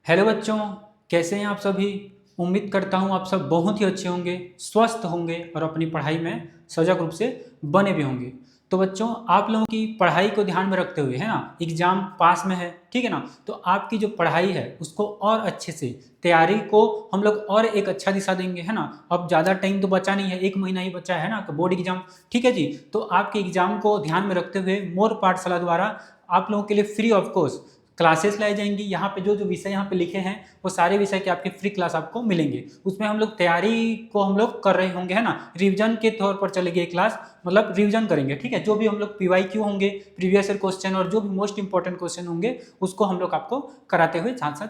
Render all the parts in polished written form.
Hello बच्चों, कैसे हैं आप सभी। उम्मीद करता हूं आप सब बहुत ही अच्छे होंगे, स्वस्थ होंगे और अपनी पढ़ाई में सजग रूप से बने भी होंगे। तो बच्चों, आप लोगों की पढ़ाई को ध्यान में रखते हुए है ना, एग्जाम पास में है, ठीक है ना, तो आपकी जो पढ़ाई है उसको और अच्छे से तैयारी को हम लोग और एक अच्छा दिशा देंगे, है ना। अब ज़्यादा टाइम तो बचा नहीं है, 1 महीना ही बचा है ना, तो बोर्ड एग्जाम, ठीक है जी। तो आपके एग्जाम को ध्यान में रखते हुए मोर पाठशाला द्वारा आप लोगों के लिए फ्री ऑफ कोर्स क्लासेस लाई जाएंगी। यहाँ पे जो जो विषय यहाँ पे लिखे हैं वो सारे विषय के आपके फ्री क्लास आपको मिलेंगे। उसमें हम लोग तैयारी को हम लोग कर रहे होंगे, है ना, रिवीजन के तौर पर चलेगी ये क्लास, मतलब रिवीजन करेंगे, ठीक है। जो भी हम लोग PYQ होंगे, प्रीवियस ईयर क्वेश्चन, और जो भी मोस्ट इंपॉर्टेंट क्वेश्चन होंगे उसको हम लोग आपको कराते हुए साथ साथ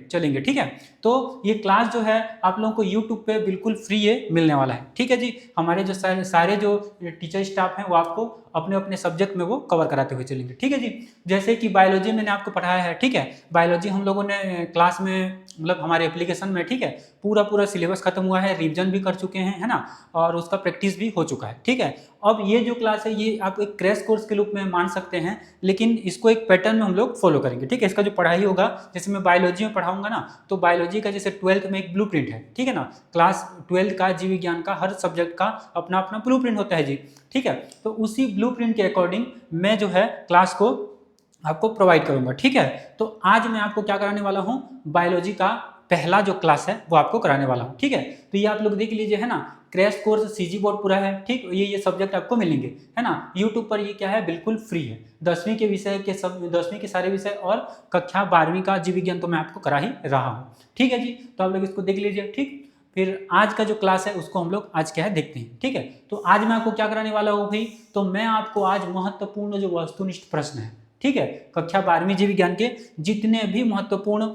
चलेंगे, ठीक है। तो ये क्लास जो है आप लोगों को यूट्यूब पे बिल्कुल फ्री ये मिलने वाला है, ठीक है जी। हमारे जो सारे जो टीचर स्टाफ हैं वो आपको अपने अपने सब्जेक्ट में वो कवर कराते हुए चलेंगे, ठीक है जी। जैसे कि बायोलॉजी मैंने आपको पढ़ाया है, ठीक है। बायोलॉजी हम लोगों ने क्लास में, मतलब हमारे एप्लीकेशन में, ठीक है, पूरा पूरा सिलेबस खत्म हुआ है, रिवीजन भी कर चुके हैं, है ना, और उसका प्रैक्टिस भी हो चुका है, ठीक है। अब ये जो क्लास है ये आप एक क्रैश कोर्स के रूप में मान सकते हैं, लेकिन इसको एक पैटर्न में हम लोग फॉलो करेंगे, ठीक है। इसका जो पढ़ाई होगा, जैसे मैं बायोलॉजी में पढ़ाऊंगा ना, तो बायोलॉजी का जैसे 12th में एक ब्लूप्रिंट है, ठीक है ना। क्लास 12th का जीव विज्ञान का हर सब्जेक्ट का अपना अपना ब्लूप्रिंट होता है जी, ठीक है। तो उसी ब्लूप्रिंट के अकॉर्डिंग मैं जो है क्लास को आपको प्रोवाइड करूंगा, ठीक है। तो आज मैं आपको क्या कराने वाला हूं, बायोलॉजी का पहला जो क्लास है वो आपको कराने वाला हूं, ठीक है। तो ये आप लोग देख लीजिए, है ना, क्रैश कोर्स CG बोर्ड पूरा है, ठीक। ये सब्जेक्ट आपको मिलेंगे, है ना। यूट्यूब पर ये क्या है, बिल्कुल फ्री है। 10वीं के विषय के सब, 10वीं के सारे विषय और कक्षा 12वीं का जीव विज्ञान तो मैं आपको करा ही रहा हूँ, ठीक है जी। तो आप लोग इसको देख लीजिए, ठीक। फिर आज का जो क्लास है उसको हम लोग आज क्या है देखते हैं, ठीक है। तो आज मैं आपको क्या कराने वाला हूँ भाई, तो मैं आपको आज महत्वपूर्ण जो वस्तुनिष्ठ प्रश्न है, ठीक है, कक्षा 12वीं जीव विज्ञान के जितने भी महत्वपूर्ण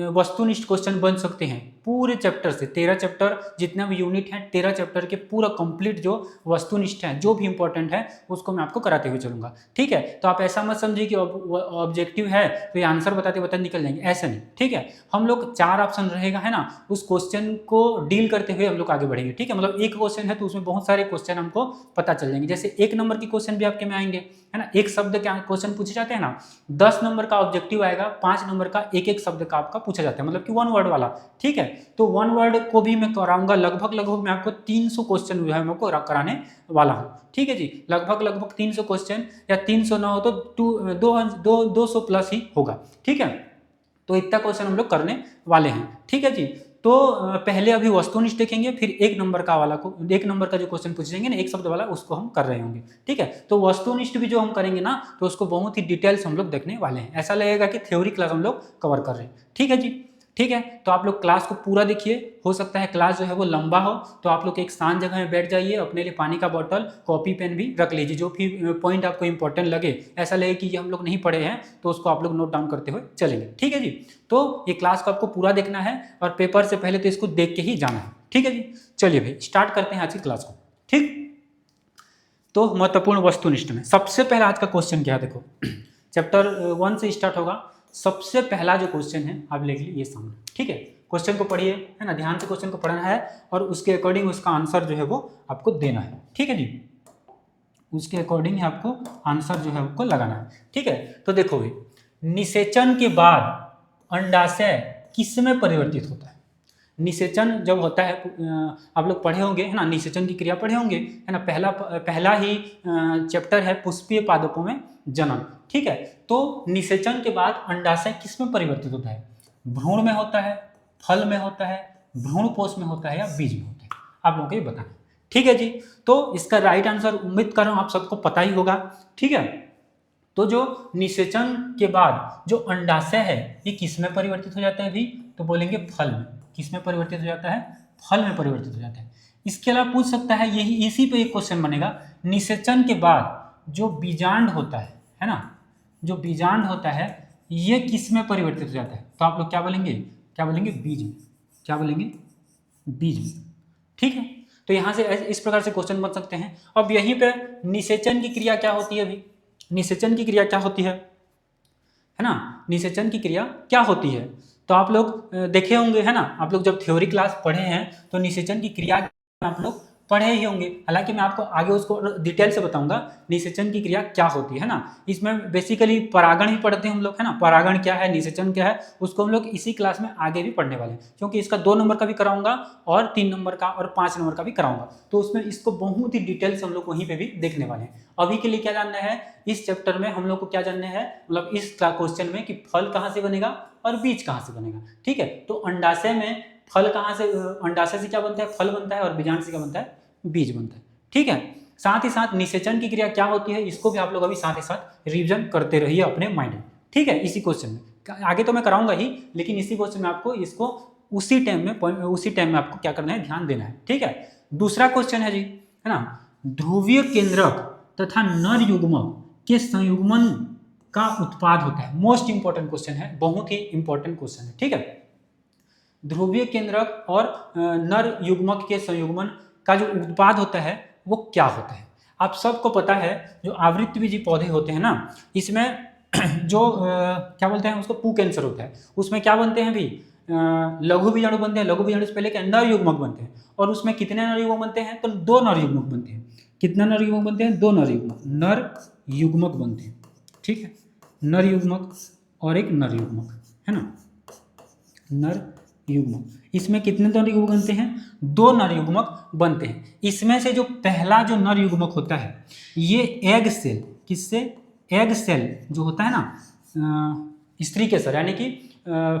वस्तुनिष्ठ क्वेश्चन बन सकते हैं पूरे चैप्टर से, 13 चैप्टर जितने भी यूनिट हैं, 13 चैप्टर के पूरा कंप्लीट जो वस्तुनिष्ठ है, जो भी इंपॉर्टेंट है उसको मैं आपको कराते हुए चलूंगा, ठीक है। तो आप ऐसा मत समझिए कि ऑब्जेक्टिव है तो ये आंसर बताते बताते निकल जाएंगे, ऐसा नहीं, ठीक है। हम लोग 4 ऑप्शन रहेगा, है ना, उस क्वेश्चन को डील करते हुए हम लोग आगे बढ़ेंगे, ठीक है। मतलब एक क्वेश्चन है तो उसमें बहुत सारे क्वेश्चन हमको पता चल जाएंगे। जैसे 1 नंबर के क्वेश्चन भी आपके में आएंगे, है ना, एक शब्द के क्वेश्चन पूछे जाते हैं ना, 10 नंबर का ऑब्जेक्टिव आएगा, 5 नंबर का एक एक शब्द का आपका पूछा जाता है, मतलब कि 1 वर्ड वाला, ठीक है। तो 1 वर्ड को भी मैं कराऊंगा, लगभग मैं आपको 300 क्वेश्चन जो है मैं कराने वाला हूँ, ठीक है जी। लगभग 300 क्वेश्चन, या 300 ना हो तो 200 प्लस ही होगा, ठीक है। तो इतना क्वेश्चन हम लोग करने वाले हैं, ठीक है जी। तो पहले अभी वस्तुनिष्ठ देखेंगे, फिर 1 नंबर का वाला को, 1 नंबर का जो क्वेश्चन पूछेंगे ना, एक शब्द वाला, उसको हम कर रहे होंगे, ठीक है। तो वस्तुनिष्ठ भी जो हम करेंगे ना, तो उसको बहुत ही डिटेल्स हम लोग देखने वाले हैं, ऐसा लगेगा कि थ्योरी क्लास हम लोग कवर कर रहे हैं, ठीक है जी। ठीक है, तो आप लोग क्लास को पूरा देखिए। हो सकता है क्लास जो है वो लंबा हो, तो आप लोग एक शांत जगह में बैठ जाइए, अपने लिए पानी का बोतल, कॉपी पेन भी रख लीजिए, जो भी पॉइंट आपको इंपॉर्टेंट लगे, ऐसा लगे कि ये हम लोग नहीं पढ़े हैं, तो उसको आप लोग नोट डाउन करते हुए चलेंगे, ठीक है जी। तो ये क्लास को आपको पूरा देखना है और पेपर से पहले तो इसको देख के ही जाना है, ठीक है जी। चलिए भाई स्टार्ट करते हैं आज की क्लास को, ठीक। तो महत्वपूर्ण वस्तुनिष्ठ में सबसे पहला आज का क्वेश्चन क्या है, देखो चैप्टर 1 से स्टार्ट होगा। सबसे पहला जो क्वेश्चन है आप लिख लीजिए सामने, ठीक है। क्वेश्चन को पढ़िए, है ना, ध्यान से क्वेश्चन को पढ़ना है और उसके अकॉर्डिंग उसका आंसर जो है वो आपको देना है, ठीक है जी। उसके अकॉर्डिंग ही आपको आंसर जो है आपको लगाना है, ठीक है। तो देखो भाई, निषेचन के बाद अंडाशय किस में परिवर्तित होता है। निषेचन जब होता है, आप लोग पढ़े होंगे, है ना, निषेचन की क्रिया पढ़े होंगे, है ना। पहला ही चैप्टर है पुष्पीय पादपों में जन्म, ठीक है। तो निषेचन के बाद अंडाशय किस में परिवर्तित होता है, भ्रूण में होता है, फल में होता है, भ्रूणपोष में होता है, या बीज में होता है, आप लोगों को ये बताना है, ठीक है जी। तो इसका राइट आंसर उम्मीद कर रहा हूं आप सबको पता ही होगा, ठीक है। तो जो निषेचन के बाद जो अंडाशय है ये किस में परिवर्तित हो जाता है भी, तो बोलेंगे फल में। किस में परिवर्तित हो जाता है, फल में परिवर्तित हो जाता है। इसके अलावा पूछ सकता है, यही इसी पे एक क्वेश्चन बनेगा, निषेचन के बाद जो बीजांड होता है ना, जो बीजांड होता है ये किस में परिवर्तित हो जाता है, तो आप लोग क्या बोलेंगे, क्या बोलेंगे, बीज में। क्या बोलेंगे, बीज में, ठीक है। तो यहां से इस प्रकार से क्वेश्चन बन सकते हैं। अब यहीं पे निषेचन की क्रिया क्या होती है अभी, निषेचन की क्रिया क्या होती है ना, निषेचन की क्रिया क्या होती है। तो आप लोग देखे होंगे, है ना, आप लोग जब थ्योरी क्लास पढ़े हैं तो निषेचन की क्रिया आप लोग पढ़े ही होंगे। हालांकि मैं आपको आगे उसको डिटेल से बताऊंगा निषेचन की क्रिया क्या होती है ना। इसमें बेसिकली परागण ही पढ़ते हैं हम लोग, है ना। परागण क्या है, निषेचन क्या है, उसको हम लोग इसी क्लास में आगे भी पढ़ने वाले हैं, क्योंकि इसका 2 नंबर का भी कराऊंगा और 3 नंबर का और 5 नंबर का भी कराऊंगा। तो उसमें इसको बहुत ही डिटेल से हम लोग वहीं पे भी देखने वाले हैं। अभी के लिए क्या जानना है, इस चैप्टर में हम लोग को क्या जानना है, मतलब इस क्वेश्चन में कि फल कहाँ से बनेगा और बीज कहाँ से बनेगा। ठीक है, तो अंडाशय में फल कहाँ से, अंडाशय से क्या बनता है, फल बनता है, और बीजांड से क्या बनता है, बीज बनता है। ठीक है, साथ ही साथ निषेचन की क्रिया क्या होती है, इसको भी आप लोग अभी साथ ही साथ रिवीजन करते रहिए अपने माइंड में। ठीक है, इसी क्वेश्चन में आगे तो मैं कराऊंगा ही, लेकिन इसी क्वेश्चन में आपको इसको उसी टाइम में आपको क्या करना है, ध्यान देना है। ठीक है, दूसरा क्वेश्चन है जी, है ना, ध्रुवीय केंद्रक तथा नर युग्मक के संयुग्मन का उत्पाद होता है। मोस्ट इंपॉर्टेंट क्वेश्चन है, बहुत ही इंपॉर्टेंट क्वेश्चन है। ठीक है, ध्रुवीय केंद्रक और नर युग्मक के संयुग्मन का जो उत्पाद होता है वो क्या होता है। आप सबको पता है जो आवृत्तबीजी पौधे होते हैं ना, इसमें जो क्या बोलते हैं उसको, पू कैंसर होता है, उसमें क्या बनते हैं भी, लघु बीजाणु बनते हैं। लघु बीजाणु से पहले क्या, नर युग्मक बनते हैं, और उसमें कितने नर युग्मक बनते हैं, तो 2 नर युग्मक बनते हैं। कितना नर युग्मक बनते हैं, 2 नर युग्मक बनते हैं। ठीक है, नर युग्मक और एक नर युग्मक, है ना, नर युग्मक। इसमें कितने नर युग्मक बनते हैं, 2 नर युग्मक बनते हैं। इसमें से जो पहला जो नर युग्मक होता है, ये एग सेल, किससे, एग सेल जो होता है ना, स्त्री केसर यानी कि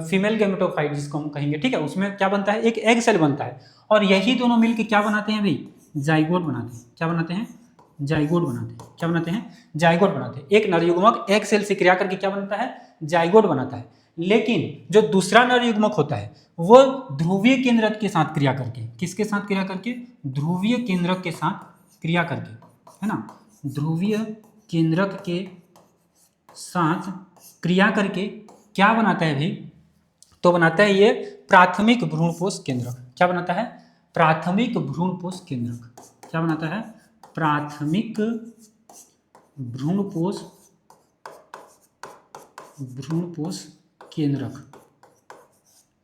फीमेल गैमेटोफाइट जिसको हम कहेंगे। ठीक है, उसमें क्या बनता है, एक एग सेल बनता है, और यही दोनों मिलकर क्या बनाते हैं भाई, जाइगोट बनाते हैं। क्या बनाते हैं, जाइगोट बनाते हैं। क्या बनाते हैं, जाइगोट बनाते हैं। एक नर युग्मक एग सेल से क्रिया करके क्या बनता है, जाइगोट बनाता है। लेकिन जो दूसरा नर युग्मक होता है वो ध्रुवीय केंद्रक के साथ क्रिया करके, किसके साथ क्रिया करके, ध्रुवीय केंद्रक के साथ क्रिया करके, है ना, ध्रुवीय केंद्रक के साथ क्रिया करके क्या बनाता है भाई, तो बनाता है ये प्राथमिक भ्रूणपोष केंद्रक। क्या बनाता है, प्राथमिक भ्रूणपोष केंद्रक। क्या बनाता है, प्राथमिक भ्रूणपोष केंद्रक।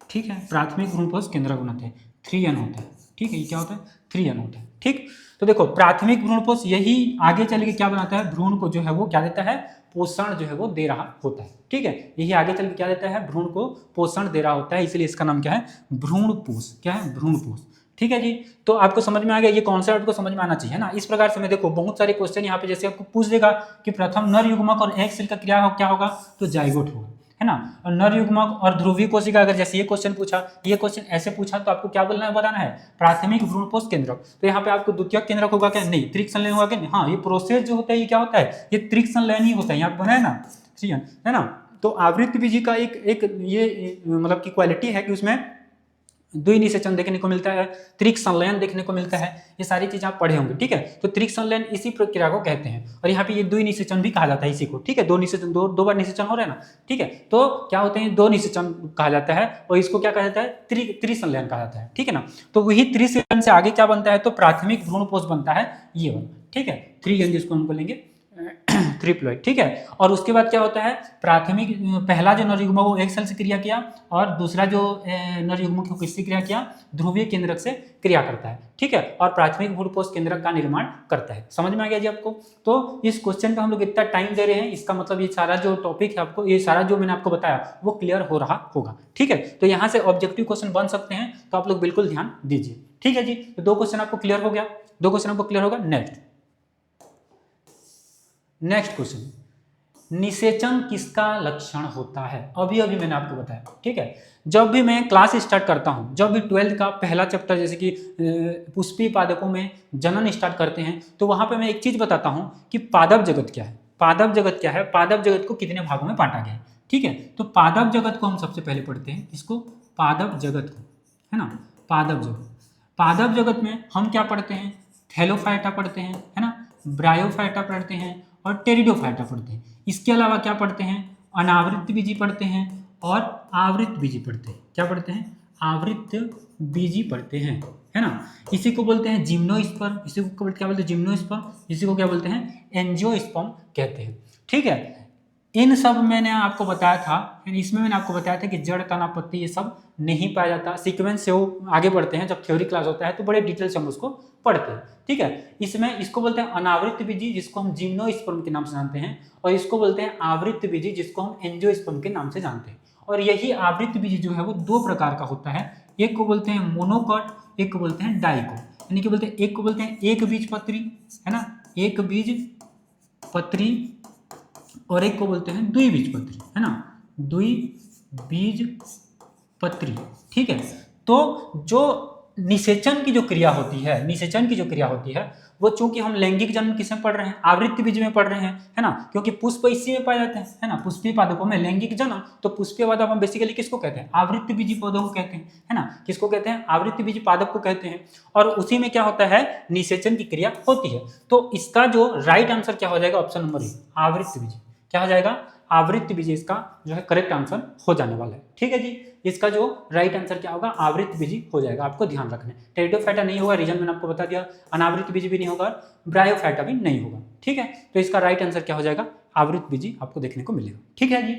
ठीक है, प्राथमिक भ्रूणपोष केंद्रक बनाते हैं। 3N होता है। ठीक है, ये क्या होता है, 3N होता है। ठीक, तो देखो प्राथमिक भ्रूणपोष यही आगे चल के क्या बनाता है, भ्रूण को जो है वो क्या देता है, पोषण जो है वो दे रहा होता है। ठीक है, यही आगे चल के क्या देता है, भ्रूण को पोषण दे रहा होता है, इसलिए इसका नाम क्या है, भ्रूणपोष। क्या है, भ्रूणपोष। ठीक है जी, तो आपको समझ में आ गया, ये कॉन्सेप्ट आपको समझ में आना चाहिए ना। इस प्रकार से मैं देखो बहुत सारे क्वेश्चन यहाँ पे जैसे आपको पूछ देगा कि प्रथम नर युग्मक और एग सेल का क्रिया क्या होगा, तो जाइगोट होगा, है ना। और नर युग्मक और ध्रुवीय कोशिका, अगर जैसे ये क्वेश्चन पूछा, ये क्वेश्चन ऐसे पूछा, तो आपको क्या बोलना है, बताना है प्राथमिक भ्रूणपोष केंद्रक। तो यहाँ पे आपको द्वितीयक केंद्रक होगा क्या, नहीं, त्रिक संलयन होगा क्या, हाँ, ये प्रोसेस जो होता है ये क्या होता है, ये त्रिक संलयन ही होता है। यहाँ पे बना है ना 3N, है ना। तो आवृत्तबीजी का एक ये मतलब की क्वालिटी है कि उसमें द्विनिषेचन देखने को मिलता है, त्रिक संलयन देखने को मिलता है, ये सारी चीजें आप पढ़े होंगे। ठीक है, तो त्रिक संलयन इसी प्रक्रिया को कहते हैं, और यहाँ पे ये द्विनिषेचन भी कहा जाता है इसी को। ठीक है, दो निषेचन, दो बार निषेचन हो रहे हैं ना। ठीक है, तो क्या होते हैं, 2 निषेचन कहा जाता है, और इसको क्या कहा जाता है, त्रिसंलयन कहा जाता है। ठीक है ना, तो वही त्रिसंलयन से आगे क्या बनता है, तो प्राथमिक भ्रूणपोष बनता है ये वाला। ठीक है, 3N जिसको हम बोलेंगे ट्रिप्लॉइड। ठीक है, और उसके बाद क्या होता है, प्राथमिक पहला जो नर युग्मक वो एग सेल से क्रिया किया, और दूसरा जो नर युग्मक किससे क्रिया किया, ध्रुवीय केंद्रक से क्रिया करता है। ठीक है, और प्राथमिक भ्रूणपोष केंद्रक का निर्माण करता है। समझ में आ गया जी आपको। तो इस क्वेश्चन पे हम लोग इतना टाइम दे रहे हैं, इसका मतलब ये सारा जो टॉपिक है आपको, ये सारा जो मैंने आपको बताया वो क्लियर हो रहा होगा। ठीक है, तो यहाँ से ऑब्जेक्टिव क्वेश्चन बन सकते हैं, तो आप लोग बिल्कुल ध्यान दीजिए। ठीक है जी, तो 2 क्वेश्चन आपको क्लियर हो गया, 2 क्वेश्चन आपको क्लियर होगा। नेक्स्ट क्वेश्चन, निषेचन किसका लक्षण होता है, अभी मैंने आपको बताया। ठीक है, जब भी मैं क्लास स्टार्ट करता हूं, जब भी 12th का पहला चैप्टर जैसे कि पुष्पीय पादपों में जनन स्टार्ट करते हैं, तो वहां पे मैं एक चीज बताता हूं कि पादप जगत क्या है। पादप जगत क्या है, पादप जगत को कितने भागों में बांटा गया है। ठीक है, तो पादप जगत को हम सबसे पहले पढ़ते हैं, इसको पादप जगत को, है ना, पादप जगत। पादप जगत में हम क्या पढ़ते हैं, थैलोफाइटा पढ़ते हैं, है ना, ब्रायोफाइटा पढ़ते हैं, और टेरिडोफाइटा पढ़ते हैं। इसके अलावा क्या पढ़ते हैं, अनावृत बीजी पढ़ते हैं और आवृत बीजी पढ़ते हैं। क्या पढ़ते हैं, आवृत बीजी पढ़ते हैं, है ना। इसी को बोलते हैं जिम्नोस्पर्म, इसी को क्या बोलते हैं, जिम्नोस्पर्म, इसी को क्या बोलते हैं, एंजियोस्पर्म कहते हैं। ठीक है, इन सब मैंने आपको बताया था, इसमें मैंने आपको बताया था कि जड़, तना, पत्ती ये सब नहीं पाया जाता। सीक्वेंस से वो आगे बढ़ते हैं, जब थ्योरी क्लास होता है तो बड़े डिटेल से हम उसको पढ़ते हैं, ठीक है। इसमें इसको बोलते हैं अनावृत बीजी, जिसको हम जिम्नोस्पर्म के नाम से जानते हैं, और इसको बोलते हैं आवृत बीजी, जिसको हम एंजियोस्पर्म के नाम से जानते हैं। और यही आवृत बीजी जो है वो दो प्रकार का होता है, एक को बोलते हैं मोनोकॉट, एक को बोलते हैं डाइकोट। यानी कि बोलते हैं, एक को बोलते हैं एक बीज पत्री, है ना, एक बीज पत्री, और एक को बोलते हैं द्विबीजपत्री, है ना, द्विबीजपत्री, ठीक है। तो जो निषेचन की जो क्रिया होती है, निषेचन की जो क्रिया होती है वो, चूंकि हम लैंगिक जन्म किसमें पढ़ रहे हैं, आवृत्ति बीज में पढ़ रहे हैं, है ना, क्योंकि पुष्प इसी में पाए जाते हैं, है ना, पुष्पीय पादपों में लैंगिक जन्म, तो पुष्पीय पादप हम बेसिकली किसको कहते हैं, आवृत्ति बीजी पौधों को कहते हैं, है ना, किसको कहते हैं, आवृत्ति बीजी पादप को कहते हैं। और उसी में क्या होता है, निषेचन की क्रिया होती है। तो इसका जो राइट आंसर क्या हो जाएगा, ऑप्शन नंबर ए, आवृत्ति बीजी। क्या हो जाएगा, आवृत्ति बीजी इसका जो है करेक्ट आंसर हो जाने वाला है, ठीक है जी। इसका जो राइट आंसर क्या होगा, आवृत्ति बीजी हो जाएगा, आपको ध्यान रखना है। टेरिडोफाइटा नहीं होगा, रीजन मैंने आपको बता दिया, अनावृत्ति बीजी भी नहीं होगा, ब्रायोफाइटा भी नहीं होगा, ठीक है। तो इसका राइट आंसर क्या हो जाएगा, आवृत्ति बीजी आपको देखने को मिलेगा, ठीक है जी,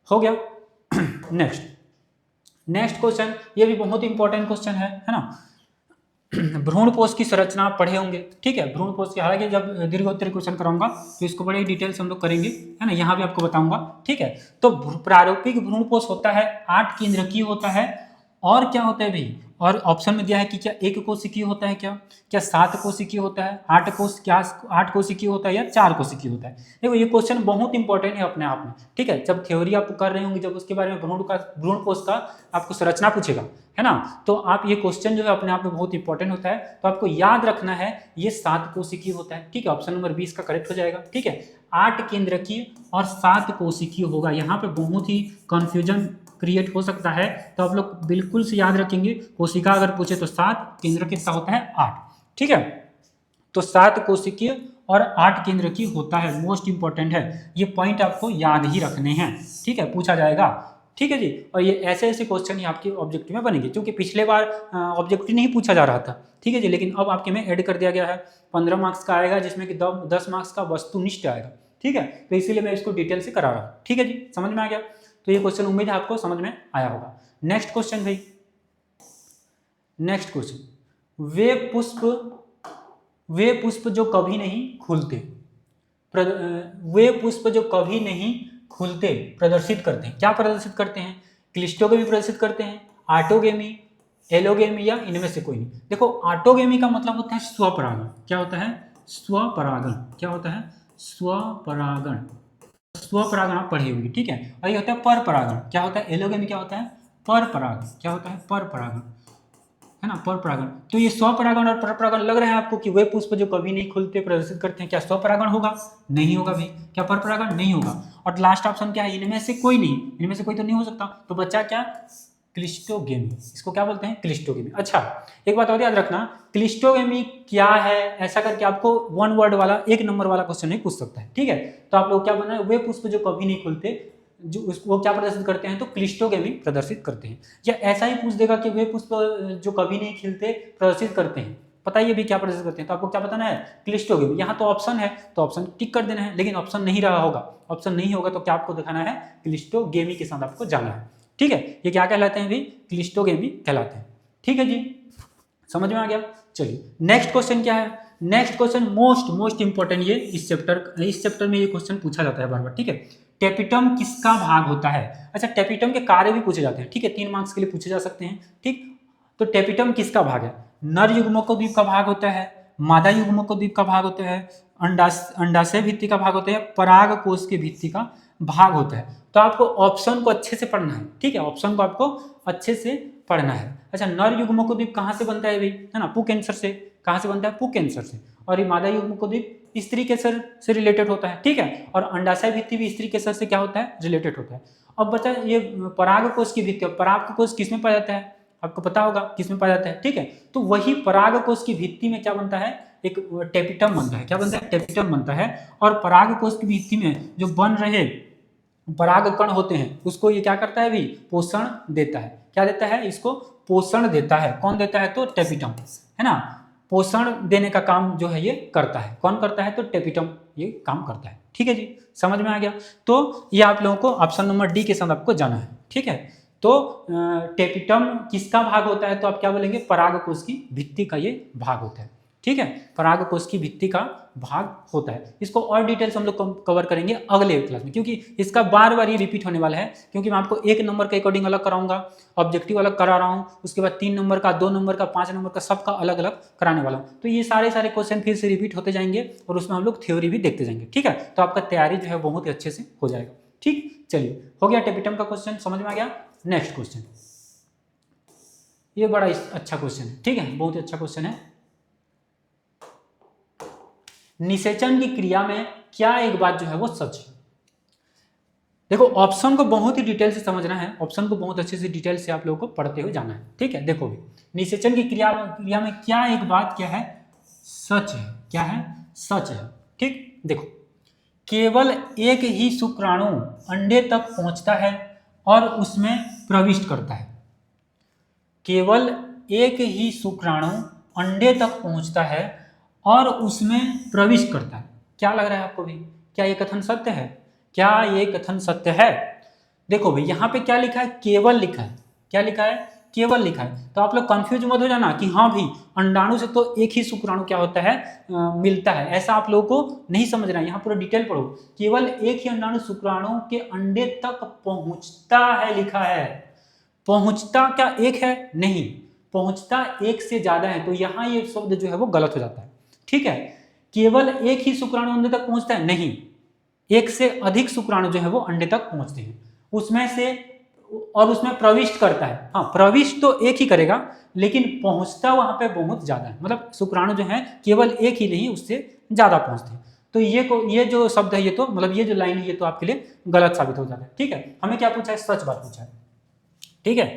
हो गया। नेक्स्ट क्वेश्चन, ये भी बहुत इंपॉर्टेंट क्वेश्चन है ना। भ्रूणपोष की संरचना आप पढ़े होंगे, ठीक है। भ्रूणपोष की, हालांकि जब दीर्घोत्तरीय क्वेश्चन कराऊंगा तो इसको बड़े डिटेल से हम लोग करेंगे, है ना, यहाँ भी आपको बताऊंगा, ठीक है। तो प्रारूपिक भ्रूणपोष होता है 8 केंद्रकीय होता है, और क्या होता है भाई, और ऑप्शन में दिया है कि क्या 1 कोशिकीय होता है, क्या 7 कोशिकीय होता है, 8 कोशिकीय होता है, या 4 कोशिकीय होता है। देखो ये क्वेश्चन बहुत इंपॉर्टेंट है अपने आप में, ठीक है। जब थ्योरी आप कर रहे होंगे, जब उसके बारे में भ्रूणपोष का आपको संरचना पूछेगा, है ना, तो आप ये क्वेश्चन जो है अपने आप में बहुत इंपॉर्टेंट होता है, तो आपको याद रखना है ये 7 कोशिकीय होता है, ठीक है। ऑप्शन नंबर 20 का करेक्ट हो जाएगा, ठीक है। 8 केंद्रकीय और 7 कोशिकीय होगा, यहाँ पे बहुत ही कंफ्यूजन क्रिएट हो सकता है, तो आप लोग बिल्कुल से याद रखेंगे। कोशिका अगर पूछे तो 7, केंद्र कितना होता है 8, ठीक है। तो 7 कोशिकीय और 8 केंद्रकीय होता है, मोस्ट इंपॉर्टेंट है, ये पॉइंट आपको याद ही रखने हैं, ठीक है, पूछा जाएगा, ठीक है जी। और ये ऐसे ऐसे क्वेश्चन ही आपके ऑब्जेक्टिव में बनेंगे, क्योंकि पिछले बार ऑब्जेक्टिव नहीं पूछा जा रहा था, ठीक है जी, लेकिन अब आपके में ऐड कर दिया गया है। 15 मार्क्स का आएगा, जिसमें कि 10 मार्क्स का वस्तुनिष्ठ आएगा, ठीक है। तो इसीलिए मैं इसको डिटेल से करा रहा हूँ, ठीक है जी, समझ में आ गया। तो ये क्वेश्चन उम्मीद है आपको समझ में आया होगा। नेक्स्ट क्वेश्चन भाई, नेक्स्ट क्वेश्चन, वे पुष्प जो कभी नहीं खुलते, वे पुष्प जो कभी नहीं खुलते प्रदर्शित करते हैं, क्या प्रदर्शित करते हैं, क्लिस्टोगेमी प्रदर्शित करते हैं, ऑटोगेमी, एलोगेमी, या इनमें से कोई नहीं। देखो ऑटोगेमी का मतलब होता है स्वपरागण, क्या होता है, स्वपरागण, क्या होता है, स्वपरागण, स्वपरागण आप पढ़ी होंगी, ठीक है। और ये होता है पर परागण, क्या होता है, एलोगेमी क्या होता है, पर परागण, क्या होता है, पर परागण, है ना, पर परागण। तो ये स्वपरागण और पर परागण लग रहा है आपको कि वे पुष्प जो कभी नहीं खुलते प्रदर्शित करते हैं, क्या स्वपरागण होगा, नहीं होगा भाई, क्या पर परागण, नहीं होगा। और लास्ट ऑप्शन क्या है, इनमें से कोई नहीं, इनमें से कोई तो नहीं हो सकता, तो बच्चा क्या, क्लिस्टोगेमी, इसको क्या बोलते हैं, क्लिस्टोगेमी। अच्छा एक बात और याद रखना, क्लिस्टोगेमी क्या है, ऐसा करके आपको 1 वर्ड वाला 1 नंबर वाला क्वेश्चन नहीं पूछ सकता है, ठीक है। तो आप लोग क्या बना है, वे पुष्प जो कभी नहीं खुलते, जो वो क्या प्रदर्शित करते हैं, तो क्लिस्टोगेमी प्रदर्शित करते हैं। या ऐसा ही पूछ देगा कि वे पुष्प जो कभी नहीं खिलते प्रदर्शित करते हैं, बताइए भी क्या प्रदर्शित करते हैं, तो आपको क्या बताना है, क्लिस्टोगेमी। यहाँ तो ऑप्शन है, तो ऑप्शन टिक कर देना है, लेकिन ऑप्शन नहीं रहा होगा, ऑप्शन नहीं होगा तो क्या आपको दिखाना है, क्लिस्टोगेमी के साथ आपको जाना है, ठीक है। ये क्या कहलाते हैं भाई, क्लिस्टोगेमी कहलाते हैं, ठीक है जी, समझ में आ गया। चलिए नेक्स्ट क्वेश्चन क्या है, नेक्स्ट क्वेश्चन मोस्ट इंपॉर्टेंट, ये इस चैप्टर में ये क्वेश्चन पूछा जाता है बार बार, ठीक है। टेपिटम किसका भाग होता है। अच्छा टेपिटम के कार्य भी पूछे जाते हैं, ठीक है, 3 मार्क्स के लिए पूछे जा सकते हैं, ठीक। तो टेपिटम किसका भाग है, नर युग्मकोद्वीप का भाग होता है, मादा युग्मकोद्वीप का भाग होता है, अंडाशय भित्ति का भाग होता है, पराग कोश की भित्ति का भाग होता है। तो आपको ऑप्शन को अच्छे से पढ़ना है, ठीक है, ऑप्शन को आपको अच्छे से पढ़ना है। अच्छा नर युग्मकोद्वीप कहाँ से बनता है भाई, है ना, पुंकेसर से, कहाँ से बनता है, पुंकेसर से। और ये मादा युग्मकोद्वीप स्त्री केसर से रिलेटेड होता है, ठीक है। और अंडाशय भित्ति भी स्त्री केसर से क्या होता है, रिलेटेड होता है। अब बच्चा ये पराग कोश की भित्ति, पराग कोश किसमें पाया जाता है, आपको पता होगा किसमें पाया जाता है, ठीक है। तो वही पराग कोश की भित्ति में क्या बनता है, एक टेपिटम बनता है, क्या बनता है, टेपिटम बनता है। और पराग कोश की भित्ति में जो बन रहे पराग कण होते हैं उसको ये क्या करता है भी, पोषण देता है, क्या देता है, इसको पोषण देता है, कौन देता है, तो टेपिटम, है ना, पोषण देने का काम जो है ये करता है, कौन करता है, तो टेपिटम ये काम करता है। ठीक है जी, समझ में आ गया। तो ये आप लोगों को ऑप्शन नंबर डी के साथ आपको जाना है। ठीक है, तो टेपिटम किसका भाग होता है, तो आप क्या बोलेंगे, परागकोश की भित्ति का ये भाग होता है। ठीक है, परागकोश की भित्ति का भाग होता है। इसको और डिटेल्स हम लोग कवर करेंगे अगले क्लास में, क्योंकि इसका बार बार ये रिपीट होने वाला है, क्योंकि मैं आपको 1 नंबर के अकॉर्डिंग अलग कराऊंगा, ऑब्जेक्टिव अलग करा रहा हूँ, उसके बाद 3 नंबर का, 2 नंबर का, 5 नंबर का, सबका अलग अलग कराने वाला हूँ। तो ये सारे क्वेश्चन फिर से रिपीट होते जाएंगे और उसमें हम लोग थ्योरी भी देखते जाएंगे। ठीक है, तो आपका तैयारी जो है बहुत ही अच्छे से हो जाएगा। ठीक, चलिए, हो गया टेपिटम का क्वेश्चन, समझ में आ गया। नेक्स्ट क्वेश्चन, ये बड़ा अच्छा क्वेश्चन है। ठीक है, बहुत ही अच्छा क्वेश्चन है। निषेचन की क्रिया में क्या एक बात जो है वो सच है। देखो, ऑप्शन को बहुत ही डिटेल से समझना है, ऑप्शन को बहुत अच्छे से डिटेल से आप लोगों को पढ़ते हुए जाना है। ठीक है, देखो भी, निषेचन की क्रिया में क्या एक बात क्या है, सच है। क्या है, सच है। ठीक, देखो, केवल एक ही शुक्राणु अंडे तक पहुंचता है और उसमें प्रविष्ट करता है। केवल एक ही शुक्राणु अंडे तक पहुंचता है और उसमें प्रविष्ट करता है। क्या लग रहा है आपको भी, क्या ये कथन सत्य है? क्या ये कथन सत्य है? देखो भाई, यहाँ पे क्या लिखा है, केवल लिखा है। क्या लिखा है, केवल लिखा है। तो आप लोग कंफ्यूज मत हो जाना कि हाँ भी अंडाणु से तो एक ही शुक्राणु क्या होता है, मिलता है, ऐसा आप लोगों को नहीं समझना है। यहाँ पूरा डिटेल पढ़ो, केवल एक ही अंडाणु शुक्राणु के अंडे तक पहुंचता है लिखा है। पहुंचता क्या एक है? नहीं, पहुंचता एक से ज्यादा है। तो यहाँ ये शब्द जो है वो गलत हो जाता है। ठीक है, केवल एक ही शुक्राणु अंडे तक पहुंचता है, नहीं, एक से अधिक शुक्राणु जो है वो अंडे तक पहुंचते हैं, उसमें से, और उसमें प्रविष्ट करता है। हाँ, प्रविष्ट तो एक ही करेगा, लेकिन पहुंचता वहां पे बहुत ज्यादा है, मतलब शुक्राणु जो है केवल एक ही नहीं, उससे ज्यादा पहुंचते हैं। तो ये जो शब्द है, ये तो मतलब ये जो लाइन है, ये तो आपके लिए गलत साबित हो जाता है। ठीक है, हमें क्या पूछा है, सच बात पूछा है। ठीक है,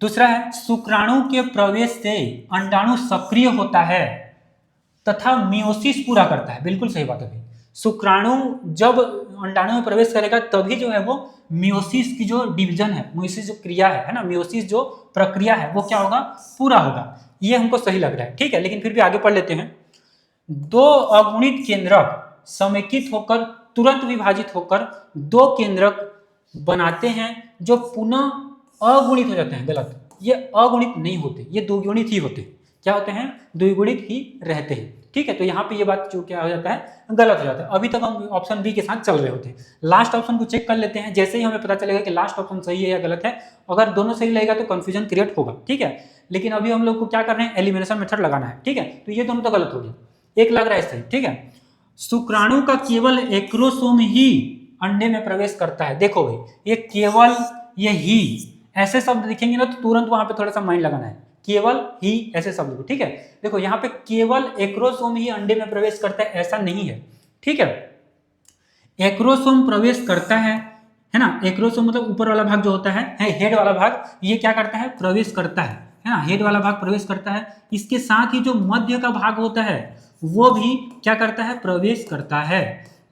दूसरा है, शुक्राणु के प्रवेश से अंडाणु सक्रिय होता है तथा मियोसिस पूरा करता है। बिल्कुल सही बात है भाई, शुक्राणु जब अंडाणु में प्रवेश करेगा तभी जो है वो मियोसिस की जो डिवीजन है, मियोसिस जो क्रिया है ना, मियोसिस जो प्रक्रिया है वो क्या होगा, पूरा होगा। ये हमको सही लग रहा है। ठीक है, लेकिन फिर भी आगे पढ़ लेते हैं। 2 अगुणित केंद्रक समेकित होकर तुरंत विभाजित होकर 2 केंद्रक बनाते हैं जो पुनः अगुणित हो जाते हैं। गलत, ये अगुणित नहीं होते, ये द्विगुणित ही होते हैं। क्या होते हैं, द्विगुणित ही रहते हैं। ठीक है, तो यहाँ पे ये बात जो क्या हो जाता है, गलत हो जाता है। अभी तक हम ऑप्शन बी के साथ चल रहे होते हैं, लास्ट ऑप्शन को चेक कर लेते हैं। जैसे ही हमें पता चलेगा कि लास्ट ऑप्शन सही है या गलत है, अगर दोनों सही लगेगा तो कंफ्यूजन क्रिएट होगा। ठीक है, लेकिन अभी हम लोग को क्या कर रहे हैं, एलिमिनेशन मेथड लगाना है। ठीक है, तो ये दोनों तो गलत हो गया, एक लग रहा है सही। ठीक है, शुक्राणु का केवल एक्रोसोम ही अंडे में प्रवेश करता है। देखो भाई, ये केवल, ये ही, ऐसे शब्द दिखेंगे ना तो तुरंत वहां पे थोड़ा सा माइंड लगाना है, केवल ही ऐसे शब्द को। ठीक है, देखो यहाँ पे केवल एक्रोसोम ही अंडे में प्रवेश करता है, ऐसा नहीं है। ठीक है, एक्रोसोम प्रवेश करता है ना, एक्रोसोम मतलब ऊपर वाला भाग जो होता है हेड वाला भाग, ये क्या करता है, प्रवेश करता है ना, हेड वाला भाग प्रवेश करता है। इसके साथ ही जो मध्य का भाग होता है वो भी क्या करता है, प्रवेश करता है।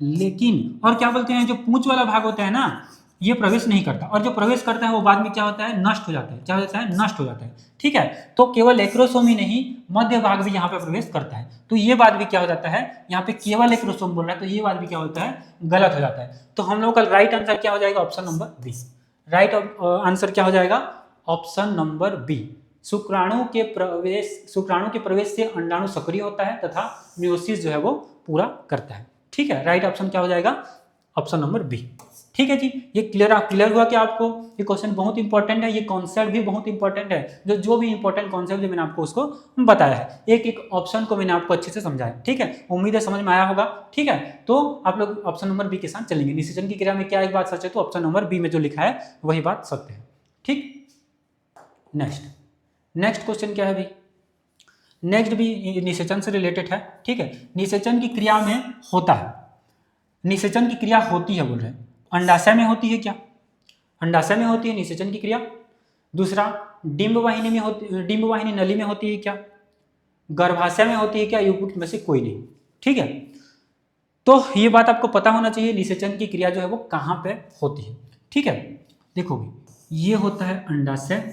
लेकिन और क्या बोलते हैं, जो पूंछ वाला भाग होता है ना, ये प्रवेश नहीं करता, और जो प्रवेश करता है वो बाद में क्या होता है, नष्ट हो जाता है। क्या होता है, नष्ट हो जाता है। ठीक है, तो केवल एक्रोसोम ही नहीं, मध्य भाग भी यहाँ पे प्रवेश करता है। तो ये बात भी क्या हो जाता है, यहाँ पे केवल एक्रोसोम बोल रहा है, तो ये बात भी क्या होता है, गलत हो जाता है। तो हम लोग का राइट आंसर क्या हो जाएगा, option number B. Right answer क्या हो जाएगा, ऑप्शन नंबर बी। शुक्राणु के प्रवेश से अंडाणु सक्रिय होता है तथा मियोसिस जो है वो पूरा करता है। ठीक है, राइट ऑप्शन क्या हो जाएगा, ऑप्शन नंबर बी। ठीक है जी, ये क्लियर हुआ क्या आपको? ये क्वेश्चन बहुत इंपॉर्टेंट है, ये कॉन्सेप्ट भी बहुत इंपॉर्टेंट है। जो भी इंपॉर्टेंट कॉन्सेप्ट जो मैंने आपको उसको बताया है, एक एक ऑप्शन को मैंने आपको अच्छे से समझाया। ठीक है, उम्मीद है समझ में आया होगा। ठीक है, तो आप लोग ऑप्शन नंबर बी के साथ चलेंगे। निषेचन की क्रिया में क्या एक बात सच है, तो ऑप्शन नंबर बी में जो लिखा है वही बात सत्य है। ठीक, नेक्स्ट क्वेश्चन क्या है भाई, नेक्स्ट भी निषेचन से रिलेटेड है। ठीक है, निषेचन की क्रिया में होता है, निषेचन की क्रिया होती है बोल रहे हैं, अंडाशय में होती है क्या, अंडाशय में होती है निषेचन की क्रिया। दूसरा, डिंब वाहिनी में होती, डिंब वाहिनी नली में होती है क्या, गर्भाशय में होती है क्या, युग्मक में से कोई नहीं। ठीक है, तो ये बात आपको पता होना चाहिए, निषेचन की क्रिया जो है वो कहाँ पे होती है। ठीक है, देखो भाई, ये होता है अंडाशय,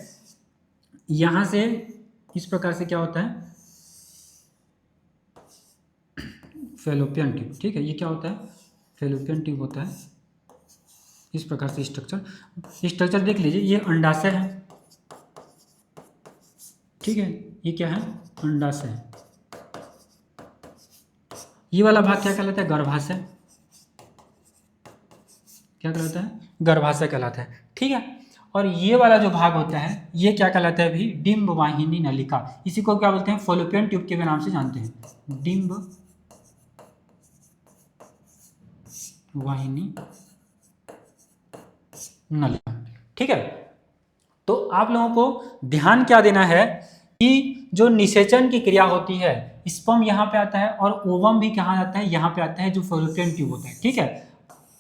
यहां से इस प्रकार से क्या होता है, फेलोपियन ट्यूब, ठीक है। ये क्या होता है? फेलोपियन ट्यूब होता है इस प्रकार से स्ट्रक्चर देख लीजिए। ये अंडाशय है, ठीक है। ये क्या है? अंडाशय है। ये वाला भाग क्या कहलाता है? गर्भाशय। क्या कहलाता है? गर्भाशय कहलाता है, ठीक है। और ये वाला जो भाग होता है ये क्या कहलाता है अभी? डिंब वाहिनी नलिका। इसी को क्या बोलते हैं? फॉलोपियन ट्यूब के नाम से जानते हैं, डिंब वाहिनी नलिका, ठीक है। तो आप लोगों को ध्यान क्या देना है कि जो निषेचन की क्रिया होती है, स्पर्म यहाँ पे आता है और ओवम भी कहाँ आता है? यहाँ पे आता है, जो फॉलोपियन ट्यूब होता है, ठीक है।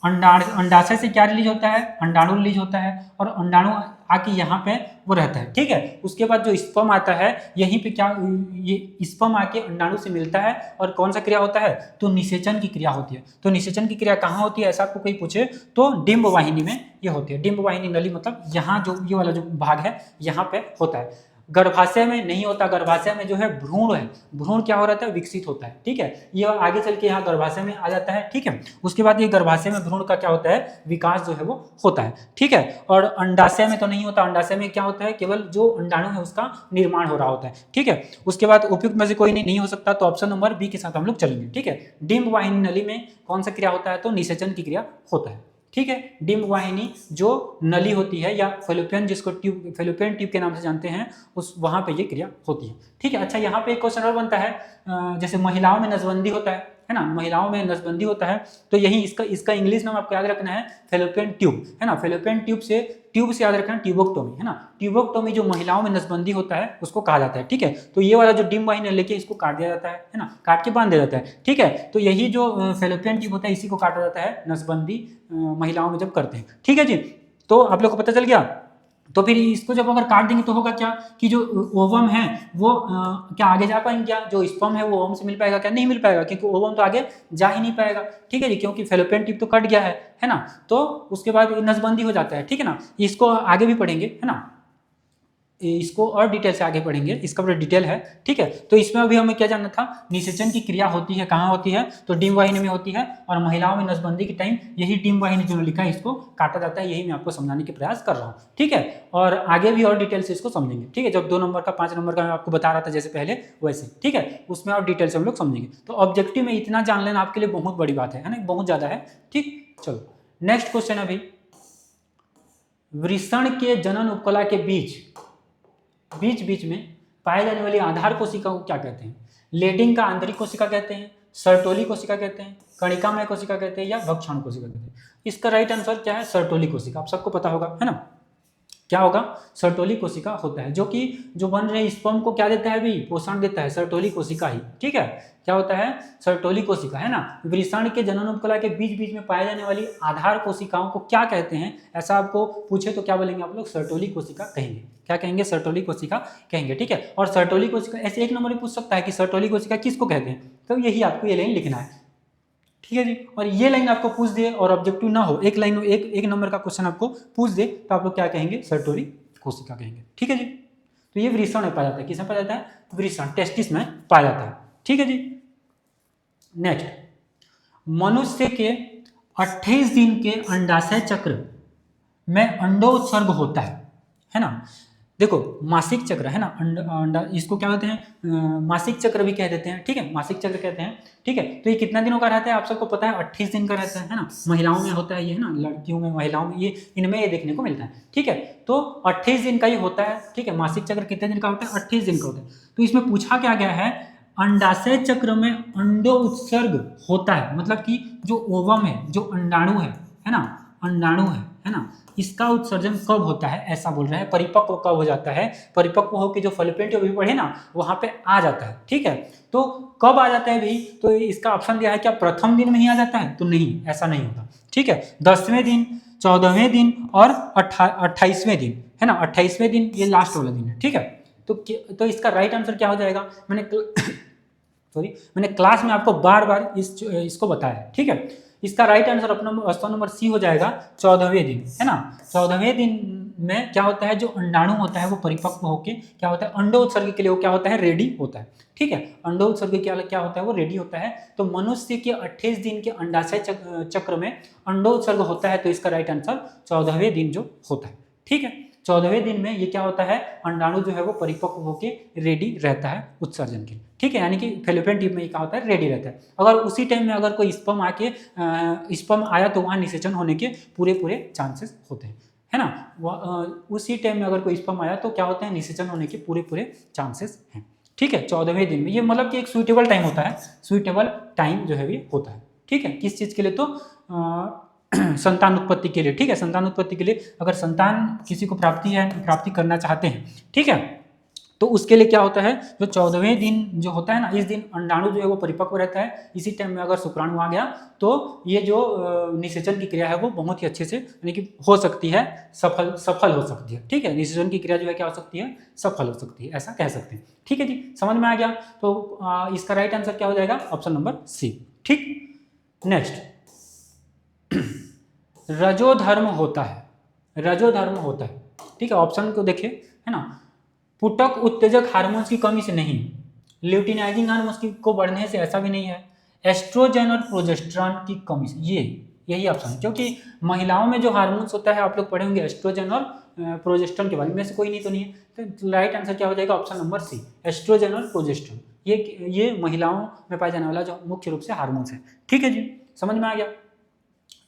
अंडाशय से क्या रिलीज होता है? अंडाणु रिलीज होता है, और अंडाणु आके यहाँ पे वो रहता है, ठीक है। उसके बाद जो स्पर्म आता है यहीं पे क्या, ये स्पर्म आके अंडाणु से मिलता है, और कौन सा क्रिया होता है? तो निषेचन की क्रिया होती है। तो निषेचन की क्रिया कहाँ होती है, ऐसा आपको कोई पूछे तो डिंब वाहिनी में ये होती है। डिंब वाहिनी नली मतलब यहाँ जो ये वाला जो भाग है यहाँ पे होता है। गर्भाशय में नहीं होता, गर्भाशय में जो है भ्रूण है, भ्रूण क्या हो रहता है? विकसित होता है, ठीक है। ये आगे चल के यहाँ गर्भाशय में आ जाता है, ठीक है। उसके बाद ये गर्भाशय में भ्रूण का क्या होता है? विकास जो है वो होता है, ठीक है। और अंडाशय में तो नहीं होता, अंडाशय में क्या होता है? केवल जो अंडाणु है उसका निर्माण हो रहा होता है, ठीक है। उसके बाद उपयुक्त में से कोई नहीं हो सकता, तो ऑप्शन नंबर बी के साथ हम लोग चलेंगे, ठीक है। डिंब वाहिनी नली में कौन सा क्रिया होता है? तो निषेचन की क्रिया होता है, ठीक है। डिंब वाहिनी जो नली होती है या फेलोपियन, जिसको ट्यूब, फेलोपियन ट्यूब के नाम से जानते हैं, उस वहां पे ये क्रिया होती है, ठीक है। अच्छा, यहाँ पे एक क्वेश्चन और बनता है, जैसे महिलाओं में नसबंदी होता है ना, महिलाओं में नसबंदी होता है, तो यही इसका इंग्लिश नाम आपको याद रखना है, फेलोपियन ट्यूब, है ना। फेलोपियन ट्यूब से याद रखना ट्यूबोक्टोमी, है ना। ट्यूबोक्टोमी जो महिलाओं में नसबंदी होता है उसको कहा जाता है, ठीक है। तो ये वाला जो डिंब वाहिनी लेके इसको काट दिया जाता है ना, काट के बांध दिया जाता है, ठीक है। तो यही जो फेलोपियन ट्यूब होता है इसी को काटा जाता है नसबंदी महिलाओं में जब करते हैं, ठीक है जी। तो आप लोग को पता चल गया। तो फिर इसको जब अगर काट देंगे तो होगा क्या कि जो ओवम है वो क्या आगे जा पाएंगे? क्या जो स्पर्म है वो ओवम से मिल पाएगा? क्या नहीं मिल पाएगा, क्योंकि ओवम तो आगे जा ही नहीं पाएगा, ठीक है जी, क्योंकि फेलोपियन ट्यूब तो कट गया है ना। तो उसके बाद नसबंदी हो जाता है, ठीक है ना। इसको आगे भी पढ़ेंगे, है ना, इसको और डिटेल से आगे पढ़ेंगे, इसका पूरा डिटेल है, ठीक है। तो इसमें अभी हमें क्या जानना था? निषेचन की क्रिया होती है कहाँ होती है? तो डिंब वाहिनी में होती है, और महिलाओं में नसबंदी के टाइम यही डिंब वाहिनी जो लिखा है इसको काटा जाता है, यही मैं आपको समझाने के प्रयास कर रहा हूँ, ठीक है। और आगे भी और डिटेल से इसको समझेंगे, ठीक है। जब 2 नंबर का 5 नंबर का मैं आपको बता रहा था जैसे पहले, वैसे, ठीक है, उसमें और डिटेल से हम लोग समझेंगे। तो ऑब्जेक्टिव में इतना जान लेना आपके लिए बहुत बड़ी बात है ना, बहुत ज्यादा है, ठीक। चलो नेक्स्ट क्वेश्चन। अभी वृषण के जनन उपकला के बीच बीच में पाए जाने वाली आधार कोशिका को क्या कहते हैं? लेडिंग का आंतरिक कोशिका कहते हैं, सर्टोली कोशिका कहते हैं, कणिकामय कोशिका कहते हैं, या भक्षण कोशिका कहते हैं? इसका राइट आंसर क्या है? सर्टोली कोशिका। आप सबको पता होगा, है ना। क्या होगा? सर्टोली कोशिका होता है, जो कि जो बन रहे स्पर्म को क्या देता है? अभी पोषण देता है सर्टोली कोशिका ही, ठीक है। क्या होता है? सर्टोली कोशिका, है ना। वृषण के जनन उपकला के बीच बीच में पाए जाने वाली आधार कोशिकाओं को क्या कहते हैं? ऐसा आपको पूछे तो क्या बोलेंगे आप लोग? सर्टोली कोशिका कहेंगे। क्या कहेंगे? सर्टोली कोशिका कहेंगे, ठीक है। और सर्टोली कोशिका ऐसे 1 नंबर में पूछ सकता है कि सर्टोली कोशिका किसको कहते हैं, तो यही आपको ये लाइन लिखना है, ठीक है जी। और ये लाइन आपको पूछ दे और ऑब्जेक्टिव ना हो, एक लाइन एक नंबर का क्वेश्चन आपको पूछ दे, तो आप लोग क्या कहेंगे? सर्टोली कोशिका कहेंगे, ठीक है जी। तो ये वृषण में पाया जाता है, किसमें पाया जाता है? वृषण, टेस्टिस में पाया जाता है, ठीक है जी। नेक्स्ट, मनुष्य के 28 दिन के अंडाशय चक्र में अंडोत्सर्ग होता है ना। देखो मासिक चक्र है ना, अंडा इसको क्या कहते हैं? मासिक चक्र भी कह देते हैं, ठीक है, मासिक चक्र कहते हैं, ठीक है। तो ये कितना दिनों का रहता है? आप सबको पता है 28 दिन का रहता है ना। महिलाओं में होता है ये, है ना, लड़कियों में, महिलाओं में, ये इनमें ये देखने को मिलता है, ठीक है। तो 28 दिन का ही होता है, ठीक है। मासिक चक्र कितने दिन का होता है? 28 दिन का होता है। तो इसमें पूछा क्या गया है? अंडाशय चक्र में अंडो उत्सर्ग होता है, मतलब कि जो ओवम है, जो अंडाणु है ना, अंडाणु है ना, इसका उत्सर्जन कब होता है? ऐसा बोल रहे हैं। परिपक्व कब हो जाता है? परिपक्व होकर जो फॉलोपियन ट्यूब अभी पढ़े ना, वहां पे आ जाता है, ठीक है। तो कब आ जाता है भाई? तो इसका ऑप्शन दिया है, क्या प्रथम दिन में ही आ जाता है? तो नहीं, ऐसा नहीं होता, ठीक है। 10वें दिन, 14वें दिन और 28वें दिन, है ना। 28वें दिन ये लास्ट वाला दिन है, ठीक है। तो इसका राइट आंसर क्या हो जाएगा? मैंने क्लास में आपको बार बार इसको बताया है, ठीक है। इसका राइट आंसर अपना ऑप्शन नंबर सी हो जाएगा, 14वें दिन, है ना। 14वें दिन में क्या होता है, जो अंडाणु होता है वो परिपक्व होके क्या होता है, अंडोत्सर्ग के लिए वो क्या होता है, रेडी होता है। ठीक है, अंडोत्सर्ग क्या होता है, वो रेडी होता है। तो मनुष्य के 28 दिन के अंडाशय चक्र में अंडोत्सर्ग होता है, तो इसका राइट आंसर 14वें दिन जो होता है। ठीक है, 14वें दिन में ये क्या होता है, अंडाणु जो है वो परिपक्व होके रेडी रहता है उत्सर्जन के। ठीक है, यानी कि फेलोपियन ट्यूब में ये क्या होता है, रेडी रहता है। अगर उसी टाइम में अगर कोई स्पर्म आके स्पर्म आया तो वहाँ निषेचन होने के पूरे चांसेस होते हैं, है ना। उसी टाइम में अगर कोई स्पर्म आया तो क्या होते हैं, निषेचन होने के पूरे चांसेस हैं। ठीक है, 14वें दिन में ये मतलब कि एक सुइटेबल टाइम होता है, सुइटेबल टाइम जो है ये होता है। ठीक है, किस चीज़ के लिए, तो संतान उत्पत्ति के लिए। ठीक है, संतान उत्पत्ति के लिए अगर संतान किसी को प्राप्ति करना चाहते हैं, ठीक है, तो उसके लिए क्या होता है, जो 14वें दिन जो होता है ना, इस दिन अंडाणु जो है वो परिपक्व रहता है। इसी टाइम में अगर शुक्राणु आ गया तो ये जो निषेचन की क्रिया है वो बहुत ही अच्छे से यानी कि हो सकती है, सफल हो सकती है। ठीक है, निषेचन की क्रिया जो है क्या हो सकती है, सफल हो सकती है, ऐसा कह सकते हैं। ठीक है जी, समझ में आ गया। तो इसका राइट आंसर क्या हो जाएगा, ऑप्शन नंबर सी। ठीक, नेक्स्ट, रजोधर्म होता है, रजोधर्म होता है। ठीक है, ऑप्शन को देखिए, है ना। पुटक उत्तेजक हार्मोन्स की कमी से नहीं, ल्यूटिनाइजिंग हार्मोन्स को बढ़ने से, ऐसा भी नहीं है। एस्ट्रोजन और प्रोजेस्टेरॉन की कमी से, यही ऑप्शन है। क्योंकि महिलाओं में जो हार्मोन्स होता है आप लोग पढ़े होंगे एस्ट्रोजन और प्रोजेस्टेरॉन के बारे में से कोई नहीं तो नहीं है। तो राइट आंसर क्या हो जाएगा, ऑप्शन नंबर सी, एस्ट्रोजन और प्रोजेस्टेरॉन। ये महिलाओं में पाया जाने वाला जो मुख्य रूप से हार्मोन्स है। ठीक है जी, समझ में आ गया।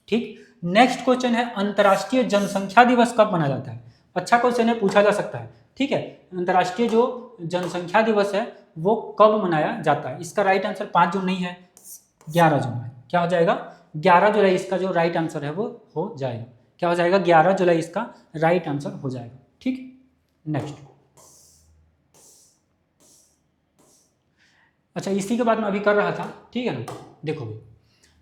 ठीक, नेक्स्ट क्वेश्चन है, अंतर्राष्ट्रीय जनसंख्या दिवस कब मनाया जाता है। अच्छा क्वेश्चन है, पूछा जा सकता है। ठीक है, अंतर्राष्ट्रीय जो जनसंख्या दिवस है वो कब मनाया जाता है। इसका राइट आंसर 5 जून नहीं है, 11 जून है। क्या हो जाएगा, 11 जुलाई इसका जो राइट आंसर है वो हो जाएगा। क्या हो जाएगा, 11 जुलाई इसका राइट आंसर हो जाएगा। ठीक, नेक्स्ट। अच्छा, इसी के बाद मैं अभी कर रहा था, ठीक है ना। देखो भाई,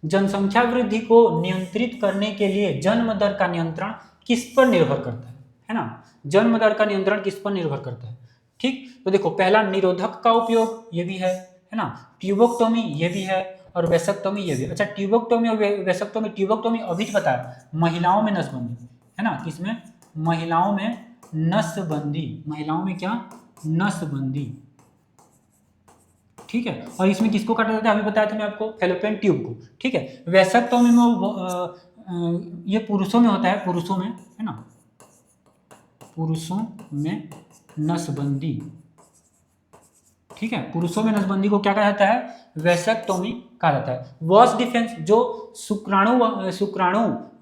जनसंख्या वृद्धि को नियंत्रित करने के लिए जन्म दर का नियंत्रण किस पर निर्भर करता है ना। जन्म दर का नियंत्रण किस पर निर्भर करता है। ठीक, तो देखो, पहला निरोधक का उपयोग, ये भी है ना। ट्यूबोक्टोमी ये भी है, और वेसेक्टोमी ये भी। अच्छा, ट्यूबोक्टोमी और वेसेक्टोमी, ट्यूबोक्टोमी अभी तो बताया, महिलाओं में नसबंदी, है ना। किसमें, महिलाओं में नसबंदी, महिलाओं में क्या, नसबंदी। ठीक है, और इसमें किसको काटा जाता है, अभी बताया था मैं आपको, फैलोपियन ट्यूब को। ठीक है, वेसेक्टोमी में ये पुरुषों में होता है, पुरुषों में, है ना, पुरुषों में नसबंदी। ठीक है, पुरुषों में नसबंदी को क्या कहा जाता है, वेसेक्टोमी कहा जाता है। वॉश डिफेंस, जो शुक्राणु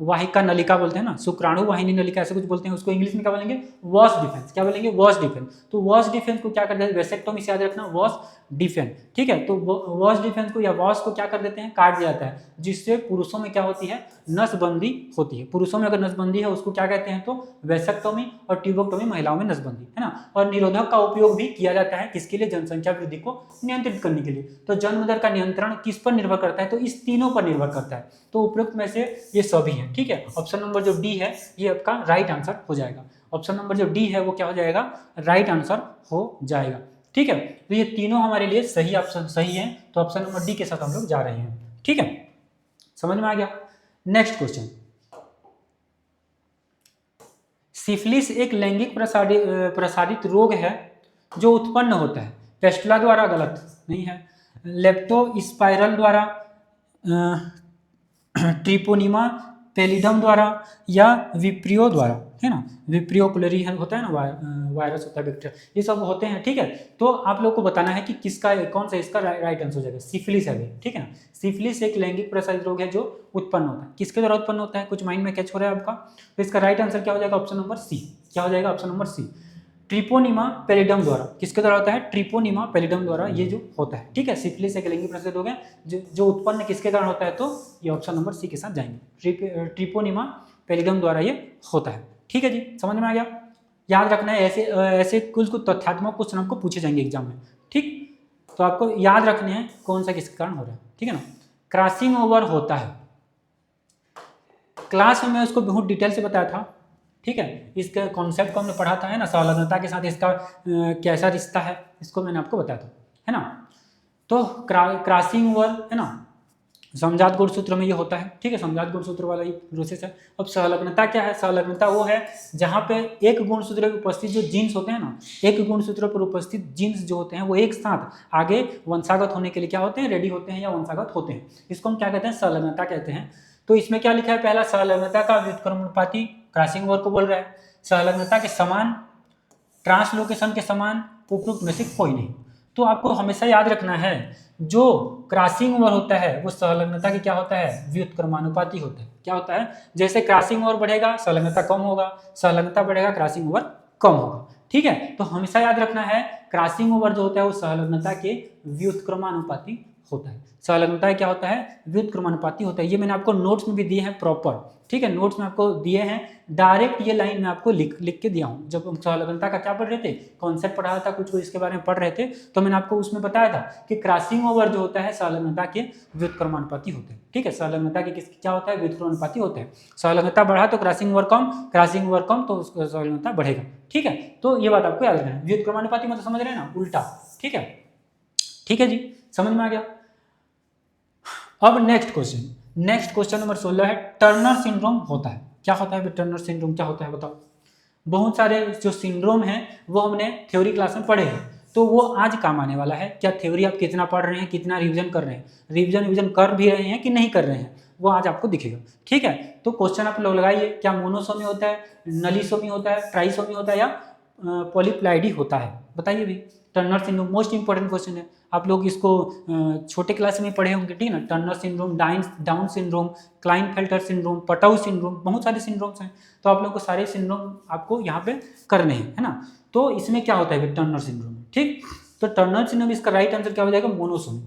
वाहिका नलिका बोलते हैं ना, शुक्राणु वाहिनी नलिका ऐसे कुछ बोलते हैं, उसको इंग्लिश में क्या बोलेंगे, वॉश डिफेंस। क्या बोलेंगे, वॉश डिफेंस। तो वॉश डिफेंस को क्या कर देते हैं, वेसेक्टोमी से याद रखना, वॉश डिफेंस। ठीक है, तो वॉश डिफेंस को या वॉश को क्या कर देते हैं, काट दिया जाता है, जिससे पुरुषों में क्या होती है, नसबंदी होती है। पुरुषों में अगर नसबंदी है उसको क्या कहते हैं, तो वेसेक्टोमी, और ट्यूबोक्टोमी महिलाओं में नसबंदी, है ना। और निरोधक का उपयोग भी किया जाता है, किसके लिए, जनसंख्या वृद्धि को नियंत्रित करने के लिए। तो जन्म दर का नियंत्रण किस पर निर्भर करता है, तो इस तीनों पर निर्भर करता है। तो उपयुक्त में से ये सभी हैं। ठीक है, ऑप्शन नंबर जो डी है ये आपका राइट आंसर हो जाएगा। ऑप्शन नंबर जो डी है वो क्या हो जाएगा, राइट आंसर हो जाएगा। ठीक है, तो ये तीनों हमारे लिए सही ऑप्शन सही है, तो ऑप्शन नंबर डी के साथ हम लोग जा रहे हैं। ठीक है, समझ में आ गया। नेक्स्ट क्वेश्चन, सिफिलिस एक लैंगिक प्रसारित रोग है जो उत्पन्न होता है पेस्टुला द्वारा, गलत नहीं है, लेप्टोस्पाइरल द्वारा, ट्रिपोनिमा पेलिडम द्वारा, या विप्रियो द्वारा, है ना। विप्रियो कुलरी होता है ना, वायरस होता है, बैक्टीरिया, ये सब होते हैं। ठीक है, तो आप लोग को बताना है कि किसका, कौन सा इसका राइट आंसर हो जाएगा, सिफिलिस है। ठीक है ना, सिफिलिस एक लैंगिक प्रसारित रोग है जो उत्पन्न होता है, किसके द्वारा उत्पन्न होता है, कुछ माइंड में कैच हो रहा है आपका। तो इसका राइट आंसर क्या हो जाएगा, ऑप्शन नंबर सी। क्या हो जाएगा, ऑप्शन नंबर सी, ट्रिपोनिमा पेलिडम द्वारा। किसके द्वारा होता है, ट्रिपोनिमा पेलिडम द्वारा ये जो होता है। ठीक है, सिफिलिस एक लैंगिक प्रसारित रोग है जो उत्पन्न किसके कारण होता है, तो ये ऑप्शन नंबर सी के साथ जाएंगे, ट्रिपोनिमा पेलिडम द्वारा ये होता है। ठीक है जी, समझ में आ गया। याद रखना है, ऐसे कुछ तथ्यात्मक क्वेश्चन आपको पूछे जाएंगे एग्जाम में। ठीक, तो आपको याद रखने हैं कौन सा किसके कारण हो रहा है। ठीक है ना, क्रॉसिंग ओवर होता है, क्लास में मैं उसको बहुत डिटेल से बताया था। ठीक है, इसका कॉन्सेप्ट को हमने पढ़ा था, है ना, संलग्नता के साथ इसका कैसा रिश्ता है, इसको मैंने आपको बताया था, है ना। तो क्रॉसिंग ओवर, है ना, समजात गुणसूत्र में ये होता है, ठीक है, समजात गुणसूत्र वाला ये प्रोसेस है। अब सहलग्नता क्या है? सहलग्नता वो है जहाँ पे एक गुणसूत्र पर उपस्थित जो जीन्स होते हैं ना, एक गुणसूत्र पर उपस्थित जीन्स जो होते हैं वो एक साथ आगे वंशागत होने के लिए क्या होते हैं? रेडी होते हैं या वंशागत होते हैं। इसको हम क्या कहते हैं? सहलग्नता कहते हैं। तो इसमें क्या लिखा है? पहला, सहलग्नता का व्युत्क्रमणुपाती क्रॉसिंग ओवर को बोल रहा है। सहलग्नता के समान, ट्रांसलोकेशन के समान, उपरोक्त में से कोई नहीं। तो आपको हमेशा याद रखना है जो क्रॉसिंग ओवर होता है वो सहलग्नता की क्या होता है? व्युत्क्रमानुपाती होता है। क्या होता है? जैसे क्रॉसिंग ओवर बढ़ेगा सहलग्नता कम होगा, सहलग्नता बढ़ेगा क्रॉसिंग ओवर कम होगा, ठीक है। तो हमेशा याद रखना है क्रॉसिंग ओवर जो होता है वो सहलग्नता के व्युत्क्रमानुपाती होता है। सहलग्नता क्या होता है? व्युत्क्रमानुपाती होता है। ये मैंने आपको नोट्स में भी दिए हैं प्रॉपर, ठीक है, नोट्स में आपको दिए हैं डायरेक्ट, ये लाइन में आपको लिख के दिया हूँ। जब हम सहलग्नता का क्या पढ़ रहे थे, कॉन्सेप्ट पढ़ा था, कुछ इसके बारे में पढ़ रहे थे, तो मैंने आपको उसमें बताया था कि क्रॉसिंग ओवर जो होता है सहलग्नता के व्युत्क्रमानुपाती होते हैं, ठीक है। सहलग्नता के क्या होता है? व्युत्क्रमानुपाती होते हैं। सहलग्नता बढ़ा तो क्रॉसिंग ओवर कम, क्रॉसिंग ओवर कम तो सहलग्नता बढ़ेगा, ठीक है। तो ये बात आपको याद रखना है। व्युत्क्रमानुपाती मतलब समझ रहे हैं ना, उल्टा, ठीक है। ठीक है जी, समझ में आ गया। अब नेक्स्ट क्वेश्चन नंबर 16 है, टर्नर सिंड्रोम होता है। क्या होता है टर्नर सिंड्रोम? क्या होता है बताओ। बहुत सारे जो सिंड्रोम हैं वो हमने थ्योरी क्लास में पढ़े हैं, तो वो आज काम आने वाला है। क्या थ्योरी आप कितना पढ़ रहे हैं, कितना रिवीजन कर रहे हैं, रिवीजन कर भी रहे हैं कि नहीं कर रहे हैं, वो आज आपको दिखेगा, ठीक है। तो क्वेश्चन आप लोग लगाइए, क्या मोनोसोमी होता है, नलीसोमी होता है, ट्राइसोमी होता है या पॉलीप्लाइडी होता है? बताइए भी। Turner syndrome most important question है, आप लोग इसको छोटे क्लास में पढ़े होंगे, ठीक है ना। Turner syndrome, down syndrome, Klinefelter syndrome, Patau syndrome, बहुत सारे सिंड्रोम्स हैं, तो आप लोग को सारे सिंड्रोम आपको यहाँ पे करने हैं, है ना। तो इसमें क्या होता है टर्नर सिंड्रोम, ठीक। तो टर्नर सिंड्रोम इसका राइट आंसर क्या हो जाएगा? मोनोसोमी।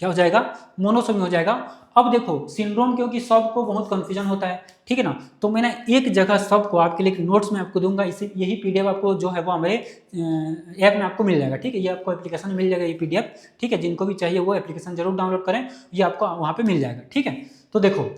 क्या हो जाएगा? मोनोसोमी हो जाएगा। अब देखो सिंड्रोम, क्योंकि सबको बहुत कंफ्यूजन होता है, ठीक है ना, तो मैंने एक जगह सबको आपके लिए नोट्स में आपको दूंगा, इसी यही पीडीएफ आपको जो है वो हमारे ऐप में आपको मिल जाएगा, ठीक है। ये आपको एप्लीकेशन में मिल जाएगा ये पीडीएफ, ठीक है। जिनको भी चाहिए वो एप्लीकेशन जरूर डाउनलोड करें, ये आपको वहाँ पे मिल जाएगा, ठीक है। तो देखो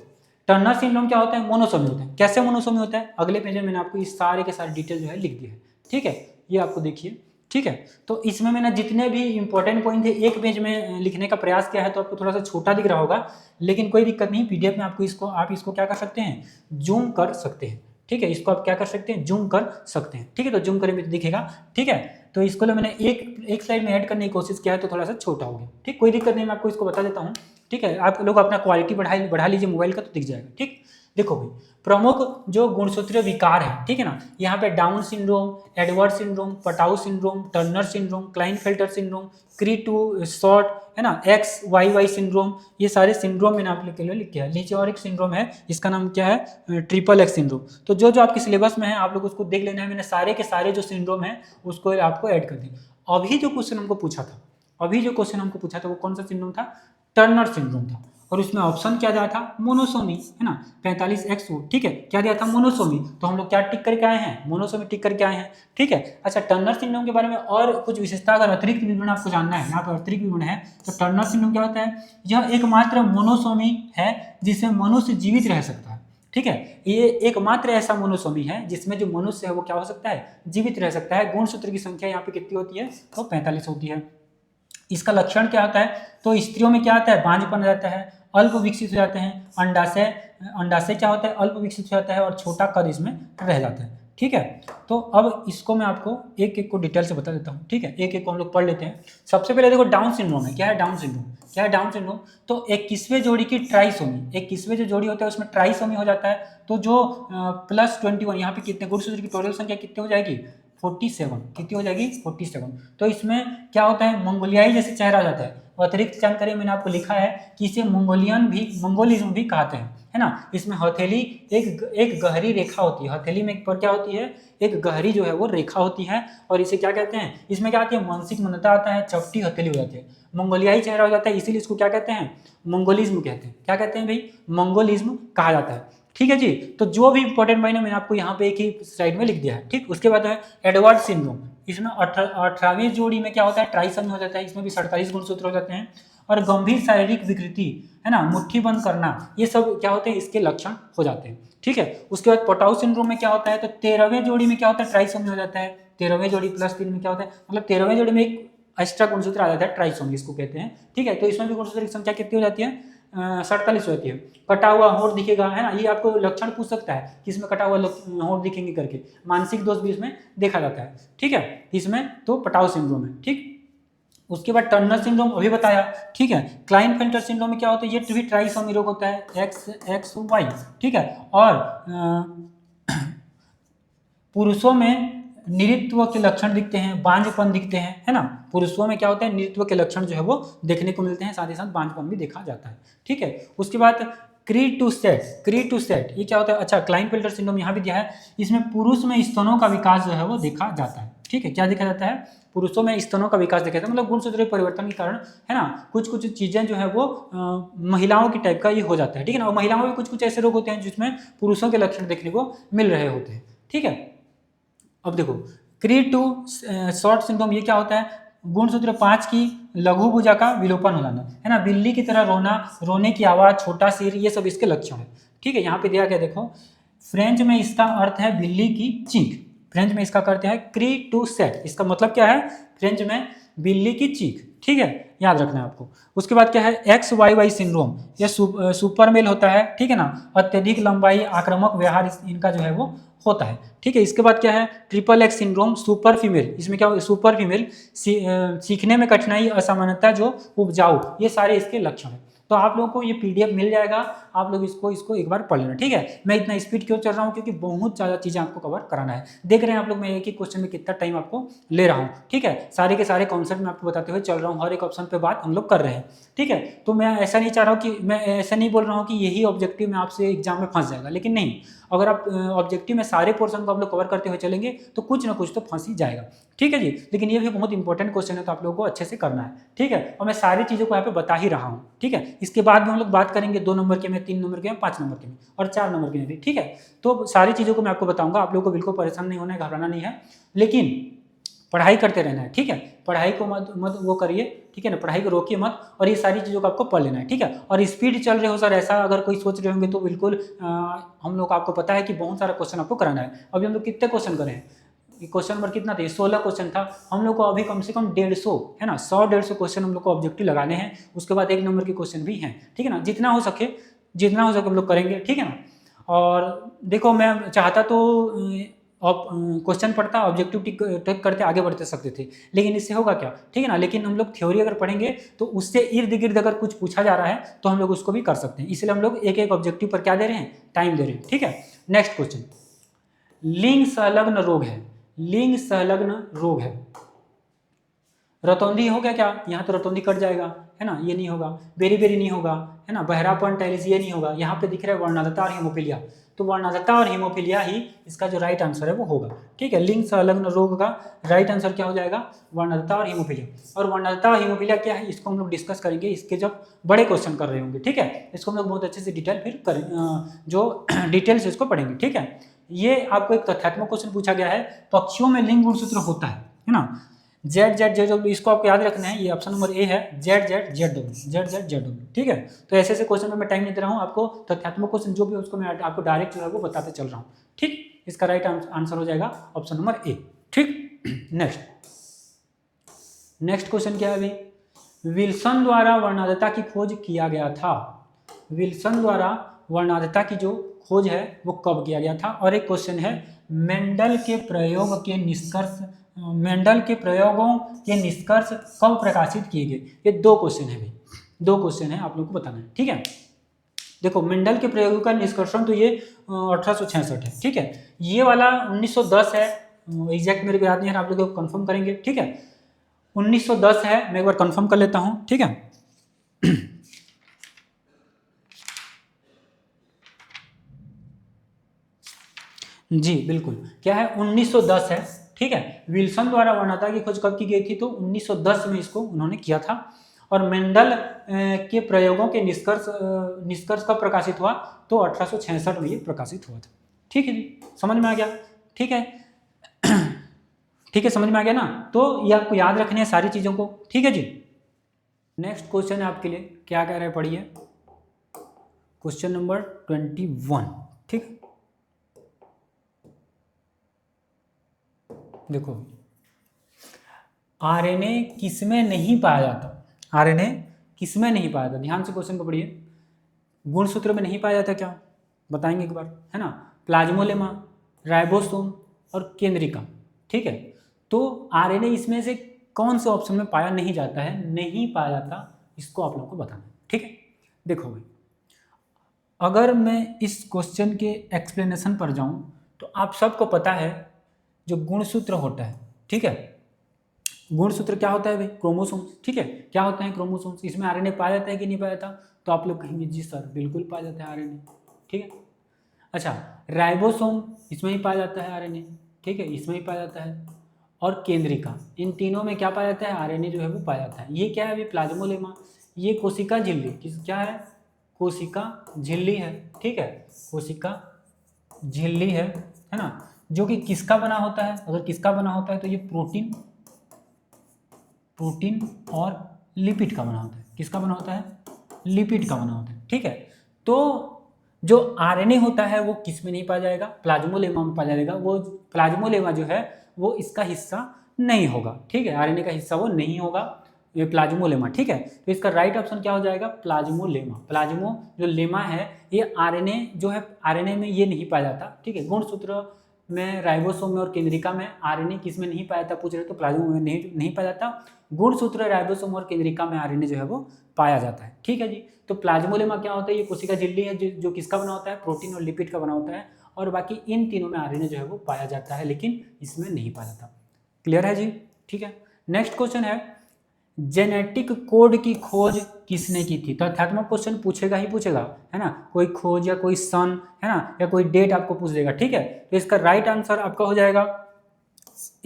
टर्नर सिंड्रोम क्या होता है? मोनोसोमी होता है। कैसे मोनोसोमी होता है? अगले पेज में मैंने आपको इस सारे के सारे डिटेल जो है लिख दिया है, ठीक है। ये आपको देखिए, ठीक है। तो इसमें मैंने जितने भी इंपॉर्टेंट पॉइंट थे एक पेज में लिखने का प्रयास किया है, तो आपको थोड़ा सा छोटा दिख रहा होगा, लेकिन कोई दिक्कत नहीं, पीडीएफ में आपको इसको क्या कर सकते हैं? जूम कर सकते हैं, ठीक है। इसको आप क्या कर सकते हैं? जूम कर सकते हैं, ठीक है। तो जूम करें तो दिखेगा, ठीक है। तो इसको मैंने एक स्लाइड में ऐड करने की कोशिश किया है, तो थोड़ा सा छोटा हो गया, ठीक, कोई दिक्कत नहीं, मैं आपको इसको बता देता हूँ, ठीक है। आप लोग अपना क्वालिटी बढ़ा लीजिए मोबाइल का, तो दिख जाएगा, ठीक। देखो भाई, प्रमुख जो गुणसूत्रीय विकार है, ठीक है ना, यहाँ पे down syndrome, Edward syndrome, Patau syndrome, Turner syndrome, Klinefelter syndrome, क्री टू शॉर्ट, है ना, एक्स वाई वाई सिंड्रोम, ये सारे सिंड्रोम मैंने आप लोग के लिए लिख किया। नीचे और एक सिंड्रोम है, इसका नाम क्या है? Triple x syndrome. तो जो जो आपके सिलेबस में है आप लोग उसको देख लेना है, मैंने सारे के सारे जो सिंड्रोम है उसको आपको ऐड कर दिया। अभी जो क्वेश्चन हमको पूछा था वो कौन सा सिंड्रोम था? टर्नर सिंड्रोम था, और उसमें ऑप्शन क्या दिया था? मोनोसोमी, है ना, 45XO, ठीक है। क्या दिया था? मोनोसोमी। तो हम लोग क्या टिक करके आए हैं? मोनोसोमी टिक करके आए हैं, ठीक है। अच्छा, टर्नर सिंड्रोम के बारे में और कुछ विशेषता, अगर अतिरिक्त विवरण आपको जानना है, यहाँ पर अतिरिक्त विवरण है, तो टर्नर सिंड्रोम क्या होता है? यह एकमात्र मोनोसोमी है जिसमें मनुष्य जीवित रह सकता है, ठीक है। ये एकमात्र ऐसा मोनोसोमी है जिसमें जो मनुष्य है वो क्या हो सकता है? जीवित रह सकता है। गुणसूत्र की संख्या यहाँ पे कितनी होती है? तो 45 होती है। इसका लक्षण क्या होता है? तो स्त्रियों में क्या आता है? बांझपन रहता है, अल्प विकसित हो जाते हैं, अंडाशय क्या होता है? अल्प विकसित हो जाता है, और छोटा कद इसमें रह जाता है, ठीक है। तो अब इसको मैं आपको एक एक को डिटेल से बता देता हूँ, ठीक है। एक एक को हम लोग पढ़ लेते हैं। सबसे पहले देखो डाउन सिंड्रोम है। क्या है डाउन सिंड्रोम? क्या है डाउन सिंड्रोम? तो 21वें जोड़ी की ट्राइसोमी, 21वें जो जोड़ी होता है उसमें ट्राइसोमी हो जाता है। तो जो +21, यहाँ पे कितने गुणसूत्र की टोटल संख्या कितनी हो जाएगी? 47। कितनी हो जाएगी? 47। तो इसमें क्या होता है? मंगोलियाई जैसे चेहरा आ जाता है। अतिरिक्त जानकारी मैंने आपको लिखा है कि इसे मंगोलिज्म भी कहते हैं, है ना। इसमें हथेली एक गहरी रेखा होती है, हथेली में पर क्या होती है? एक गहरी जो है वो रेखा होती है, और इसे क्या कहते हैं? इसमें क्या आती है? मानसिक मंदता आता है, चपटी हथेली हो जाती है, मंगोलियाई चेहरा हो जाता है, इसीलिए इसको क्या कहते हैं? मंगोलिज्म कहते हैं। क्या कहते हैं भाई? मंगोलिज्म कहा जाता है, ठीक है जी। तो जो भी इंपॉर्टेंट पॉइंट है मैंने आपको यहाँ पे एक ही स्लाइड में लिख दिया है, ठीक। उसके बाद है एडवर्ड सिंड्रोम। इसमें 18वीं जोड़ी में क्या होता है? ट्राइसोमी हो जाता है, इसमें भी 47 गुणसूत्र हो जाते हैं, और गंभीर शारीरिक विकृति, है ना, मुट्ठी बंद करना, ये सब क्या होते हैं? इसके लक्षण हो जाते हैं, ठीक है। उसके बाद पटाउ सिंड्रोम में क्या होता है? तो 13वें जोड़ी में क्या होता है? ट्राइसोमी हो जाता है। 13वें जोड़ी +3 में क्या होता है? मतलब 13वें जोड़ी में एक एक्स्ट्रा गुणसूत्र आ जाता है, ट्राइसोमी इसको कहते हैं, ठीक है। तो इसमें भी गुणसूत्र की संख्या कितनी हो जाती है? 47 रहती है। कटा हुआ होंठ दिखेगा, है ना, ये आपको लक्षण पूछ सकता है कि इसमें कटा हुआ होंठ दिखेंगे करके। मानसिक दोष भी इसमें देखा जाता है, ठीक है, इसमें तो पटाव सिंड्रोम है, ठीक। उसके बाद टर्नर सिंड्रोम अभी बताया, ठीक है। क्लाइनफेल्टर सिंड्रोम में क्या होता है, ये भी ट्राइसोमी रोग होता है, XXY, ठीक है। और पुरुषों में निरित्व के लक्षण दिखते हैं, बांझपन दिखते हैं, है ना। पुरुषों में क्या होता है, निरित्व के लक्षण जो है वो देखने को मिलते हैं, साथ ही साथ बांझपन भी देखा जाता है, ठीक है। उसके बाद क्री टू सेट ये क्या होता है, अच्छा, क्लाइनफेल्टर सिंड्रोम यहाँ भी दिया है। इसमें पुरुष में स्तनों का विकास जो है वो देखा जाता है, ठीक है। क्या देखा जाता है, पुरुषों में स्तनों का विकास देखा जाता है, मतलब गुणसूत्र परिवर्तन के कारण, है ना, कुछ कुछ चीजें जो है वो महिलाओं की टाइप का ये हो जाता है, ठीक है ना। और महिलाओं में कुछ कुछ ऐसे रोग होते हैं जिसमें पुरुषों के लक्षण देखने को मिल रहे होते हैं, ठीक है। अब देखो क्री टू शॉर्ट सिंड्रोम, ये क्या होता है, गुणसूत्र 5 की लघु भुजा का विलोपन हो जाना, है ना, बिल्ली की तरह रोना, रोने की आवाज, छोटा सिर, ये सब इसके लक्षण है, ठीक है। यहाँ पे दिया गया देखो, फ्रेंच में इसका अर्थ है बिल्ली की चीख, फ्रेंच में इसका अर्थ है क्री टू सेट, इसका मतलब क्या है, फ्रेंच में बिल्ली की चीख, ठीक है, याद रखना है आपको। उसके बाद क्या है, XYY सिंड्रोम, ये सुपर मेल होता है, ठीक है ना, अत्यधिक लंबाई, आक्रामक व्यवहार इनका जो है वो होता है, ठीक है। इसके बाद क्या है, XXX सिंड्रोम, सुपर फीमेल, इसमें क्या, सुपर फीमेल, सीखने में कठिनाई, असामान्यता जो उपजाऊ, ये सारे इसके लक्षण हैं। तो आप लोगों को ये PDF मिल जाएगा, आप लोग इसको एक बार पढ़ लेना, ठीक है। मैं इतना स्पीड क्यों चल रहा हूँ, क्योंकि बहुत ज़्यादा चीज़ें आपको कवर कराना है। देख रहे हैं आप लोग, मैं एक ही क्वेश्चन में कितना टाइम आपको ले रहा हूँ, ठीक है। सारे के सारे कॉन्सेप्ट में आपको बताते हुए चल रहा हूँ, हर एक ऑप्शन पे बात हम लोग कर रहे हैं, ठीक है। तो मैं ऐसा नहीं चाह रहा हूँ कि, मैं ऐसा नहीं बोल रहा हूँ कि यही ऑब्जेक्टिव में आपसे एग्जाम में फंस जाएगा, लेकिन नहीं, अगर आप ऑब्जेक्टिव में सारे पोर्शन को आप लोग कवर करते हुए चलेंगे तो कुछ ना कुछ तो फंस ही जाएगा, ठीक है जी। लेकिन ये भी बहुत इंपॉर्टेंट क्वेश्चन है, तो आप लोगों को अच्छे से करना है, ठीक है। और मैं सारी चीज़ों को यहाँ पे बता ही रहा हूँ, ठीक है। इसके बाद में हम लोग बात करेंगे 2 नंबर के में, 3 नंबर के में, 5 नंबर के में और 4 नंबर के में भी, ठीक है। तो सारी चीज़ों को मैं आपको बताऊंगा, आप लोगों को बिल्कुल परेशान नहीं होना है, घबराना नहीं है, लेकिन पढ़ाई करते रहना है, ठीक है। पढ़ाई को मत वो करिए, ठीक है ना, पढ़ाई को रोकिए मत, और ये सारी चीज़ों को आपको पढ़ लेना है, ठीक है। और स्पीड चल रहे हो सर, ऐसा अगर कोई सोच रहे होंगे तो बिल्कुल हम लोग, आपको पता है कि बहुत सारा क्वेश्चन आपको कराना है। अभी हम लोग कितने क्वेश्चन करें, क्वेश्चन नंबर कितना थे, 16 क्वेश्चन था। हम लोग को अभी कम से कम 150, है ना, 100-150 क्वेश्चन हम लोग को ऑब्जेक्टिव लगाने हैं। उसके बाद 1 नंबर के क्वेश्चन भी हैं, ठीक है ना। जितना हो सके हम लोग करेंगे, ठीक है ना। और देखो, मैं चाहता तो क्वेश्चन पढ़ता, ऑब्जेक्टिव टिक करते आगे बढ़ते सकते थे, लेकिन इससे होगा क्या, ठीक है ना। लेकिन हम लोग थ्योरी अगर पढ़ेंगे तो उससे इर्द गिर्द अगर कुछ पूछा जा रहा है तो हम लोग उसको भी कर सकते हैं, इसलिए हम लोग एक एक ऑब्जेक्टिव पर क्या दे रहे हैं, टाइम दे रहे हैं, ठीक है। नेक्स्ट क्वेश्चन, लिंग संलग्न रोग है, लिंग संलग्न रोग है। रतौंधी हो गया क्या, यहाँ तो रतौंधी कट जाएगा, है ना, ये नहीं होगा। बेरी बेरी नहीं होगा, है ना। बहरापन, टाइलिस, ये नहीं होगा। यहाँ पे दिख रहा है वर्णांधता और हीमोफीलिया, तो वर्णांधता और हीमोफीलिया ही इसका जो राइट आंसर है वो होगा, ठीक है। लिंग संलग्न रोग का राइट आंसर क्या हो जाएगा, वर्णांधता और हीमोफीलिया। और वर्णांधता और हीमोफीलिया क्या है, इसको हम लोग डिस्कस करेंगे इसके जब बड़े क्वेश्चन कर रहे होंगे, ठीक है। इसको हम लोग बहुत अच्छे से डिटेल फिर करें, जो डिटेल से इसको पढ़ेंगे, ठीक है। ये आपको एक तथ्यात्मक क्वेश्चन पूछा गया है, पक्षियों में लिंग गुणसूत्र होता है ना। ZZ इसको आपको याद रखना है, ये ऑप्शन नंबर ए है, ZZ, ठीक है। तो ऐसे ऐसे क्वेश्चन में मैं टाइम नहीं दे रहा हूँ आपको, तथ्यात्मक क्वेश्चन जो भी है उसको मैं आपको डायरेक्ट जो है वो बताते चल रहा हूँ, ठीक। इसका राइट आंसर हो जाएगा ऑप्शन नंबर ए, ठीक। नेक्स्ट क्वेश्चन क्या है अभी, विल्सन द्वारा वर्णांधता की खोज किया गया था। विल्सन द्वारा वर्णांधता की जो खोज है वो कब किया गया था। और एक क्वेश्चन है, मेंडल के प्रयोगों के निष्कर्ष कब प्रकाशित किए गए। ये 2 क्वेश्चन है भाई, 2 क्वेश्चन है, आप लोग को बताना है, ठीक है। देखो, मेंडल के प्रयोगों का निष्कर्षण तो ये 1866 है, ठीक है। ये वाला 1910 है, एग्जैक्ट मेरे को याद नहीं है, आप लोग कंफर्म करेंगे, ठीक है। 1910 है, मैं एक बार कंफर्म कर लेता हूँ, ठीक है। जी बिल्कुल, क्या है, 1910 है, ठीक है। विल्सन द्वारा वर्णांधता की खोज कब की गई थी, तो 1910 में इसको उन्होंने किया था। और मेंडल के प्रयोगों के निष्कर्ष कब प्रकाशित हुआ, तो 1866 में ये प्रकाशित हुआ था, ठीक है जी। समझ में आ गया, ठीक है। ठीक है, समझ में आ गया ना। तो ये आपको याद रखनी है सारी चीज़ों को, ठीक है जी। नेक्स्ट क्वेश्चन है आपके लिए, क्या कह रहे हैं पढ़िए, क्वेश्चन नंबर 21, ठीक। देखो, RNA किसमें नहीं पाया जाता, RNA किसमें नहीं पाया जाता, ध्यान से क्वेश्चन को पढ़िए। गुणसूत्र में नहीं पाया जाता क्या, बताएंगे एक बार, है ना। प्लाज्मोलेमा, राइबोसोम और केंद्रिका, ठीक है। तो आरएनए इसमें से कौन से ऑप्शन में पाया नहीं जाता है, नहीं पाया जाता, इसको आप लोगों को बताना है, ठीक है। देखो भाई, अगर मैं इस क्वेश्चन के एक्सप्लेनेशन पर जाऊं तो आप सबको पता है जो गुणसूत्र होता है, ठीक है। गुणसूत्र क्या होता है भाई, क्रोमोसोम्स, ठीक है। क्या होते हैं क्रोमोसोम्स, इसमें आरएनए पाया जाता है कि नहीं पाया जाता, तो आप लोग कहेंगे जी सर बिल्कुल पाया जाता है आरएनए, ठीक है। अच्छा, राइबोसोम इसमें ही पाया जाता है आरएनए, ठीक है, इसमें ही पाया जाता है। और केंद्रिका, इन तीनों में क्या पाया जाता है, आरएनए जो है वो पाया जाता है। ये क्या है अभी, प्लाज्मोलेमा, ये कोशिका झिल्ली, किस क्या है, कोशिका झिल्ली है, ठीक है, कोशिका झिल्ली है ना, जो कि किसका बना होता है, अगर किसका बना होता है तो ये प्रोटीन और लिपिड का बना होता है। किसका बना होता है, लिपिड का बना होता है, ठीक है। तो जो आरएनए होता है वो किस में नहीं पाया जाएगा, प्लाज्मोलेमा में पाया जाएगा। वो प्लाज्मोलेमा जो है वो इसका हिस्सा नहीं होगा, ठीक है, आरएनए का हिस्सा वो नहीं होगा, ये प्लाज्मोलेमा, ठीक है। तो इसका राइट ऑप्शन क्या हो जाएगा, प्लाज्मोलेमा। प्लाज्मो जो लेमा है ये आरएनए जो है, आरएनए में ये नहीं पाया जाता, ठीक है। गुणसूत्र में, राइबोसोम में और केंद्रिका में आरएनए किस में नहीं पाया जाता पूछ रहे, तो प्लाज्मो में नहीं पाया जाता। गुणसूत्र, राइबोसोम और केंद्रिका में आरएनए जो है वो पाया जाता है, ठीक है जी। तो प्लाज्मोलेमा क्या होता है, ये कोशिका झिल्ली है जो किसका बना होता है, प्रोटीन और लिपिड का बना होता है। और बाकी इन तीनों में आरएनए जो है वो पाया जाता है, लेकिन इसमें नहीं पाया जाता। क्लियर है जी, ठीक है। नेक्स्ट क्वेश्चन है, जेनेटिक कोड की खोज किसने की थी। तथ्यात्मक क्वेश्चन पूछेगा ही पूछेगा, है ना, कोई खोज या कोई सन, है ना, या कोई डेट आपको पूछ देगा, ठीक है। तो इसका राइट आंसर आपका हो जाएगा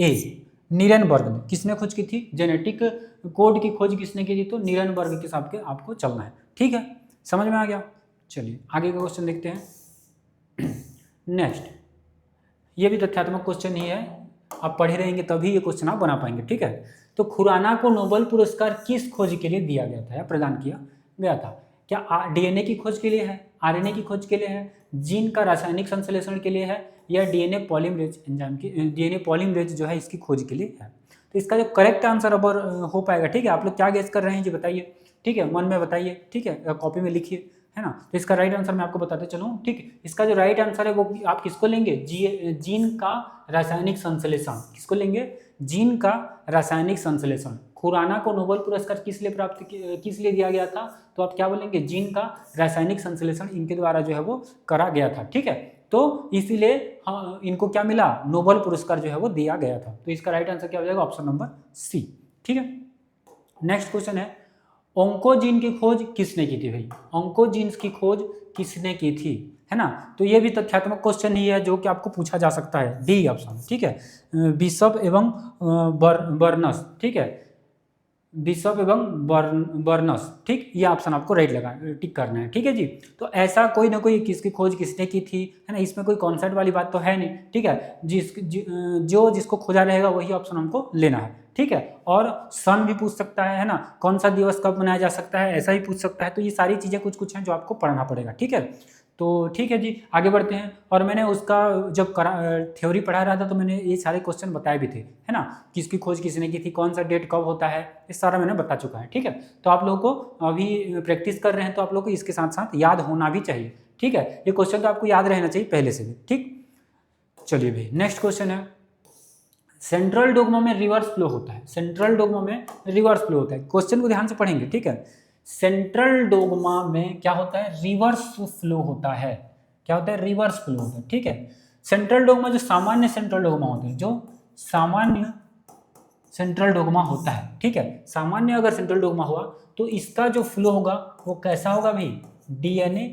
ए, नीरेनबर्ग ने। किसने खोज की थी, जेनेटिक कोड की खोज किसने की थी, तो नीरेनबर्ग के हिसाब के आपको चलना है, ठीक है। समझ में आ गया, चलिए आगे का क्वेश्चन देखते हैं। नेक्स्ट, ये भी तथ्यात्मक क्वेश्चन ही है, आप पढ़े रहेंगे तभी ये क्वेश्चन आप बना पाएंगे, ठीक है। तो खुराना को नोबेल पुरस्कार किस खोज के लिए दिया गया था या प्रदान किया गया था। क्या डीएनए की खोज के लिए है, आरएनए की खोज के लिए है, जीन का रासायनिक संश्लेषण के लिए है, या डीएनए पॉलीमरेज एंजाइम की, डीएनए पॉलीमरेज जो है इसकी खोज के लिए है। तो इसका जो करेक्ट आंसर अब हो पाएगा, ठीक है। आप लोग क्या गेस कर रहे हैं जी बताइए, ठीक है, मन में बताइए, ठीक है, कॉपी में लिखिए, है ना। तो इसका राइट आंसर मैं आपको बताते चलूँ, ठीक। इसका जो राइट आंसर है वो आप किसको लेंगे, जीन का रासायनिक संश्लेषण, किसको लेंगे, जीन का रासायनिक संश्लेषण। खुराना को नोबेल पुरस्कार किस लिए दिया गया था, तो आप क्या बोलेंगे, जीन का रासायनिक संश्लेषण इनके द्वारा जो है वो करा गया था, ठीक है। तो इसीलिए हाँ, इनको क्या मिला, नोबेल पुरस्कार जो है वो दिया गया था। तो इसका राइट आंसर क्या हो जाएगा, ऑप्शन नंबर सी, ठीक है। नेक्स्ट क्वेश्चन है, ओंकोजीन की खोज किसने की थी भाई, ओंकोजीन्स की खोज किसने की थी, है ना। तो ये भी तथ्यात्मक क्वेश्चन ही है जो कि आपको पूछा जा सकता है, डी ऑप्शन, ठीक है। बिशप एवं बर्नस, ठीक है, बिशप एवं बर्नस, ठीक, ये ऑप्शन आपको राइट लगा टिक करना है, ठीक है जी। तो ऐसा कोई ना कोई किसकी खोज किसने की थी, है ना, इसमें कोई कॉन्सेप्ट वाली बात तो है नहीं, ठीक है। जिसको खोजा रहेगा वही ऑप्शन हमको लेना है, ठीक है। और सन भी पूछ सकता है ना, कौन सा दिवस कब मनाया जा सकता है, ऐसा ही पूछ सकता है। तो ये सारी चीज़ें कुछ कुछ हैं जो आपको पढ़ना पड़ेगा, ठीक है। तो ठीक है जी, आगे बढ़ते हैं। और मैंने उसका जब थ्योरी पढ़ा रहा था तो मैंने ये सारे क्वेश्चन बताए भी थे, है ना, किसकी खोज किसने की थी, कौन सा डेट कब होता है, ये सारा मैंने बता चुका है, ठीक है। तो आप लोगों को अभी प्रैक्टिस कर रहे हैं तो आप लोगों को इसके साथ साथ याद होना भी चाहिए, ठीक है। ये क्वेश्चन तो आपको याद रहना चाहिए पहले से भी, ठीक। चलिए भाई, नेक्स्ट क्वेश्चन है, सेंट्रल डोग्मा में रिवर्स फ्लो होता है, सेंट्रल डोग्मा में रिवर्स फ्लो होता है। क्वेश्चन को ध्यान से पढ़ेंगे, ठीक है। सेंट्रल डोग्मा में क्या होता है, रिवर्स फ्लो होता है। क्या होता है, रिवर्स फ्लो होता है, ठीक है। सेंट्रल डोग्मा जो सामान्य सेंट्रल डोग्मा होते हैं, जो सामान्य सेंट्रल डोग्मा होता है, ठीक है, सामान्य अगर सेंट्रल डोग्मा हुआ तो इसका जो फ्लो होगा वो कैसा होगा भाई, DNA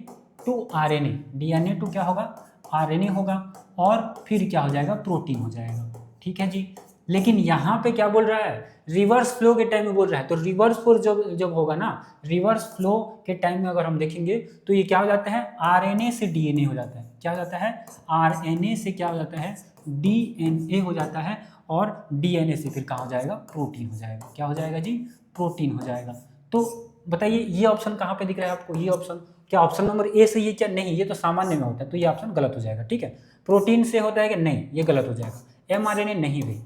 to RNA, DNA to क्या होगा, आरएनए होगा, और फिर क्या हो जाएगा, प्रोटीन हो जाएगा, ठीक है जी। लेकिन यहाँ पे क्या बोल रहा है, रिवर्स फ्लो के टाइम में बोल रहा है। तो रिवर्स फ्लो जब होगा ना, रिवर्स फ्लो के टाइम में अगर हम देखेंगे तो ये क्या हो जाता है, आरएनए से डीएनए हो जाता है। क्या हो जाता है, आरएनए से क्या हो जाता है, डीएनए हो जाता है, और डीएनए से फिर कहाँ हो जाएगा, प्रोटीन हो जाएगा। क्या हो जाएगा जी, प्रोटीन हो जाएगा। तो बताइए ये ऑप्शन कहाँ पे दिख रहा है आपको, ये ऑप्शन, क्या ऑप्शन नंबर ए सही है क्या, नहीं, ये तो सामान्य में होता है, तो ये ऑप्शन गलत हो जाएगा, ठीक है। प्रोटीन से होता है कि नहीं, ये गलत हो जाएगा। एमआरएनए नहीं भाई,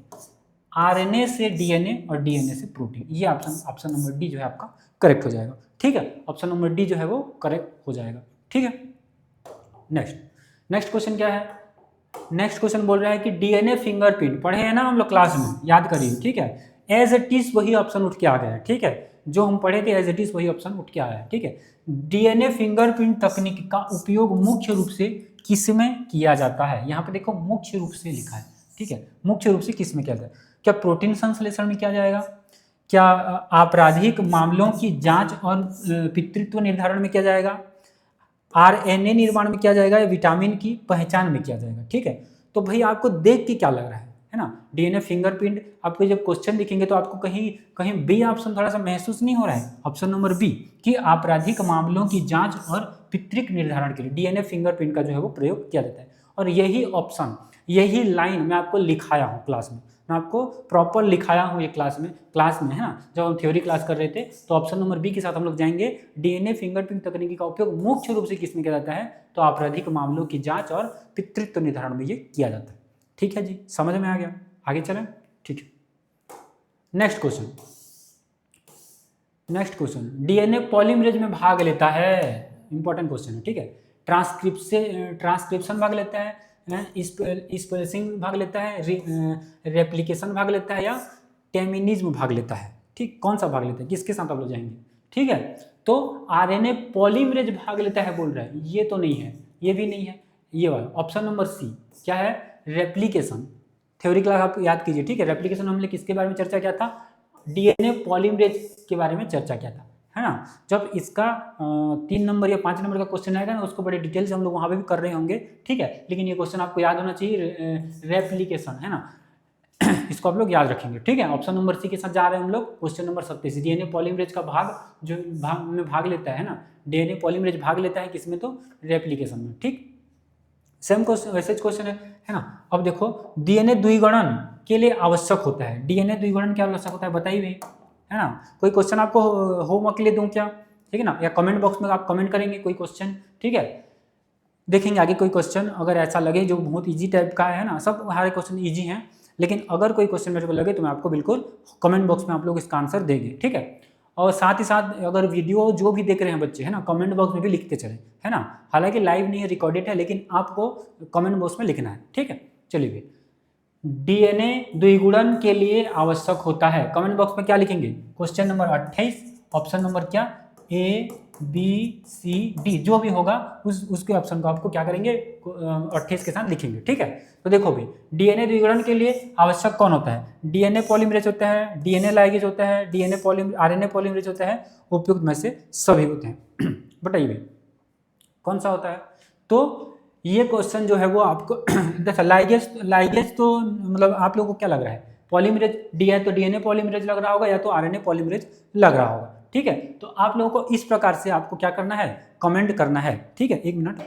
आरएनए से डीएनए और डीएनए से प्रोटीन, ये ऑप्शन नंबर डी जो है आपका करेक्ट हो जाएगा, ठीक है। ऑप्शन नंबर डी जो है वो करेक्ट हो जाएगा। ठीक है। नेक्स्ट नेक्स्ट क्वेश्चन क्या है? नेक्स्ट क्वेश्चन बोल रहा है कि डीएनए फिंगरप्रिंट पढ़े हैं ना हम लोग क्लास में, याद करिए, ठीक है। एज इट इज वही ऑप्शन उठ के आ गया है, ठीक है। जो हम पढ़े थे एज इट इज वही ऑप्शन उठ के आया है, ठीक है। डीएनए फिंगरप्रिंट तकनीक का उपयोग मुख्य रूप से किसमें किया जाता है? यहाँ पे देखो मुख्य रूप से लिखा है, ठीक है। मुख्य रूप से किसमें किया जाता है? क्या प्रोटीन संश्लेषण में किया जाएगा? क्या आपराधिक मामलों की जांच और पितृत्व निर्धारण में किया जाएगा? आरएनए निर्माण में किया जाएगा? या विटामिन की पहचान में किया जाएगा? ठीक है। तो भाई आपको देख के क्या लग रहा है ना? डीएनए फिंगरप्रिंट आपको जब क्वेश्चन दिखेंगे तो आपको कहीं कहीं बी ऑप्शन थोड़ा सा महसूस नहीं हो रहा है? ऑप्शन नंबर बी कि आपराधिक मामलों की जांच और पितृत्व निर्धारण के लिए डीएनए फिंगरप्रिंट का जो है वो प्रयोग किया जाता है। और यही ऑप्शन, यही लाइन मैं आपको लिखाया हूँ क्लास में, मैं आपको प्रॉपर लिखाया हूँ ये क्लास में, है ना। जब हम थ्योरी क्लास कर रहे थे तो ऑप्शन नंबर बी के साथ हम लोग जाएंगे। डीएनए फिंगरप्रिंट तकनीकी का उपयोग मुख्य रूप से किसमें किया जाता है? तो आपराधिक मामलों की जांच और पितृत्व निर्धारण में ये किया जाता है। ठीक है जी, समझ में आ गया? आगे चलें, ठीक है। नेक्स्ट क्वेश्चन डीएनए पॉलीमरेज में भाग लेता है, इंपॉर्टेंट क्वेश्चन है, ठीक है। ट्रांसक्रिप्शन भाग लेता है, स्पेसिंग भाग लेता है, रेप्लिकेशन भाग लेता है, या टेमिनिज्म भाग लेता है? ठीक, कौन सा भाग लेता है? किसके साथ आप लोग जाएंगे? ठीक है, तो आरएनए पॉलीमरेज भाग लेता है बोल रहा है, ये तो नहीं है, ये भी नहीं है, ये वाला ऑप्शन नंबर सी क्या है? रेप्लिकेशन। थ्योरी क्लास आप याद कीजिए, ठीक है। रेप्लिकेशन हमने किसके बारे में चर्चा किया था? डीएनए पॉलीमरेज के बारे में चर्चा किया था, है ना। जब इसका 3 नंबर या 5 नंबर का क्वेश्चन आएगा ना, उसको बड़े डिटेल से हम लोग वहाँ पे भी कर रहे होंगे, ठीक है। लेकिन ये क्वेश्चन आपको याद होना चाहिए, रेप्लिकेशन, है ना। इसको आप लोग याद रखेंगे, ठीक है। ऑप्शन नंबर सी के साथ जा रहे हैं हम लोग। क्वेश्चन नंबर 27 डीएनए पॉलीमरेज का भाग लेता है ना, डीएनए पॉलीमरेज भाग लेता है किसमें? तो रेप्लिकेशन में, ठीक। सेम क्वेश्चन, वैसे क्वेश्चन है ना। अब देखो डीएनए द्विगुणन के लिए आवश्यक होता है, डीएनए द्विगुणन क्या आवश्यक होता है बताइए, है ना। कोई क्वेश्चन आपको होमवर्क के लिए दूं क्या? ठीक है ना, या कमेंट बॉक्स में आप कमेंट करेंगे कोई क्वेश्चन, ठीक है। देखेंगे आगे कोई क्वेश्चन अगर ऐसा लगे जो बहुत इजी टाइप का है ना, सब हमारे क्वेश्चन इजी हैं, लेकिन अगर कोई क्वेश्चन मेरे को लगे तो मैं आपको बिल्कुल कमेंट बॉक्स में आप लोग इसका आंसर देंगे, ठीक है। और साथ ही साथ अगर वीडियो जो भी देख रहे हैं बच्चे, है ना, कमेंट बॉक्स में भी लिखते चले, है ना। हालांकि लाइव नहीं है, रिकॉर्डेड है, लेकिन आपको कमेंट बॉक्स में लिखना है, ठीक है। चलिए, डीएनए द्विगुणन के लिए आवश्यक होता है, कमेंट बॉक्स में क्या लिखेंगे? क्वेश्चन नंबर 28, ऑप्शन नंबर क्या? ए बी सी डी, जो भी होगा उसके ऑप्शन को आपको क्या करेंगे? 28 के साथ लिखेंगे, ठीक है। तो देखो भाई, डीएनए द्विगुणन के लिए आवश्यक कौन होता है? डीएनए पॉलीमरेज होता है, डीएनए लाइगेज होता है, आरएनए पॉलीमरेज होता है, उपयुक्त में से सभी होते हैं। बताइए कौन सा होता है? तो ये क्वेश्चन जो है वो आपको देखा, लाइगेज तो मतलब आप लोगों को क्या लग रहा है? पॉलीमरेज डी है तो डीएनए पॉलीमरेज लग रहा होगा, या तो आरएनए पॉलीमरेज लग रहा होगा, ठीक है। तो आप लोगों को इस प्रकार से आपको क्या करना है? कमेंट करना है, ठीक है। एक मिनट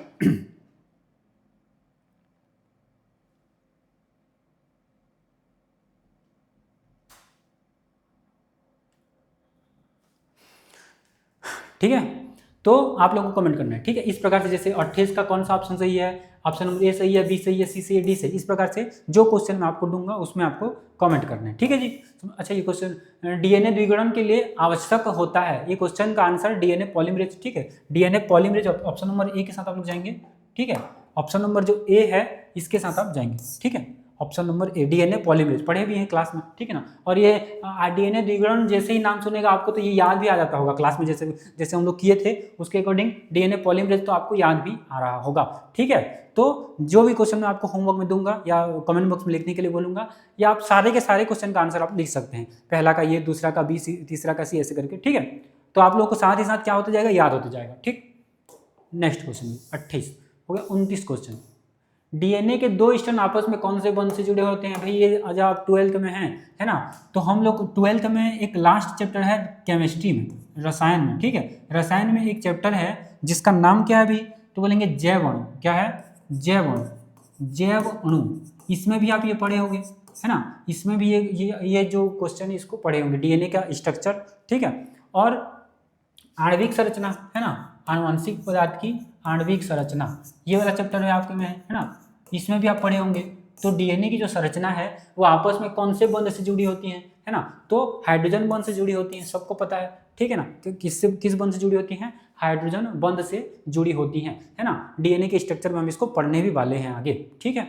ठीक है, तो आप लोगों को कमेंट करना है, ठीक है। इस प्रकार से जैसे 28 का कौन सा ऑप्शन सही है, ऑप्शन नंबर ए सही है, बी सही है, सी सही है, डी सही, इस प्रकार से जो क्वेश्चन मैं आपको दूंगा उसमें आपको कमेंट करना है, ठीक है जी। अच्छा, ये क्वेश्चन डीएनए द्विगुणन के लिए आवश्यक होता है, ये क्वेश्चन का आंसर डीएनए पॉलीमरेज, ठीक है। DNA polymerase option number A के साथ आप लोग जाएंगे, ठीक है। ऑप्शन नंबर जो ए है इसके साथ आप जाएंगे, ठीक है। Option number A DNA polymerase पढ़े भी हैं क्लास में, ठीक है ना। और ये डीएनए द्विगुणन जैसे ही नाम सुनेगा आपको तो ये याद भी आ जाता होगा क्लास में, जैसे जैसे हम लोग किए थे उसके अकॉर्डिंग डीएनए पॉलीमरेज तो आपको याद भी आ रहा होगा, ठीक है। तो जो भी क्वेश्चन मैं आपको होमवर्क में दूंगा या कमेंट बॉक्स में लिखने के लिए बोलूंगा, या आप सारे के सारे क्वेश्चन का आंसर आप लिख सकते हैं, पहला का ये, दूसरा का बी, तीसरा का सी, ऐसे करके, ठीक है। तो आप लोग को साथ ही साथ क्या होता जाएगा? याद होता जाएगा, ठीक। नेक्स्ट क्वेश्चन 28 हो गया। 29 क्वेश्चन, डीएनए के दो स्ट्रैंड आपस में कौन से बंध से जुड़े होते हैं? भाई ये आज आप 12th में हैं, है ना। तो हम लोग 12th में एक लास्ट चैप्टर है केमिस्ट्री में, रसायन में, ठीक है। रसायन में एक चैप्टर है जिसका नाम क्या है? अभी तो बोलेंगे जैव अणु। क्या है? जैव अणु। जैव अणु, इसमें भी आप ये पढ़े होंगे, है ना। इसमें भी ये जो क्वेश्चन है इसको पढ़े होंगे, डीएनए का स्ट्रक्चर, ठीक है। और आणविक संरचना, है ना, आनुवंशिक पदार्थ की आणविक संरचना, ये वाला चैप्टर है आपके में, है ना। इसमें भी आप पढ़े होंगे। तो डीएनए की जो संरचना है वो आपस में कौन से बंध से जुड़ी होती हैं? है ना। तो हाइड्रोजन बंध से जुड़ी होती हैं, सबको पता है, ठीक है ना। तो किस बंध से जुड़ी होती हैं? हाइड्रोजन बंध से जुड़ी होती हैं, है ना। डीएनए के स्ट्रक्चर में हम इसको पढ़ने भी वाले हैं आगे, ठीक है।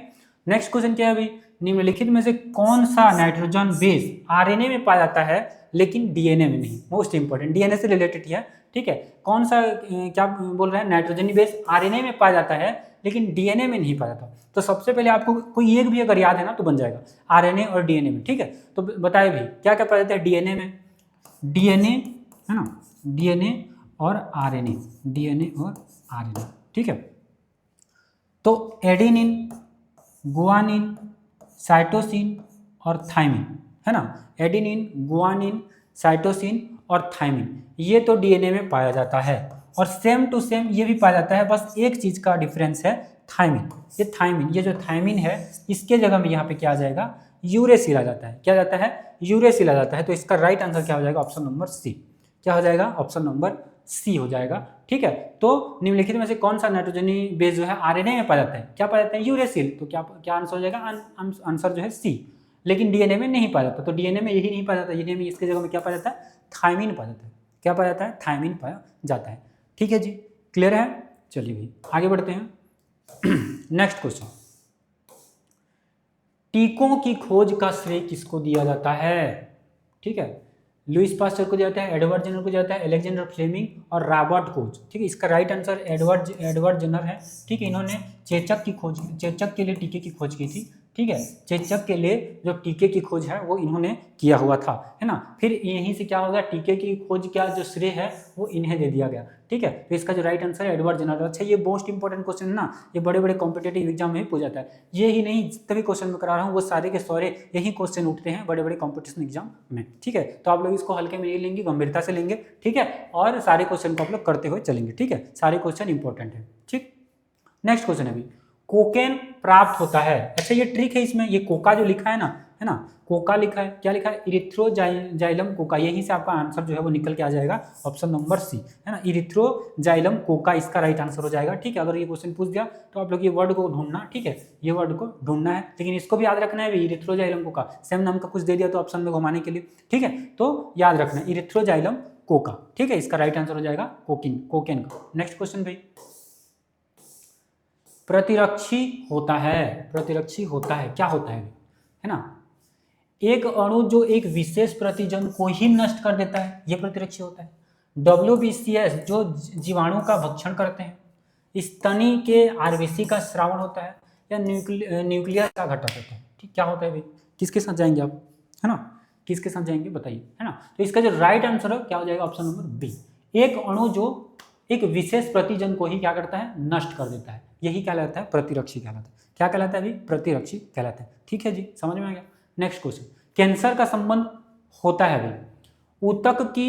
नेक्स्ट क्वेश्चन क्या है अभी, निम्नलिखित में से कौन सा नाइट्रोजन बेस आरएनए में पाया जाता है लेकिन डीएनए में नहीं? मोस्ट इंपॉर्टेंट, डीएनए से रिलेटेड है, ठीक है। कौन सा क्या बोल रहे हैं, नाइट्रोजन बेस आरएनए में पाया जाता है लेकिन डीएनए में नहीं पाया जाता। तो सबसे पहले आपको कोई एक भी अगर याद है ना तो बन जाएगा, आरएनए और डीएनए में, ठीक है। तो बताइए भाई क्या क्या पाया जाता है डीएनए में? डीएनए, है ना, डीएनए और आरएनए, डीएनए और आरएनए, ठीक है। तो एडेनिन, गुआनिन, साइटोसिन और थाइमिन, है ना। एडेनिन, गुआनिन, साइटोसिन और थाइमिन, ये तो डीएनए में पाया जाता है। और सेम टू सेम ये भी पाया जाता है, बस एक चीज का डिफरेंस है, थाइमिन। ये थाइमिन, ये जो थाइमिन है इसके जगह में यहाँ पे क्या आ जाएगा, यूरेसिल आ जाता है। क्या जाता है? यूरेसिल आ जाता है। तो इसका राइट आंसर क्या हो जाएगा? Option number C. क्या हो जाएगा? ऑप्शन नंबर सी हो जाएगा, ठीक है। तो निम्नलिखित में से कौन सा नाइट्रोजनी बेस जो है आरएनए में पाया जाता है? क्या पाया जाता है? यूरेसिल। तो क्या क्या आंसर हो जाएगा? आंसर जो है सी। लेकिन डीएनए में नहीं पाया जाता, तो डीएनए में यही नहीं पाया जाता, डीएनए में इसके जगह में क्या पाया जाता है? थाइमिन पाया जाता है। क्या पाया जाता है? थाइमिन पाया जाता है, ठीक है जी। क्लियर है? चलिए भाई आगे बढ़ते हैं। नेक्स्ट क्वेश्चन, टीकों की खोज का श्रेय किसको दिया जाता है? ठीक है, लुइस पास्चर को दिया जाता है, एडवर्ड जेनर को दिया जाता है, अलेक्जेंडर फ्लेमिंग और रॉबर्ट कोच, ठीक है। इसका राइट आंसर एडवर्ड जेनर है, ठीक है। इन्होंने चेचक के लिए टीके की खोज की थी, ठीक है। चेचक के लिए जो टीके की खोज है वो इन्होंने किया हुआ था, है ना। फिर यहीं से क्या हो गया, टीके की खोज का जो श्रेय है वो इन्हें दे दिया गया, ठीक है। तो इसका जो राइट आंसर है एडवर्ड जेनर। अच्छा, ये मोस्ट इंपॉर्टेंट क्वेश्चन है ना, ये बड़े बड़े कॉम्पिटेटिव एग्जाम में पूछा जाता है। ये ही नहीं, जितने भी क्वेश्चन में करा रहा हूँ वो सारे के सारे यही क्वेश्चन उठते हैं बड़े बड़े कॉम्पिटिशन एग्जाम में, ठीक है। तो आप लोग इसको हल्के में नहीं लेंगे, गंभीरता से लेंगे, ठीक है। और सारे क्वेश्चन को आप लोग करते हुए चलेंगे, ठीक है। सारे क्वेश्चन इंपॉर्टेंट है, ठीक। नेक्स्ट क्वेश्चन है अभी, कोकेन प्राप्त होता है। अच्छा, ये ट्रिक है इसमें, ये कोका जो लिखा है ना, कोका लिखा है, क्या लिखा है? Erythroxylum Coca. यहीं से आपका आंसर जो है वो निकल के आ जाएगा, ऑप्शन नंबर सी, है ना। इरिथ्रोजाइलम कोका इसका राइट आंसर हो जाएगा, ठीक है। अगर ये क्वेश्चन पूछ दिया तो आप लोग ये वर्ड को ढूंढना, ठीक है, ये वर्ड को ढूंढना है। लेकिन इसको भी याद रखना है, इरिथ्रोजाइलम कोका सेम नाम का कुछ दे दिया तो ऑप्शन में घुमाने के लिए, ठीक है। तो याद रखना इरिथ्रोजाइलम कोका, ठीक है। इसका राइट आंसर हो जाएगा कोकेन का। नेक्स्ट क्वेश्चन भाई, प्रतिरक्षी होता है। प्रतिरक्षी होता है, क्या होता है ना। एक अणु जो एक विशेष प्रतिजन को ही नष्ट कर देता है, यह प्रतिरक्षी होता है। WBCS जो जीवाणु का भक्षण करते हैं। स्तनी के आरबीसी का स्रावन होता है, या न्यूक्लियस का घटक होता है, ठीक। क्या होता है भाई? किसके साथ जाएंगे आप, है ना, किसके साथ जाएंगे बताइए, है ना। तो इसका जो राइट आंसर है क्या हो जाएगा? Option number B. एक अणु जो एक विशेष प्रतिजन को ही क्या करता है? नष्ट कर देता है, यही कहलाता है प्रतिरक्षी कहलाता है। क्या कहलाता है अभी? प्रतिरक्षी कहलाता है, ठीक है जी, समझ में आ गया। नेक्स्ट क्वेश्चन, कैंसर का संबंध होता है भाई ऊतक की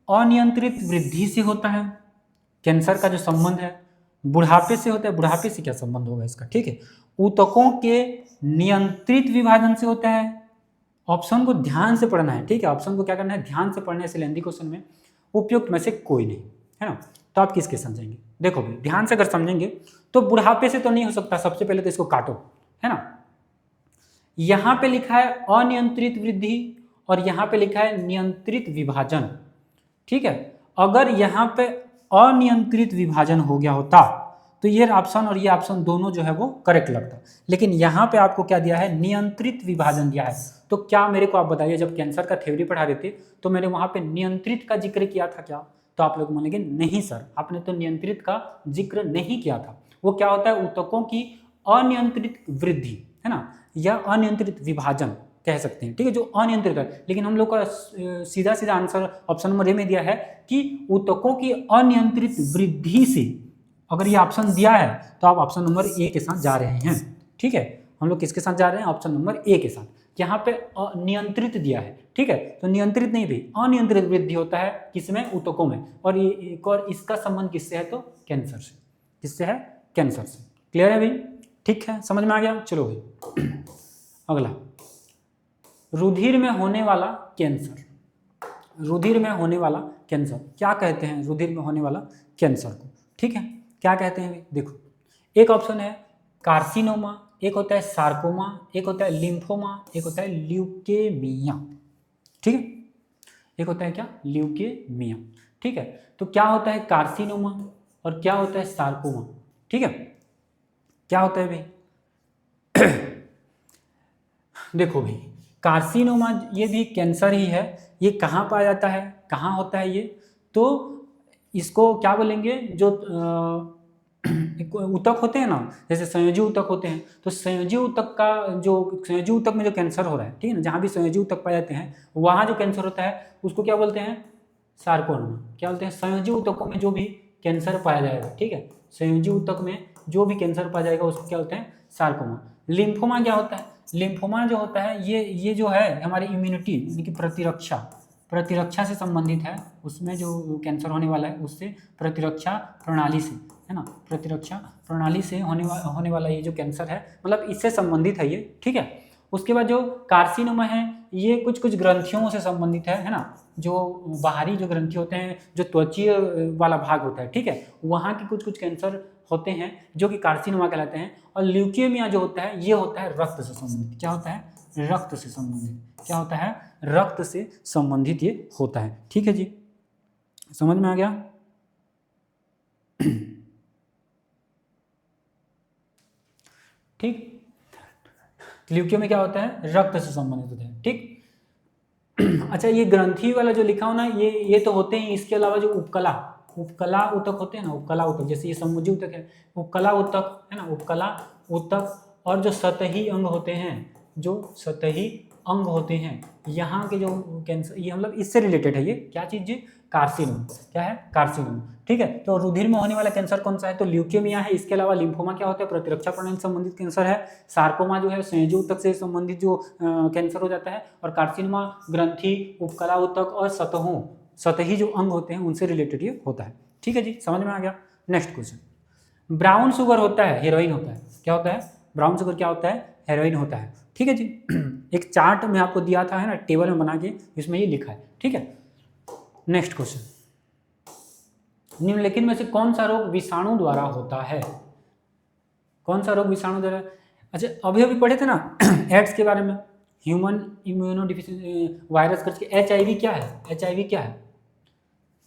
अनियंत्रित वृद्धि से होता है। कैंसर का जो संबंध है बुढ़ापे से होता है। बुढ़ापे से क्या संबंध होगा इसका, ठीक है। ऊतकों के नियंत्रित विभाजन से होता है। ऑप्शन को ध्यान से पढ़ना है, ठीक है। ऑप्शन को क्या करना है? ध्यान से पढ़ने से लेंदी क्वेश्चन में उपयुक्त में से कोई नहीं, है ना। तो आप किसके समझेंगे? देखो भाई ध्यान से अगर समझेंगे तो बुढ़ापे से तो नहीं हो सकता। सबसे पहले तो इसको काटो, है ना। यहां पे लिखा है अनियंत्रित वृद्धि और यहां पे लिखा है नियंत्रित विभाजन, ठीक है। अगर यहां पे अनियंत्रित विभाजन हो गया होता तो ये ऑप्शन और ये ऑप्शन दोनों जो है वो करेक्ट लगता, लेकिन यहां पे आपको क्या दिया है? नियंत्रित विभाजन दिया है। तो क्या मेरे को आप बताइए, जब कैंसर का थ्योरी पढ़ा रहे थे तो मैंने वहां पे नियंत्रित का जिक्र किया था क्या? तो आप लोग बोलेंगे नहीं सर, आपने तो नियंत्रित का जिक्र नहीं किया था। वो क्या होता है? ऊतकों की अनियंत्रित वृद्धि, है ना, या अनियंत्रित विभाजन कह सकते हैं, ठीक है, जो अनियंत्रित है। लेकिन हम लोग का सीधा सीधा आंसर ऑप्शन नंबर ए में दिया है कि ऊतकों की अनियंत्रित वृद्धि से। अगर ये ऑप्शन दिया है तो आप ऑप्शन नंबर ए के साथ जा रहे हैं, ठीक है। हम लोग किसके साथ जा रहे हैं? ऑप्शन नंबर ए के साथ। यहाँ पे नियंत्रित दिया है, ठीक है, तो नियंत्रित नहीं भी अनियंत्रित वृद्धि होता है किसमें? ऊतकों में। और ये एक और इसका संबंध किससे है? तो कैंसर से। किससे है? कैंसर से। क्लियर है भाई? ठीक है, समझ में आ गया। चलो भाई अगला, रुधिर में होने वाला कैंसर। रुधिर में होने वाला कैंसर क्या कहते हैं? रुधिर में होने वाला कैंसर को, ठीक है, क्या कहते हैं? देखो, एक ऑप्शन है कार्सिनोमा, एक होता है सार्कोमा, एक होता है लिम्फोमा, एक होता है ल्यूकेमिया। ठीक है। एक होता है क्या, ल्यूकेमिया। ठीक है, तो क्या होता है कार्सिनोमा और क्या होता है सार्कोमा। ठीक है, क्या होता है भाई देखो भाई, कार्सिनोमा ये भी कैंसर ही है। ये कहाँ पाया जाता है, कहाँ होता है ये, तो इसको क्या बोलेंगे, जो ऊतक होते हैं ना, जैसे संयोजी ऊतक होते हैं, तो संयोजी ऊतक का जो संयोजी ऊतक में जो कैंसर हो रहा है, ठीक है ना, जहाँ भी संयोजी ऊतक पाए जाते हैं वहाँ जो कैंसर होता है उसको क्या बोलते हैं, सार्कोमा। क्या बोलते हैं, संयोजी ऊतकों में जो भी कैंसर पाया जाएगा, ठीक है, संयोजी ऊतक में जो भी कैंसर पाया जाएगा उसको क्या बोलते हैं, सार्कोमा। लिम्फोमा क्या होता है, लिम्फोमा जो होता है ये जो है हमारी इम्यूनिटी यानी कि प्रतिरक्षा से संबंधित है। उसमें जो कैंसर होने वाला है उससे प्रतिरक्षा प्रणाली से, है ना, प्रतिरक्षा प्रणाली से होने वाला ये जो कैंसर है, मतलब इससे संबंधित है ये। ठीक है, उसके बाद जो कार्सिनोमा है ये कुछ ग्रंथियों से संबंधित है ना, जो बाहरी जो ग्रंथि होते हैं, जो त्वचीय वाला भाग होता है, ठीक है, वहाँ के कुछ कैंसर होते हैं जो कि कार्सिनोमा कहलाते हैं। और ल्यूकेमिया जो होता है ये होता है रक्त से संबंधित। क्या होता है, रक्त से संबंधित। क्या होता है, रक्त से संबंधित ये होता है। ठीक है जी, समझ में आ गया। ठीक, ल्यूकेमिया क्या होता है, रक्त से संबंधित होता है। ठीक अच्छा, ये ग्रंथि वाला जो लिखा हो ना, ये तो होते हैं। इसके अलावा जो उपकला ऊतक होते हैं ना, उपकला ऊतक, जैसे ये संयोजी ऊतक है, उपकला ऊतक है ना, उपकला ऊतक, और जो सतही अंग होते हैं, जो सतही अंग होते हैं, यहाँ के जो कैंसर, ये मतलब इससे रिलेटेड है ये। क्या चीज जी, कार्सिनोम। क्या है, कार्सिनोम। ठीक है, तो रुधिर में होने वाला कैंसर कौन सा है, तो ल्यूकेमिया है। इसके अलावा लिम्फोमा क्या होता है, प्रतिरक्षा प्रणाली से संबंधित कैंसर है। सार्कोमा जो है संयोजी ऊतक से संबंधित जो कैंसर हो जाता है। और कार्सिनोमा ग्रंथि, उपकला ऊतक और सतही जो अंग होते हैं उनसे रिलेटेड ये होता है। ठीक है जी, समझ में आ गया। नेक्स्ट क्वेश्चन, ब्राउन शुगर होता है, हेरोइन होता है। क्या होता है, ब्राउन शुगर क्या होता है, हेरोइन होता है। ठीक है जी, एक चार्ट में आपको दिया था, है ना, टेबल में बना के, इसमें ये लिखा है। ठीक है, नेक्स्ट क्वेश्चन, निम्नलिखित में से कौन सा रोग विषाणु द्वारा होता है, कौन सा रोग विषाणु द्वारा। अच्छा, अभी पढ़े थे ना एड्स के बारे में, ह्यूमन इम्यूनो डिफिशिएंसी वायरस करके। HIV क्या है, HIV क्या है,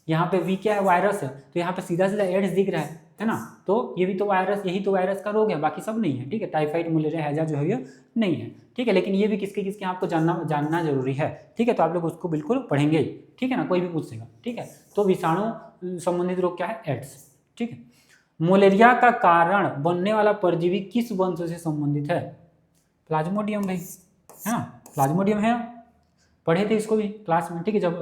यहाँ पे V क्या है, वायरस है, तो यहाँ पे सीधा एड्स दिख रहा है ना, तो ये भी तो वायरस, यही तो वायरस का रोग है, बाकी सब नहीं है। ठीक है, टाइफाइड, मलेरिया, हैजा जो है ये नहीं है। ठीक है, लेकिन ये भी किसके किसके आपको जानना जरूरी है। ठीक है, तो आप लोग उसको बिल्कुल पढ़ेंगे ही। ठीक है ना, कोई भी पूछेगा। ठीक है, तो विषाणु संबंधित रोग क्या है, एड्स। ठीक है, मलेरिया का कारण बनने वाला परजीवी किस वंश से संबंधित है, प्लाज्मोडियम भाई, है ना, प्लाज्मोडियम है, पढ़े थे इसको भी क्लास में। ठीक है, जब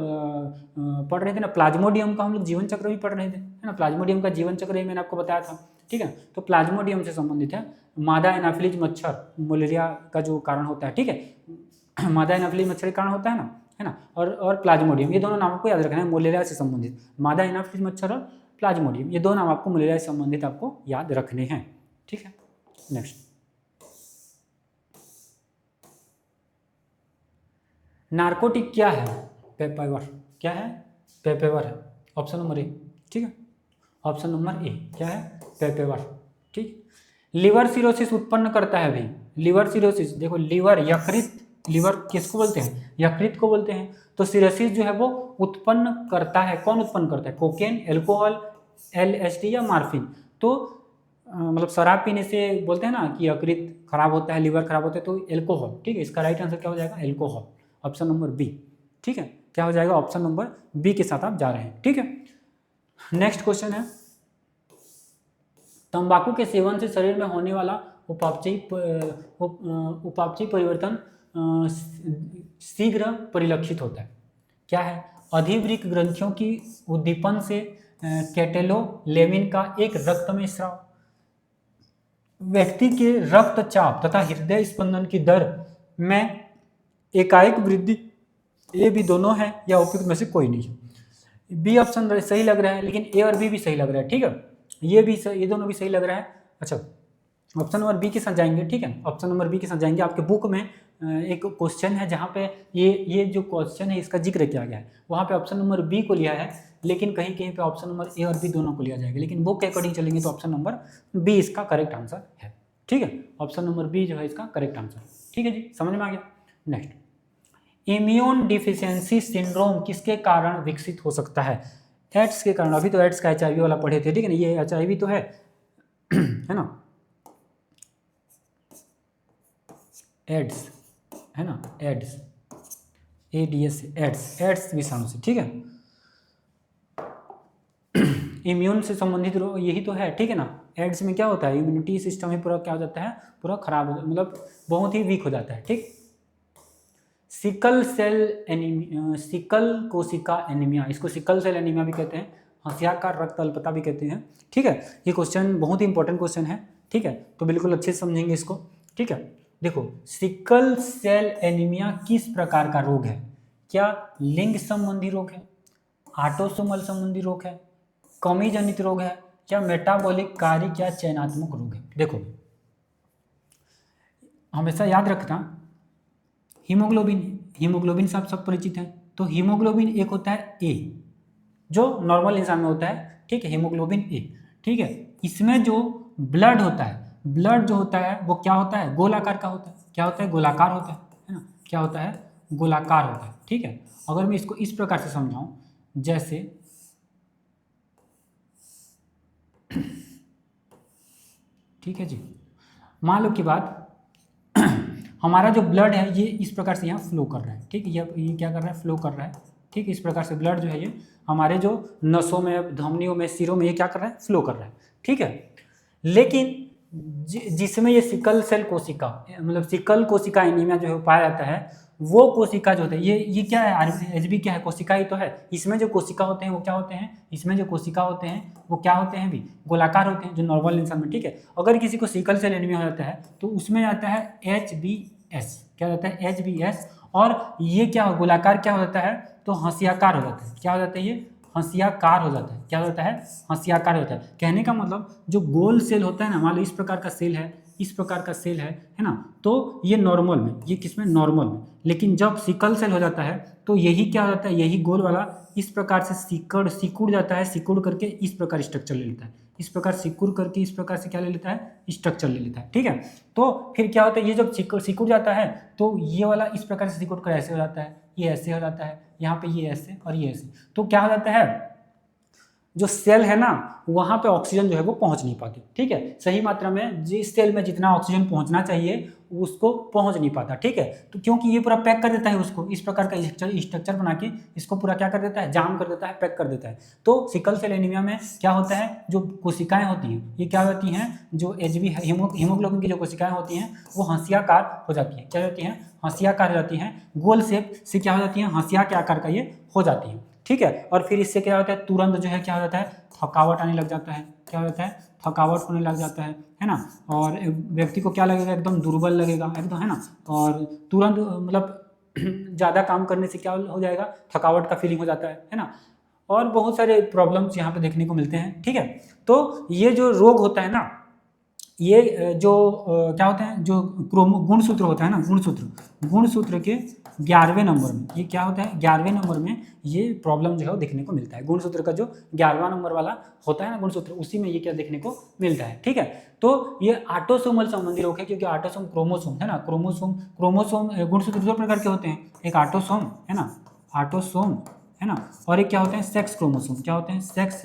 पढ़ रहे थे ना प्लाज्मोडियम का, हम लोग जीवन चक्र भी पढ़ रहे थे, है ना, प्लाज्मोडियम का जीवन चक्र ही मैंने आपको बताया था। ठीक है, तो प्लाज्मोडियम से संबंधित है। मादा एनाफिलीज मच्छर मलेरिया का जो कारण होता है। ठीक है, मादा एनाफिलीज मच्छर के कारण होता है ना, और प्लाज्मोडियम, ये दोनों नाम आपको याद रखना है, मलेरिया से संबंधित। मादा एनाफिलीज मच्छर और प्लाज्मोडियम, ये दो नाम आपको मलेरिया से संबंधित आपको याद रखने हैं। ठीक है, नेक्स्ट, नार्कोटिक क्या है, पेपेवर। क्या है, पेपेवर है, ऑप्शन नंबर ए। ठीक है, ऑप्शन नंबर ए क्या है, पेपेवर। ठीक, लिवर सिरोसिस उत्पन्न करता है भाई, लिवर सिरोसिस, देखो लीवर, यकृत, लीवर किसको बोलते हैं, यकृत को बोलते हैं। तो सिरोसिस जो है वो उत्पन्न करता है, कौन उत्पन्न करता है, कोकेन, एल्कोहल, LSD या मार्फिन। तो मतलब शराब पीने से बोलते हैं ना कि यकृत खराब होता है, लीवर खराब होता है, तो एल्कोहल। ठीक है, इसका राइट आंसर क्या हो जाएगा, एल्कोहल, ऑप्शन नंबर बी। ठीक है, क्या हो जाएगा, ऑप्शन नंबर बी के साथ आप जा रहे हैं। ठीक है, नेक्स्ट क्वेश्चन है, तंबाकू के सेवन से शरीर में होने वाला उपापचयी परिवर्तन शीघ्र परिलक्षित होता है। क्या है, अधिवृक्क ग्रंथियों की उद्दीपन से कैटेलोलेमिन का एक रक्त में स्राव, व्यक्ति के रक्तचाप तथा हृदय स्पंदन की दर में एकाएक वृद्धि, ए बी दोनों है या उपयुक्त में से कोई नहीं है। बी ऑप्शन सही लग रहा है, लेकिन ए और बी भी सही लग रहा है। ठीक है, ये दोनों भी सही लग रहा है। अच्छा, ऑप्शन नंबर बी के साथ जाएंगे। ठीक है, ऑप्शन नंबर बी के साथ जाएंगे। आपके बुक में एक क्वेश्चन है जहाँ पे ये जो क्वेश्चन है इसका जिक्र किया गया है, वहाँ पे ऑप्शन नंबर बी को लिया है, लेकिन कहीं कहीं पे ऑप्शन नंबर ए और बी दोनों को लिया जाएगा, लेकिन बुक के अकॉर्डिंग चलेंगे तो ऑप्शन नंबर बी इसका करेक्ट आंसर है। ठीक है, ऑप्शन नंबर बी जो है इसका करेक्ट आंसर। ठीक है जी, समझ में आ गया। नेक्स्ट, इम्यून डिफिशियंसी सिंड्रोम किसके कारण विकसित हो सकता है? एड्स के कारण। अभी तो एड्स का HIV वाला पढ़े थे, ठीक है ना, ये HIV तो है है ना, एड्स है ना, एड्स, AIDS, एड्स विषाणु से, ठीक है। इम्यून से संबंधित रोग यही तो है, ठीक है ना। एड्स में क्या होता है, इम्यूनिटी सिस्टम ही पूरा क्या हो जाता है, पूरा खराब हो, मतलब बहुत ही वीक हो जाता है, ठीक। सिकल सेल एनीमिया, सिकल कोशिका एनीमिया, इसको सिकल सेल एनीमिया भी कहते हैं, हंसियाकार रक्त अल्पता भी कहते हैं, ठीक है। ये क्वेश्चन बहुत ही इंपॉर्टेंट क्वेश्चन है, ठीक है, तो बिल्कुल अच्छे से समझेंगे इसको, ठीक है। देखो, सिकल सेल एनीमिया किस प्रकार का रोग है? क्या लिंग संबंधी रोग है, ऑटोसोमल संबंधी रोग है, कमी जनित रोग है, क्या मेटाबॉलिक कार्य, क्या चयनात्मक रोग है? देखो, हमेशा याद रखना, हीमोग्लोबिन से आप सब परिचित हैं। तो हीमोग्लोबिन एक होता है ए, जो नॉर्मल इंसान में होता है, ठीक है, हीमोग्लोबिन ए, ठीक है। इसमें जो ब्लड होता है, ब्लड जो होता है वो क्या होता है, गोलाकार का होता है। क्या होता है, गोलाकार होता है ना, क्या होता है, गोलाकार होता है, ठीक है। अगर मैं इसको इस प्रकार से समझाऊं, जैसे ठीक है जी, मान लो की बात हमारा जो ब्लड है ये इस प्रकार से यहाँ फ्लो कर रहा है, ठीक है, ये क्या कर रहा है, फ्लो कर रहा है, ठीक है। इस प्रकार से ब्लड जो है ये हमारे जो नसों में, धमनियों में, सिरों में ये क्या कर रहा है, फ्लो कर रहा है, ठीक है। लेकिन जिसमें ये सिकल सेल कोशिका, मतलब सिकल कोशिका एनीमिया जो है पाया जाता है, वो कोशिका जो होता है, ये क्या है, एचबी क्या है, कोशिका ही तो है। इसमें जो कोशिका होते हैं वो क्या होते हैं, इसमें जो कोशिका होते हैं वो क्या होते हैं भी, गोलाकार होते हैं, जो नॉर्मल इंसान में, ठीक है। अगर किसी को सिकल सेल एनीमिया हो जाता है तो उसमें आता है HbS, क्या होता है, HbS, और ये क्या हो, गोलाकार क्या हो जाता है, तो हंसियाकार हो जाता है। क्या हो जाता है, ये हंसियाकार हो जाता है। क्या होता है, हंसियाकार होता है। कहने का मतलब जो गोल सेल होता है ना, मान लो इस प्रकार का सेल है, इस प्रकार का सेल है ना, तो ये नॉर्मल में, ये किसमें, नॉर्मल में। लेकिन जब सिकल सेल हो जाता है तो यही क्या हो जाता है, यही गोल वाला इस प्रकार से सिकुड़ जाता है, सिकुड़ करके इस प्रकार स्ट्रक्चर ले लेता है, इस प्रकार सिकुड़ करके इस प्रकार से क्या ले लेता है, स्ट्रक्चर ले लेता है, ठीक है। तो फिर क्या होता है, ये जब सिकुड़ जाता है तो ये वाला इस प्रकार से सिकुड़ कर ऐसे हो जाता है, ये ऐसे हो जाता है, यहाँ पे ये ऐसे और ये ऐसे। तो क्या हो जाता है, जो सेल है ना वहाँ पे ऑक्सीजन जो है वो पहुँच नहीं पाती, ठीक है, सही मात्रा में जिस सेल में जितना ऑक्सीजन पहुँचना चाहिए उसको पहुँच नहीं पाता, ठीक है। तो क्योंकि ये पूरा पैक कर देता है उसको, इस प्रकार का स्ट्रक्चर बना के इसको पूरा क्या कर देता है, जाम कर देता है, पैक कर देता है। तो सिकल सेल एनीमिया में क्या होता है, जो कोशिकाएं होती हैं ये क्या होती हैं, जो एचबी हीमोग्लोबिन की जो कोशिकाएं होती हैं वो हंसियाकार हो जाती हैं। क्या होती हैं, हंसियाकार हो जाती हैं, गोल शेप से क्या हो जाती हैं, हंसिया के आकार का ये हो जाती हैं, ठीक है। और फिर इससे क्या होता है, तुरंत जो है क्या हो जाता है, थकावट आने लग जाता है। क्या हो जाता है, थकावट होने लग जाता है ना। और व्यक्ति को क्या लगेगा, एकदम दुर्बल लगेगा एकदम, है ना। और तुरंत मतलब ज़्यादा काम करने से क्या हो जाएगा, थकावट का फीलिंग हो जाता है ना। और बहुत सारे प्रॉब्लम्स यहाँ पे देखने को मिलते हैं, ठीक है। तो ये जो रोग होता है ना, ये जो क्या होते हैं, जो गुणसूत्र होता है ना, गुणसूत्र के 11वें नंबर में ये क्या होता है, 11वें नंबर में ये प्रॉब्लम जो है वो देखने को मिलता है। गुणसूत्र का जो 11वां नंबर वाला होता है ना गुणसूत्र, उसी में ये क्या देखने को मिलता है, ठीक है। तो ये ऑटोसोमल संबंधी रोग है, क्योंकि ऑटोसोम क्रोमोसोम है ना, क्रोमोसोम गुणसूत्र दो प्रकार के होते हैं, एक ऑटोसोम है ना, ऑटोसोम है ना, और एक क्या होते हैं, सेक्स क्रोमोसोम। क्या होते हैं, सेक्स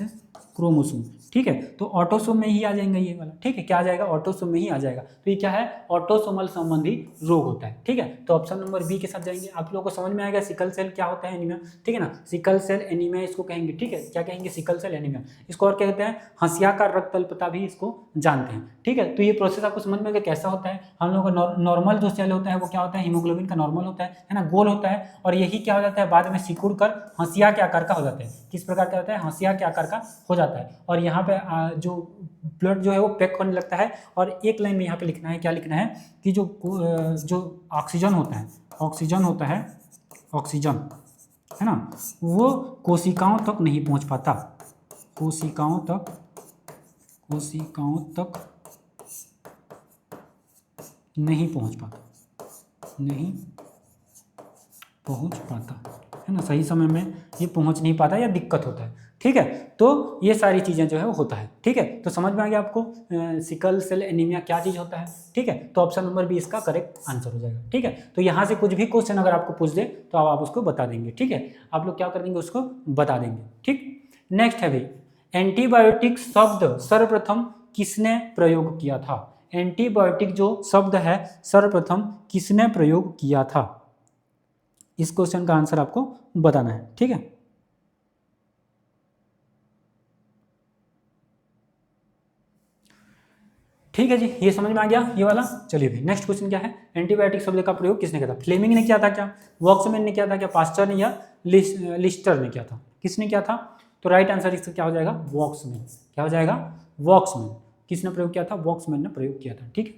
क्रोमोसोम, ठीक है। तो ऑटोसोम में ही आ जाएंगे ये वाला, ठीक है, क्या आ जाएगा, ऑटोसोम में ही आ जाएगा। तो ये क्या है, ऑटोसोमल संबंधी रोग होता है, ठीक है। तो ऑप्शन नंबर बी के साथ जाएंगे। आप लोगों को समझ में आएगा सिकल सेल क्या होता है, एनीमिया, ठीक है ना, सिकल सेल एनीमिया इसको कहेंगे, ठीक है। क्या कहेंगे, सिकल सेल एनीमिया। इसको और क्या कहते हैं, हंसियाकार रक्त अल्पता भी इसको जानते हैं, ठीक है। तो ये प्रोसेस आपको समझ में आएगा कैसा होता है। हम लोगों का नॉर्मल जो सेल होता है वो क्या होता है, हीमोग्लोबिन का नॉर्मल होता है ना, गोल होता है, और यही क्या हो जाता है, बाद में सिकुड़ कर हंसिया के आकार का हो जाता है। किस प्रकार का होता है, हंसिया के आकार का हो जाता है। और यहाँ पे जो ब्लड जो है वो पैक होने लगता है। और एक लाइन में यहाँ पे लिखना है, क्या लिखना है, कि जो ऑक्सीजन होता है, ऑक्सीजन है ना, वो कोशिकाओं तक नहीं पहुँच पाता, कोशिकाओं तक नहीं पहुँच पाता, नहीं पहुंच पाता, है ना, सही समय में ये पहुंच नहीं पाता या दिक्कत होता है। ठीक है, तो ये सारी चीज़ें जो है वो होता है। ठीक है, तो समझ में आ गया आपको सिकल सेल एनीमिया क्या चीज़ होता है। ठीक है, तो ऑप्शन नंबर बी इसका करेक्ट आंसर हो जाएगा। ठीक है, तो यहाँ से कुछ भी क्वेश्चन अगर आपको पूछ दे तो आप उसको बता देंगे। ठीक है, आप लोग क्या कर देंगे, उसको बता देंगे। ठीक, नेक्स्ट है भाई, एंटीबायोटिक शब्द सर्वप्रथम किसने प्रयोग किया था। एंटीबायोटिक जो शब्द है सर्वप्रथम किसने प्रयोग किया था, इस क्वेश्चन का आंसर आपको बताना है। ठीक है, ठीक है जी, ये समझ में आ गया ये वाला। चलिए भाई नेक्स्ट क्वेश्चन क्या है, एंटीबायोटिक शब्द का प्रयोग किसने किया था। फ्लेमिंग ने किया था क्या, वॉक्समैन ने किया था क्या, पास्चर ने या लिस्टर ने किया था, किसने किया था। तो राइट आंसर इसका क्या हो जाएगा, वॉक्समैन। क्या हो जाएगा, वॉक्समैन। किसने प्रयोग किया था, वॉक्समैन ने प्रयोग किया था। ठीक है,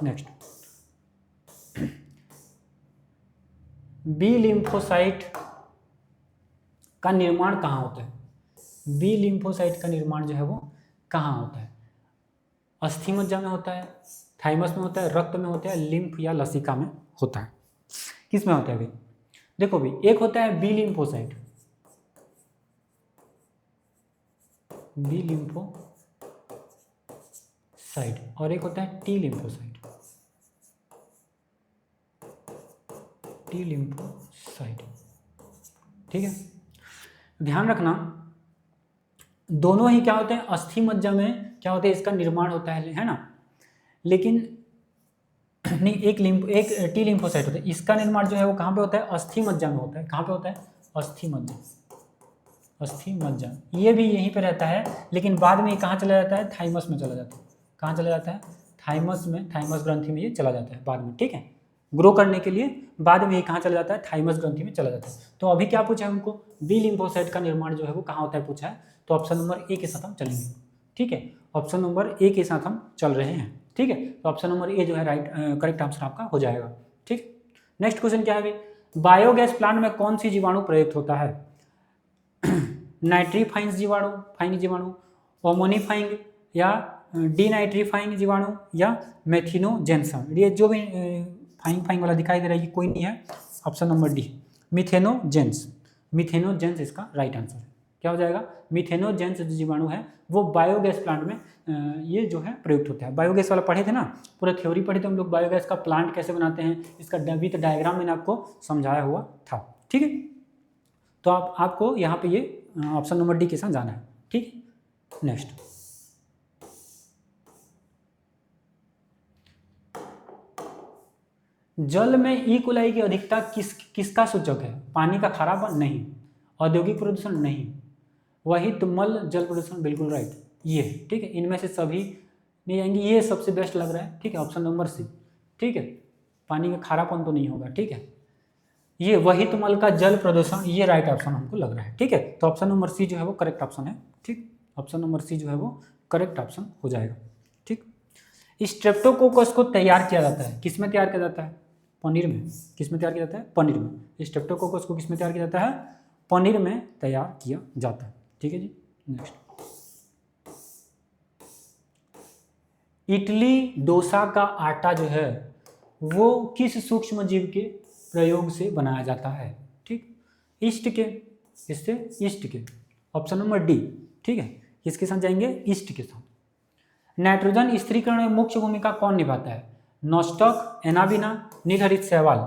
नेक्स्ट, बी लिम्फोसाइट का निर्माण कहाँ होता है। बी लिम्फोसाइट का निर्माण जो है वो कहाँ होता है, अस्थि मज्जा में होता है, थाइमस में होता है, रक्त में होता है, लिम्फ या लसिका में होता है, किस में होता है भाई। देखो भाई, एक होता है बी लिम्फोसाइट, बी लिम्फोसाइट, और एक होता है टी लिम्फोसाइट, टी लिम्फोसाइट। ठीक है, ध्यान रखना दोनों ही क्या होते हैं, अस्थि मज्जा में क्या होता है, इसका निर्माण होता है ना, लेकिन नहीं, एक टी लिम्फोसाइट होता है, इसका निर्माण जो है वो कहाँ पे होता है, अस्थि मज्जा में होता है। कहाँ पे होता है, अस्थि मज्जा, अस्थि मज्जा, ये भी यहीं पे रहता है, लेकिन बाद में ये कहाँ चला जाता है, थाइमस में चला जाता है। कहाँ चला जाता है, थाइमस में, थाइमस ग्रंथि में ये चला जाता है बाद में। ठीक है, ग्रो करने के लिए बाद में ये कहाँ चला जाता है, थाइमस ग्रंथि में चला जाता है। तो अभी क्या पूछा है हमको, बी लिम्फोसाइट का निर्माण जो है वो कहाँ होता है पूछा है, तो ऑप्शन नंबर ए के साथ हम चलेंगे। ठीक है, ऑप्शन नंबर ए के साथ हम चल रहे हैं। ठीक है, तो ऑप्शन नंबर ए जो है राइट करेक्ट आंसर आपका हो जाएगा। ठीक, नेक्स्ट क्वेश्चन क्या है भाई, बायोगैस प्लांट में कौन सी जीवाणु प्रयुक्त होता है। नाइट्रीफाइंग जीवाणु, फाइंग जीवाणु, ओमोनिफाइंग या डीनाइट्रीफाइंग जीवाणु या मेथिनोजेंसन। ये जो भी फाइंग फाइंग वाला दिखाई दे रहा है ये कोई नहीं है, option number D methanogens. Methanogens इसका राइट आंसर है। क्या हो जाएगा, मिथेनोजेंस जो जीवाणु है वो बायोगैस प्लांट में ये जो है प्रयुक्त होता है। बायोगैस वाला पढ़े थे ना, पूरा थ्योरी पढ़े थे हम लोग, बायोगैस का प्लांट कैसे बनाते हैं, इसका विथ डायग्राम मैंने आपको समझाया हुआ था। ठीक है, तो आपको यहाँ पे ये ऑप्शन नंबर डी के साथ जाना है। ठीक है, नेक्स्ट, जल में ई कोलाई की अधिकता किसका सूचक है। पानी का खारापन नहीं, औद्योगिक प्रदूषण नहीं, वहित मल जल प्रदूषण बिल्कुल राइट ये है। ठीक है, इनमें से सभी नहीं आएंगे, ये सबसे बेस्ट लग रहा है। ठीक है, ऑप्शन नंबर सी। ठीक है, पानी का खारापन तो नहीं होगा। ठीक है, ये वहित मल का जल प्रदूषण, ये राइट ऑप्शन हमको लग रहा है। ठीक है, तो ऑप्शन नंबर सी जो है वो करेक्ट ऑप्शन है। ठीक, ऑप्शन नंबर सी जो है वो करेक्ट ऑप्शन हो जाएगा। ठीक, स्ट्रेप्टोकोकस को तैयार किया जाता है, किस में तैयार किया जाता है, पनीर में। किस में तैयार किया जाता है, पनीर में। स्ट्रेप्टोकोकस को किस में तैयार किया जाता है, पनीर में तैयार किया जाता है। ठीक है जी, नेक्स्ट, इडली डोसा का आटा जो है वो किस सूक्ष्म जीव के प्रयोग से बनाया जाता है। ठीक, ईस्ट के, इससे ईस्ट के, ऑप्शन नंबर डी। ठीक है, किसके साथ जाएंगे, ईस्ट के साथ। नाइट्रोजन स्थिरीकरण में मुख्य भूमिका कौन निभाता है, नॉस्टॉक, एनाबिना, नीलहरित शैवाल।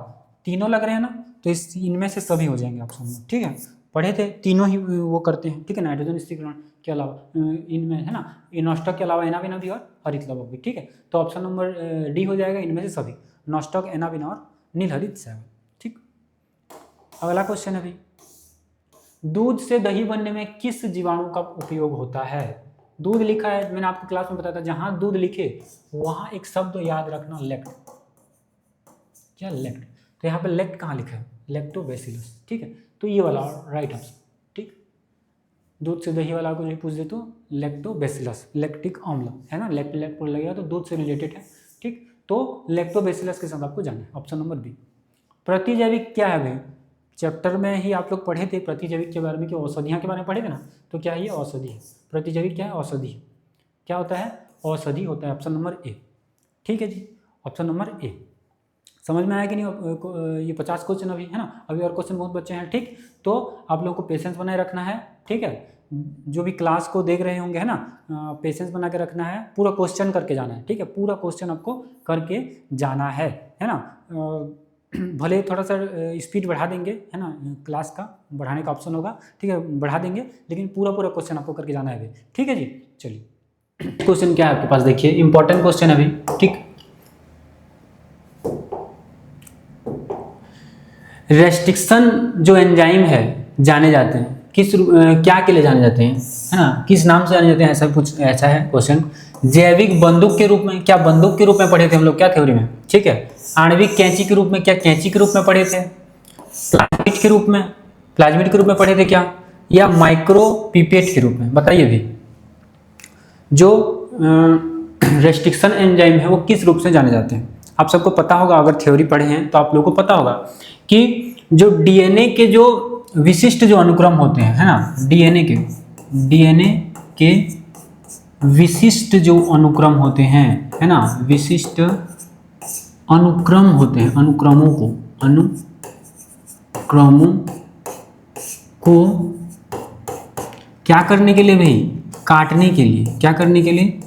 तीनों लग रहे हैं ना, तो इनमें से सभी हो जाएंगे ऑप्शन में। ठीक है, पढ़े थे, तीनों ही वो करते हैं। ठीक है, नाइट्रोजन स्थिरीकरण के अलावा इनमें है ना, नॉस्टॉक के अलावा एनाबिना भी और हरित लवक भी। ठीक है, तो ऑप्शन नंबर डी हो जाएगा, इनमें से सभी, नॉस्टॉक, एनाबिना और नीलहरित शैवाल। ठीक, अगला क्वेश्चन है भाई, दूध से दही बनने में किस जीवाणु का उपयोग होता है। दूध लिखा है, मैंने आपको क्लास में बताया था, जहां दूध लिखे वहां एक शब्द याद रखना, लेक्ट। क्या, लेक्ट। तो यहाँ पे लेक्ट कहाँ लिखा है, लैक्टोबैसिलस। ठीक है, तो ये वाला राइट आंसर। ठीक, दूध से दही वाला को पूछ दे तो लैक्टोबैसिलस, लैक्टिक अम्ल है ना, लेक्ट लेक्ट लगेगा तो दूध से रिलेटेड है। ठीक, तो लैक्टोबैसिलस के साथ आपको जाना है, ऑप्शन नंबर बी। प्रतिजैविक क्या है भाई, चैप्टर में ही आप लोग पढ़े थे प्रतिजैविक के बारे में, कि औषधियाँ के बारे में पढ़े थे ना, तो क्या है ये औषधि है। प्रतिजैविक क्या है, औषधि। क्या होता है, औषधि होता है, ऑप्शन नंबर ए। ठीक है जी, ऑप्शन नंबर ए। समझ में आया कि नहीं? ये 50 क्वेश्चन अभी है ना, अभी और क्वेश्चन बहुत बच्चे हैं। ठीक, तो आप लोगों को पेशेंस बनाए रखना है। ठीक है, जो भी क्लास को देख रहे होंगे है ना, पेशेंस बना के रखना है, पूरा क्वेश्चन करके जाना है। ठीक है, पूरा क्वेश्चन आपको करके जाना है ना। भले थोड़ा सा स्पीड बढ़ा देंगे है ना, क्लास का बढ़ाने का ऑप्शन होगा। ठीक है, बढ़ा देंगे, लेकिन पूरा क्वेश्चन आपको करके जाना है अभी। ठीक है जी, चलिए क्वेश्चन क्या है आपके पास, देखिए इंपॉर्टेंट क्वेश्चन है अभी। ठीक, रेस्ट्रिक्शन जो एंजाइम है जाने जाते हैं किस क्या के लिए जाने जाते हैं है ना, किस नाम से जाने जाते हैं, ऐसा कुछ ऐसा है क्वेश्चन। जैविक बंदूक के रूप में, क्या बंदूक के रूप में पढ़े थे हम लोग क्या थ्योरी में? ठीक है, आणविक कैंची के रूप में, क्या कैंची के रूप में पढ़े थे? प्लाज्मिड के रूप में, प्लाज्मिड के रूप में पढ़े थे क्या, या माइक्रो पिपेट के रूप में? बताइए भी, जो रेस्ट्रिक्शन एंजाइम है वो किस रूप से जाने जाते हैं? आप सबको पता होगा, अगर थ्योरी पढ़े हैं तो आप लोगों को पता होगा कि जो डीएनए के जो विशिष्ट जो अनुक्रम होते हैं है ना, डीएनए के विशिष्ट जो अनुक्रम होते हैं है ना, विशिष्ट अनुक्रम होते हैं, अनुक्रमों को क्या करने के लिए भाई? काटने के लिए। क्या करने के लिए?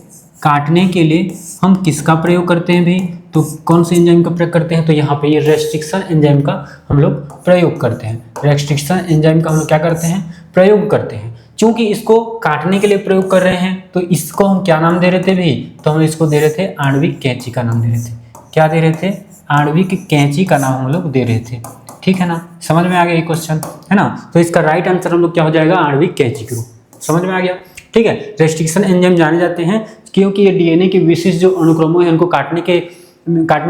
काटने के लिए हम किसका प्रयोग करते हैं भाई? तो कौन से एंजाइम का प्रयोग करते हैं? तो यहाँ पे ये रेस्ट्रिक्शन एंजाइम का हम लोग प्रयोग करते हैं। रेस्ट्रिक्शन एंजाइम का हम लोग क्या करते हैं? प्रयोग करते हैं। चूंकि इसको काटने के लिए प्रयोग कर रहे हैं तो इसको हम क्या नाम दे रहे थे भाई? तो हम इसको दे रहे थे आणविक कैंची का नाम दे रहे थे। क्या दे रहे थे? आणविक कैंची का नाम हम लोग दे रहे थे। ठीक है ना, समझ में आ गया ये क्वेश्चन है ना। तो इसका राइट आंसर हम लोग क्या हो जाएगा? आणविक कैंची के रूप। समझ में आ गया? ठीक है, रेस्ट्रिक्शन एंजाइम जाने जाते हैं क्योंकि ये डीएनए के विशिष्ट जो अनुक्रमों हैं उनको काटने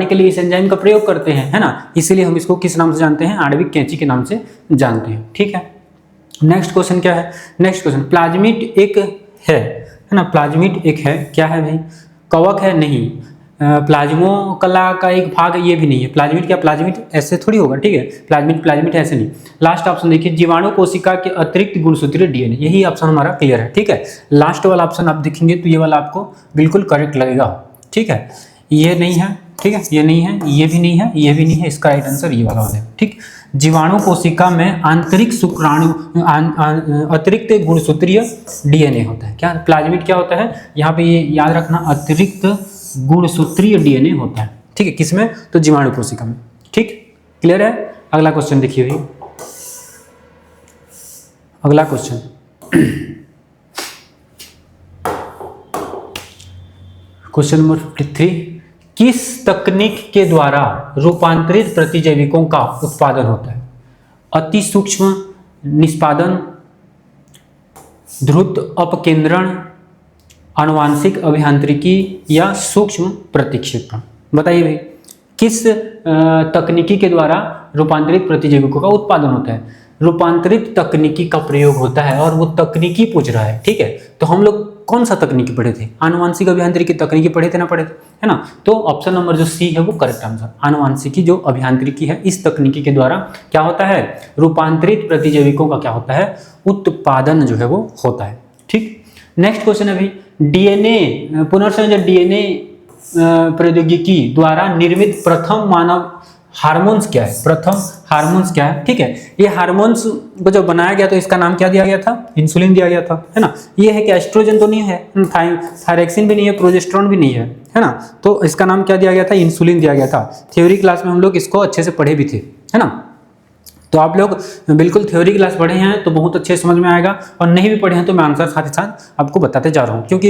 के लिए इस एंजाइम का प्रयोग करते हैं है ना, इसीलिए हम इसको किस नाम से जानते हैं? आणविक कैंची के नाम से जानते हैं। ठीक है, नेक्स्ट क्वेश्चन क्या है? नेक्स्ट क्वेश्चन, प्लाज्मिड एक है ना, प्लाज्मिड एक है, क्या है भाई? कवक है? नहीं। प्लाज्मो कला का एक भाग ये भी नहीं है। प्लाज्मिड क्या? प्लाज्मिड ऐसे थोड़ी होगा। ठीक है, प्लाज्मिड ऐसे नहीं। लास्ट ऑप्शन देखिए, जीवाणु कोशिका के अतिरिक्त गुणसूत्रीय डीएनए, यही ऑप्शन हमारा क्लियर है। ठीक है, लास्ट वाला ऑप्शन आप देखेंगे तो ये वाला आपको बिल्कुल करेक्ट लगेगा। ठीक है, ये नहीं है। ठीक है, ये नहीं है, ये भी नहीं है, ये भी नहीं है, इसका राइट आंसर ये वाला है। ठीक, जीवाणु कोशिका में आंतरिक शुक्राणु अतिरिक्त गुणसूत्रीय डीएनए होता है। क्या प्लाज्मिड क्या होता है? यहाँ पे ये याद रखना, अतिरिक्त गुणसूत्रीय डीएनए होता है। ठीक है, किसमें? तो जीवाणु कोशिका में। ठीक, क्लियर है? अगला क्वेश्चन देखिए भाई, अगला क्वेश्चन क्वेश्चन नंबर 53, किस तकनीक के द्वारा रूपांतरित प्रतिजैविकों का उत्पादन होता है? अति सूक्ष्म निष्पादन, द्रुत अपकेंद्रण, आनुवांशिक अभियांत्रिकी या सूक्ष्म प्रतिक्षेपण? बताइए भाई, किस तकनीकी के द्वारा रूपांतरित प्रतिजैविकों का उत्पादन होता है? रूपांतरित तकनीकी का प्रयोग होता है, और वो तकनीकी पूछ रहा है। ठीक है, तो हम लोग कौन सा तकनीकी पढ़े थे? आनुवांशिक अभियांत्रिकी तकनीकी पढ़े थे ना? पढ़े थे है ना। तो ऑप्शन नंबर जो सी है वो करेक्ट आंसर, आनुवांशिकी जो अभियांत्रिकी है, इस तकनीकी के द्वारा क्या होता है? रूपांतरित प्रतिजैविकों का क्या होता है? उत्पादन जो है वो होता है। ठीक, नेक्स्ट क्वेश्चन है भाई, डीएनए पुनर्संयोजन डीएनए प्रौद्योगिकी द्वारा निर्मित प्रथम मानव हार्मोन्स क्या है? प्रथम हार्मोन्स क्या है? ठीक है, ये हार्मोन्स को जब बनाया गया तो इसका नाम क्या दिया गया था? इंसुलिन दिया गया था है ना। ये है कि एस्ट्रोजन तो नहीं है, थायरक्सिन भी नहीं है, प्रोजेस्टेरोन भी नहीं है ना। तो इसका नाम क्या दिया गया था? इंसुलिन दिया गया था। थ्योरी क्लास में हम लोग इसको अच्छे से पढ़े भी थे है ना। तो आप लोग बिल्कुल थ्योरी क्लास पढ़े हैं तो बहुत अच्छे समझ में आएगा, और नहीं भी पढ़े हैं तो मैं आंसर साथ ही साथ आपको बताते जा रहा हूँ, क्योंकि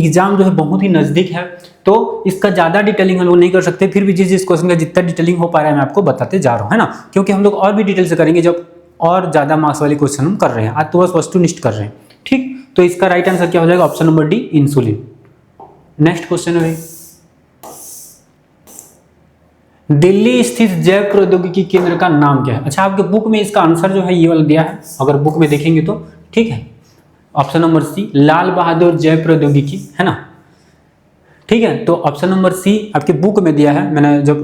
एग्जाम जो है बहुत ही नज़दीक है तो इसका ज़्यादा डिटेलिंग हम लोग नहीं कर सकते। फिर भी जिस क्वेश्चन का जितना डिटेलिंग हो पा रहा है मैं आपको बताते जा रहा हूँ है ना, क्योंकि हम लोग और भी डिटेल से करेंगे जब और ज़्यादा मार्क्स वाले क्वेश्चन हम कर रहे हैं। आज तो बस वस्तुनिष्ठ कर रहे हैं। ठीक, तो इसका राइट आंसर क्या हो जाएगा? Option number D, insulin. Next question है भाई, दिल्ली स्थित जैव प्रौद्योगिकी केंद्र का नाम क्या है? अच्छा, आपके बुक में इसका आंसर जो है ये वाला दिया है, अगर बुक में देखेंगे तो। ठीक है, ऑप्शन नंबर सी, लाल बहादुर जैव प्रौद्योगिकी है ना। ठीक है, तो ऑप्शन नंबर सी आपके बुक में दिया है, मैंने जब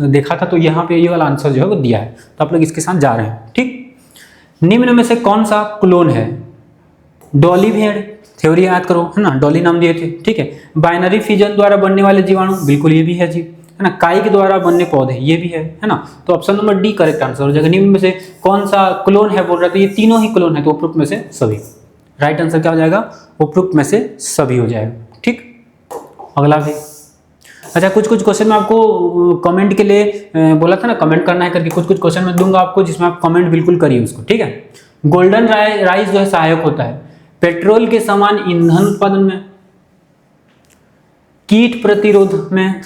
देखा था तो यहाँ पे ये वाला आंसर जो है वो दिया है, तो आप लोग इसके साथ जा रहे हैं। ठीक, निम्न में से कौन सा क्लोन है? डॉली भेड़, थ्योरी याद करो है ना, डॉली नाम दिए थे। ठीक है, बाइनरी फिजन द्वारा बनने वाले जीवाणु, बिल्कुल ये भी है जी है ना, काई के द्वारा बनने पौधे, ये भी है ना। तो option number D correct answer हो जाएगा। निम्न में से कौन सा क्लोन है बोल रहा है, तो ये तीनों ही क्लोन है, तो उपरोक्त में से सभी। राइट आंसर क्या हो जाएगा, उपरोक्त में से सभी हो जाएगा। ठीक, अगला भी। अच्छा, कुछ कुछ क्वेश्चन में आपको कमेंट के लिए बोला था ना, कमेंट करना है करके, कुछ कुछ क्वेश्चन मैं दूंगा आपको जिसमें आप कमेंट बिल्कुल करिए उसको, ठीक है। गोल्डन राइस जो है सहायक होता है पेट्रोल के समान ईंधन उत्पादन में, कीट प्रतिरोध में,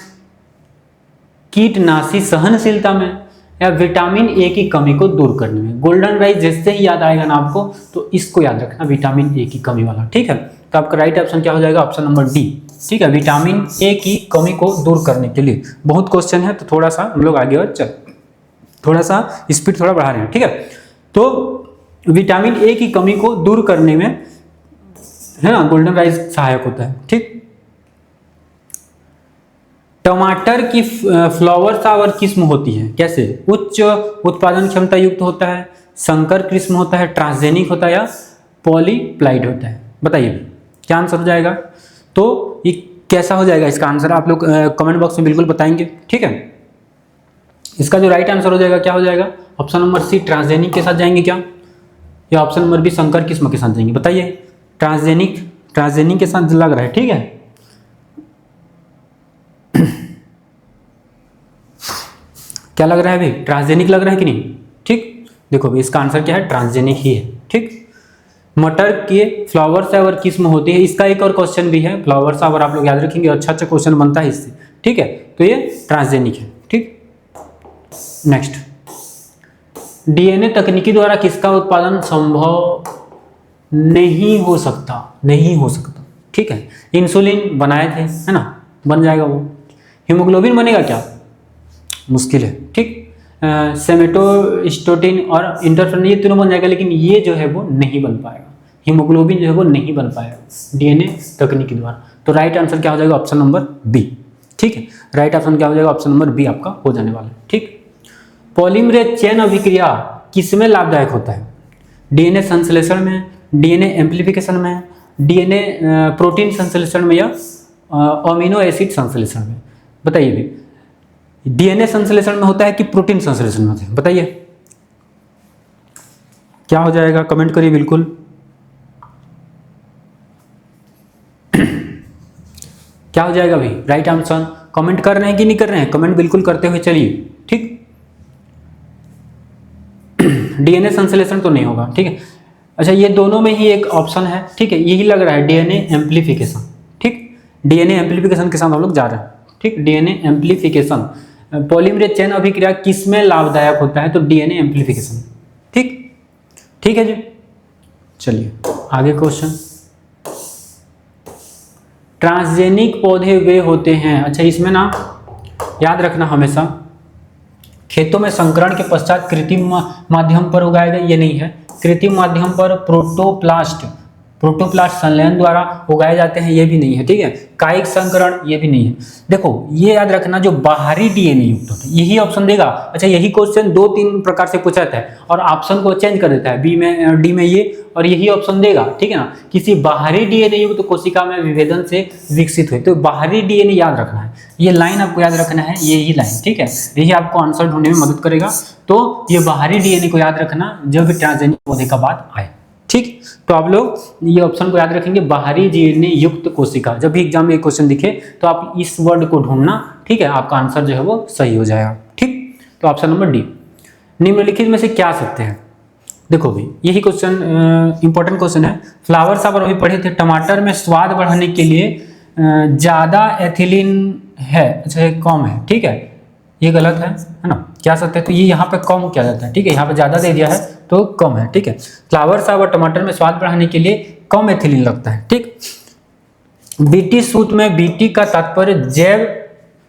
कीटनाशी सहनशीलता में, या विटामिन ए की कमी को दूर करने में। गोल्डन राइस जैसे ही याद आएगा ना आपको, तो इसको याद रखना, विटामिन ए की कमी वाला, ठीक है। तो आपका राइट ऑप्शन क्या हो जाएगा, ऑप्शन नंबर डी, ठीक है, विटामिन ए की कमी को दूर करने के लिए। बहुत क्वेश्चन है तो थोड़ा सा हम लोग आगे और थोड़ा सा स्पीड थोड़ा बढ़ा रहे हैं, ठीक है। तो विटामिन ए की कमी को दूर करने में, है ना, गोल्डन राइस सहायक होता है। ठीक, टमाटर की फ्लावर सावर किस्म होती है कैसे, उच्च उत्पादन क्षमता युक्त होता है, संकर किस्म होता है, ट्रांसजेनिक होता है, या पॉलीप्लाइड होता है, बताइए क्या आंसर हो जाएगा। तो ये कैसा हो जाएगा, इसका आंसर आप लोग कमेंट बॉक्स में बिल्कुल बताएंगे, ठीक है। इसका जो राइट आंसर हो जाएगा क्या हो जाएगा, ऑप्शन नंबर सी ट्रांसजेनिक के साथ जाएंगे क्या, या ऑप्शन नंबर बी संकर किस्म के साथ जाएंगे, बताइए। ट्रांसजेनिक के साथ लग रहा है, ठीक है। क्या लग रहा है भाई, ट्रांसजेनिक लग रहा है कि नहीं, ठीक। देखो भाई इसका आंसर क्या है, ट्रांसजेनिक ही है, ठीक। मटर के फ्लावर सावर किस्म होती है, इसका एक और क्वेश्चन भी है, फ्लावर सावर आप लोग याद रखेंगे, अच्छा अच्छा क्वेश्चन बनता है इससे, ठीक है। तो ये ट्रांसजेनिक है, ठीक। नेक्स्ट, डीएनए तकनीकी द्वारा किसका उत्पादन संभव नहीं हो सकता, ठीक है। इंसुलिन बनाए थे, है ना, बन जाएगा वो। हीमोग्लोबिन बनेगा क्या, मुश्किल है, ठीक। सेमेटोस्टेटिन और इंटरफेरोन ये तीनों बन जाएगा, लेकिन ये जो है वो नहीं बन पाएगा, हीमोग्लोबिन जो है वो नहीं बन पाएगा डीएनए तकनीकी द्वारा। तो राइट आंसर क्या हो जाएगा, ऑप्शन नंबर बी, ठीक है। राइट ऑप्शन क्या हो जाएगा, ऑप्शन नंबर बी आपका हो जाने वाला है, ठीक। पॉलीमरेज चेन अभिक्रिया किसमें लाभदायक होता है, डीएनए संश्लेषण में, डीएनए एम्प्लीफिकेशन में, डीएनए प्रोटीन संश्लेषण में, या अमीनो एसिड संश्लेषण में, बताइए भी। डीएनए संश्लेषण में होता है कि प्रोटीन संश्लेषण में होता है, बताइए क्या हो जाएगा, कमेंट करिए बिल्कुल। क्या हो जाएगा भाई राइट आंसर, कमेंट कर रहे हैं कि नहीं कर रहे हैं, कमेंट बिल्कुल करते हुए चलिए, ठीक। डीएनए संश्लेषण तो नहीं होगा, ठीक है। अच्छा, ये दोनों में ही एक ऑप्शन है, ठीक है, यही लग रहा है डीएनए एम्प्लीफिकेशन, ठीक। डीएनए एम्प्लीफिकेशन के साथ हम लोग जा रहे हैं, ठीक। डीएनए एम्प्लीफिकेशन, पॉलीमरेज चेन अभिक्रिया किसमें लाभदायक होता है, तो डीएनए एम्प्लीफिकेशन, ठीक है जी। चलिए आगे क्वेश्चन, ट्रांसजेनिक पौधे वे होते हैं, अच्छा इसमें ना याद रखना हमेशा, खेतों में संकरण के पश्चात कृत्रिम माध्यम पर उगाया गया, ये नहीं है, कृत्रिम माध्यम पर प्रोटोप्लास्ट संलयन द्वारा उगाए जाते हैं, ये भी नहीं है, ठीक है। कायिक संकरण, ये भी नहीं है। देखो ये याद रखना, जो बाहरी डीएनए युक्त होता है यही ऑप्शन देगा। अच्छा, यही क्वेश्चन 2-3 प्रकार से पूछा जाता है और ऑप्शन को चेंज कर देता है, बी में डी में ये, और यही ऑप्शन देगा, ठीक है ना। किसी बाहरी डीएनए युक्त कोशिका में विभेदन से विकसित हुए, तो बाहरी डीएनए याद रखना है, ये लाइन आपको याद रखना है, यही लाइन, ठीक है। यही आपको आंसर ढूंढने में मदद करेगा। तो ये बाहरी डीएनए को याद रखना जब ट्रांसजेनिक पौधे का बात आए, ठीक। तो आप लोग ये ऑप्शन को याद रखेंगे, बाहरी डीएनए युक्त कोशिका, जब भी एग्जाम में क्वेश्चन दिखे तो आप इस वर्ड को ढूंढना, ठीक है, आपका आंसर जो है वो सही हो जाएगा, ठीक। तो ऑप्शन नंबर डी। निम्नलिखित में से क्या सत्य है, देखो भाई यही क्वेश्चन इंपॉर्टेंट क्वेश्चन है। फ्लावर सावर अभी पढ़े थे, टमाटर में स्वाद बढ़ाने के लिए ज्यादा एथिलीन है, अच्छा कम है, ठीक है, ये गलत है ना, क्या सत्य है, तो ये यहाँ पे कम किया जाता है, ठीक है, यहाँ पे ज्यादा दे दिया है तो कम है, ठीक है। फ्लावर सावर टमाटर में स्वाद बढ़ाने के लिए कम एथिलीन लगता है, ठीक। बीटी सूत में बीटी का तात्पर्य जैव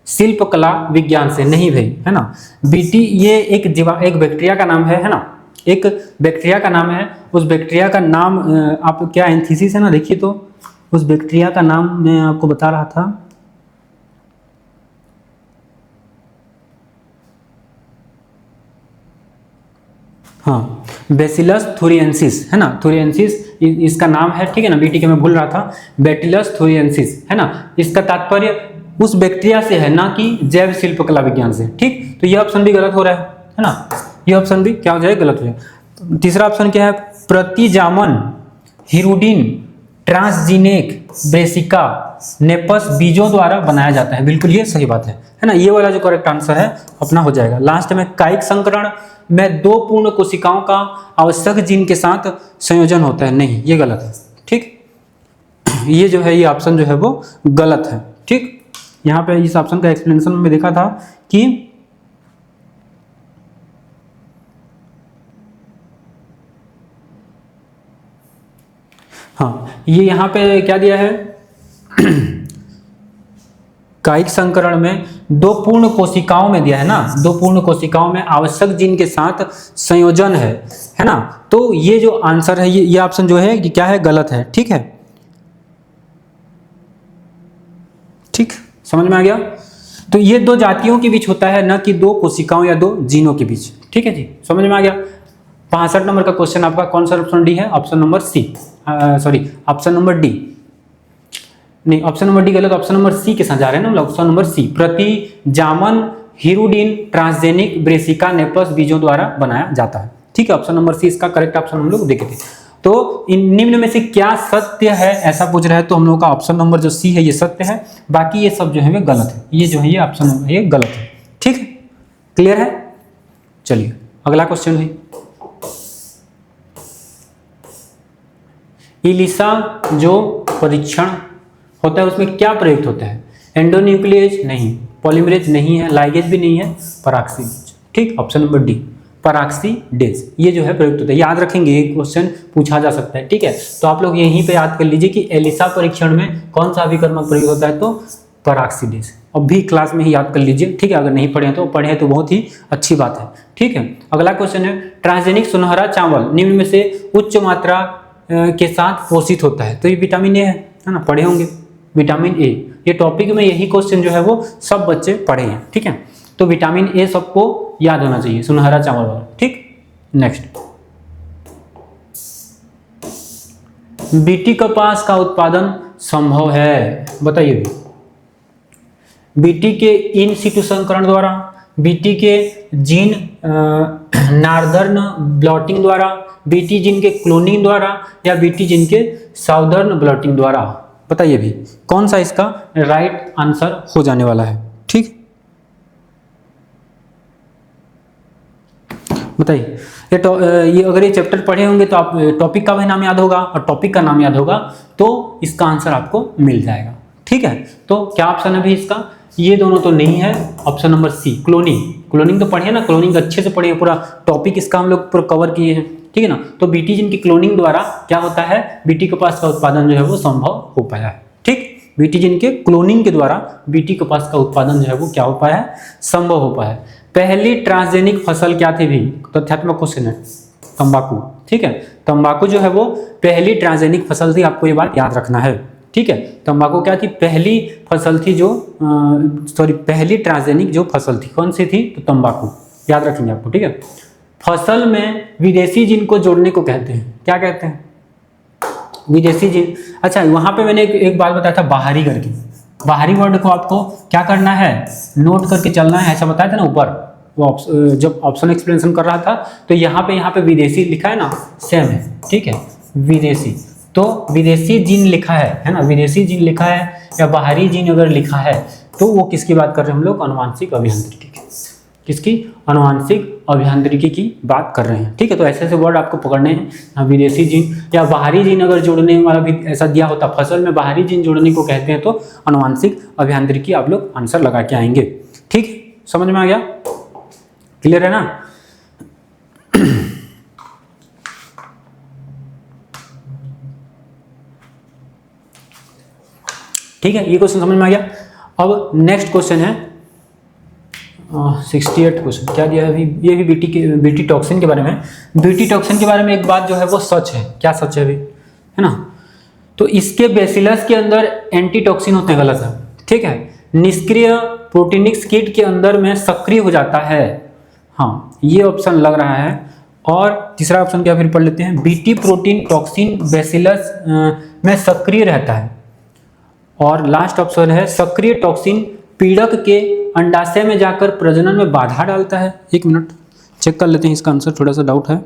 शिल्पकला विज्ञान से नहीं भाई, है ना। बीटी ये एक बैक्टीरिया का नाम है ना, एक बैक्टीरिया का नाम है, उस बैक्टीरिया का नाम आप क्या एंथीसिस है ना, देखिए तो उस बैक्टीरिया का नाम मैं आपको बता रहा था, हाँ, बेसिलस थुरिएंसिस, है ना, थुरिएंसिस इसका नाम है, ठीक है ना। बीटी के मैं भूल रहा था, बेटिलस थुरिएंसिस, है ना। इसका तात्पर्य उस बैक्टीरिया से है, ना कि जैव शिल्पकला विज्ञान से। ठीक, तो ये ऑप्शन भी गलत हो रहा है ना, ये ऑप्शन भी क्या हो जाएगा, गलत हो जाएगा। तीसरा ऑप्शन क्या है, प्रतिजामन हिरुडिन ट्रांसजीनेक ब्रेसिका नेपस बीजों द्वारा बनाया जाता है। बिल्कुल ये सही बात है ना, ये वाला जो करेक्ट आंसर है अपना हो जाएगा। लास्ट में कायिक संकरण में 2 पूर्ण कोशिकाओं का आवश्यक जीन के साथ संयोजन होता है, नहीं ये गलत है। ठीक, ये जो है ये ऑप्शन जो है वो गलत है। ठीक, यहाँ पे इस ऑप्शन का एक्सप्लेनेशन में देखा था कि हाँ, ये यहाँ पे क्या दिया है कायिक संकरण में 2 पूर्ण कोशिकाओं में दिया है ना, 2 पूर्ण कोशिकाओं में आवश्यक जीन के साथ संयोजन है ना, तो ये जो आंसर है ये ऑप्शन जो है कि क्या है, गलत है। ठीक है, ठीक, समझ में आ गया। तो ये 2 जातियों के बीच होता है, ना कि 2 कोशिकाओं या 2 जीनों के बीच। ठीक है जी, समझ में आ गया। 65 नंबर का क्वेश्चन आपका कौन सा ऑप्शन डी है, option number C, sorry option number D, नहीं ऑप्शन नंबर डी गलत, ऑप्शन नंबर सी के साथ जा रहे हैं ना, ऑप्शन नंबर सी, प्रतिजामन हिरुडिन ट्रांसजेनिक ब्रेसिका नेपस बीजों द्वारा बनाया जाता है। ठीक है, ऑप्शन नंबर सी इसका करेक्ट ऑप्शन हम लोग देखे थे। तो इन निम्न में से क्या सत्य है ऐसा पूछ रहा है, तो हम लोग का ऑप्शन नंबर जो सी है ये सत्य है, बाकी ये सब जो है वे गलत है, ये जो है ये ऑप्शन नंबर ये गलत है। ठीक है, क्लियर है। चलिए अगला क्वेश्चन है, इलिसा जो परीक्षण होता है उसमें क्या प्रयुक्त होता है, एंडोन्यूक्लियेज नहीं, पॉलीमरेज नहीं है, लाइगेज भी नहीं है, पराक्सीडेज। ठीक, ऑप्शन नंबर डी पराक्सीडेज ये जो है प्रयुक्त होता है। याद रखेंगे, ये क्वेश्चन पूछा जा सकता है। ठीक है, तो आप लोग यहीं पे याद कर लीजिए कि एलिसा परीक्षण में कौन सा अभिकर्मक प्रयोग होता है, तो पराक्सीडेज। अब भी क्लास में ही याद कर लीजिए। ठीक है, अगर नहीं पढ़े तो पढ़े तो बहुत ही अच्छी बात है। ठीक है, अगला क्वेश्चन है, ट्रांसजेनिक सुनहरा चावल निम्न में से उच्च मात्रा के साथ पोषित होता है, तो ये विटामिन ए है ना, पढ़े होंगे विटामिन ए। ये टॉपिक में यही क्वेश्चन जो है वो सब बच्चे पढ़े हैं। ठीक है, तो विटामिन ए सबको याद होना चाहिए, सुनहरा चावल वाला। ठीक, नेक्स्ट, बीटी कपास का उत्पादन संभव है, बताइए। बीटी के इन सिटू संकरण द्वारा, बीटी के जीन नार्दर्न ब्लॉटिंग द्वारा, बीटी जीन के क्लोनिंग द्वारा, या बीटी जीन के साउदर्न ब्लॉटिंग द्वारा, बताइए भी कौन सा इसका राइट आंसर हो जाने वाला है। ठीक, बताइए। ये अगर ये चैप्टर पढ़े होंगे तो आप टॉपिक का भी नाम याद होगा, और टॉपिक का नाम याद होगा तो इसका आंसर आपको मिल जाएगा। ठीक है, तो क्या ऑप्शन है भी इसका, ये दोनों तो नहीं है, option number C cloning. Cloning तो पढ़िए ना, क्लोनिंग अच्छे से पढ़िए, पूरा टॉपिक इसका हम लोग पूरा कवर किए हैं। ठीक है ना, तो बीटी जिन की क्लोनिंग द्वारा क्या होता है, बीटी कपास का उत्पादन जो है वो संभव हो पाया है। ठीक, बीटी जिन के क्लोनिंग के द्वारा बीटी कपास का उत्पादन जो है वो क्या हो पाया है, संभव हो पाया है। पहली ट्रांसजेनिक फसल क्या थी भी, तथ्यात्मक क्वेश्चन है, तंबाकू। ठीक है, तंबाकू जो है वो पहली ट्रांसजेनिक फसल थी, आपको ये बात याद रखना है। ठीक है, तंबाकू क्या थी, पहली फसल थी जो पहली ट्रांसजेनिक जो फसल थी, कौन सी थी, तो तंबाकू, याद रखेंगे आपको। ठीक है, फसल में विदेशी जीन को जोड़ने को कहते हैं, क्या कहते हैं, विदेशी जीन। अच्छा, वहां पे मैंने एक बात बताया था बाहरी करके, बाहरी वर्ड को आपको क्या करना है, नोट करके चलना है, ऐसा बताया था ना ऊपर, वो जब ऑप्शन एक्सप्लेनेशन कर रहा था, तो यहाँ पे विदेशी लिखा है ना, सेम है। ठीक है, विदेशी, तो विदेशी जीन लिखा है ना, विदेशी जीन लिखा है या बाहरी जीन अगर लिखा है तो वो किसकी बात कर रहे हैं हम लोग, अनुवांशिक अभियांत्रिकी की, किसकी, अनुवांशिक अभियांत्रिकी की बात कर रहे हैं। ठीक है, तो ऐसे ऐसे वर्ड आपको पकड़ने हैं, विदेशी जीन या बाहरी जीन अगर जोड़ने वाला भी ऐसा दिया होता, फसल में बाहरी जीन जोड़ने को कहते हैं, तो अनुवांशिक अभियांत्रिकी आप लोग आंसर लगा के आएंगे। ठीक, समझ में आ गया, क्लियर है ना। ठीक है, ये क्वेश्चन समझ में आ गया। अब नेक्स्ट क्वेश्चन है 68 क्वेश्चन, क्या दिया है अभी, ये भी बीटी टॉक्सिन के बारे में। बीटी टॉक्सिन के बारे में एक बात जो है वो सच है, क्या सच है अभी, है ना, तो इसके बेसिलस के अंदर एंटीटॉक्सिन होते हैं, गलत है। ठीक है, निष्क्रिय प्रोटीनिक्स कीट के अंदर में सक्रिय हो जाता है, हाँ ये ऑप्शन लग रहा है। और तीसरा ऑप्शन क्या फिर पढ़ लेते हैं, बीटी प्रोटीन टॉक्सिन बेसिलस में सक्रिय रहता है, और लास्ट ऑप्शन है सक्रिय टॉक्सिन पीड़क के अंडाशय में जाकर प्रजनन में बाधा डालता है। एक मिनट चेक कर लेते हैं इसका आंसर, थोड़ा सा डाउट है।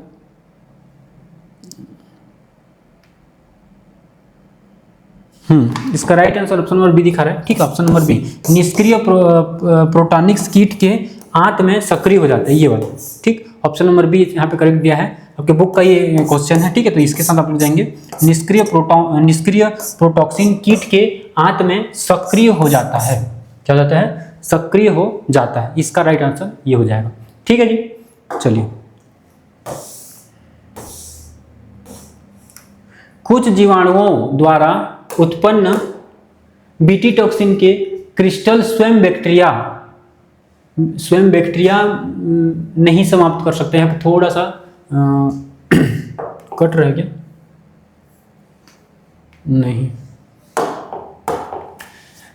इसका right answer option number B दिखा रहा है। ठीक है, ऑप्शन नंबर बी, निष्क्रिय प्रोटॉनिक्स कीट के आंत में सक्रिय हो जाता है, ये वाला। ठीक, ऑप्शन नंबर बी यहाँ पे करेक्ट दिया है। आपके बुक का ये क्वेश्चन है। ठीक है, तो इसके साथ आप लोग जाएंगे, निष्क्रिय प्रोटॉक्सिन कीट के आंत में सक्रिय हो जाता है। क्या हो जाता है? सक्रिय हो जाता है। इसका राइट आंसर ये हो जाएगा। ठीक है जी, चलिए। कुछ जीवाणुओं द्वारा उत्पन्न बीटी टॉक्सिन के क्रिस्टल स्वयं बैक्टीरिया नहीं समाप्त कर सकते हैं। थोड़ा सा कट रहा है क्या? नहीं।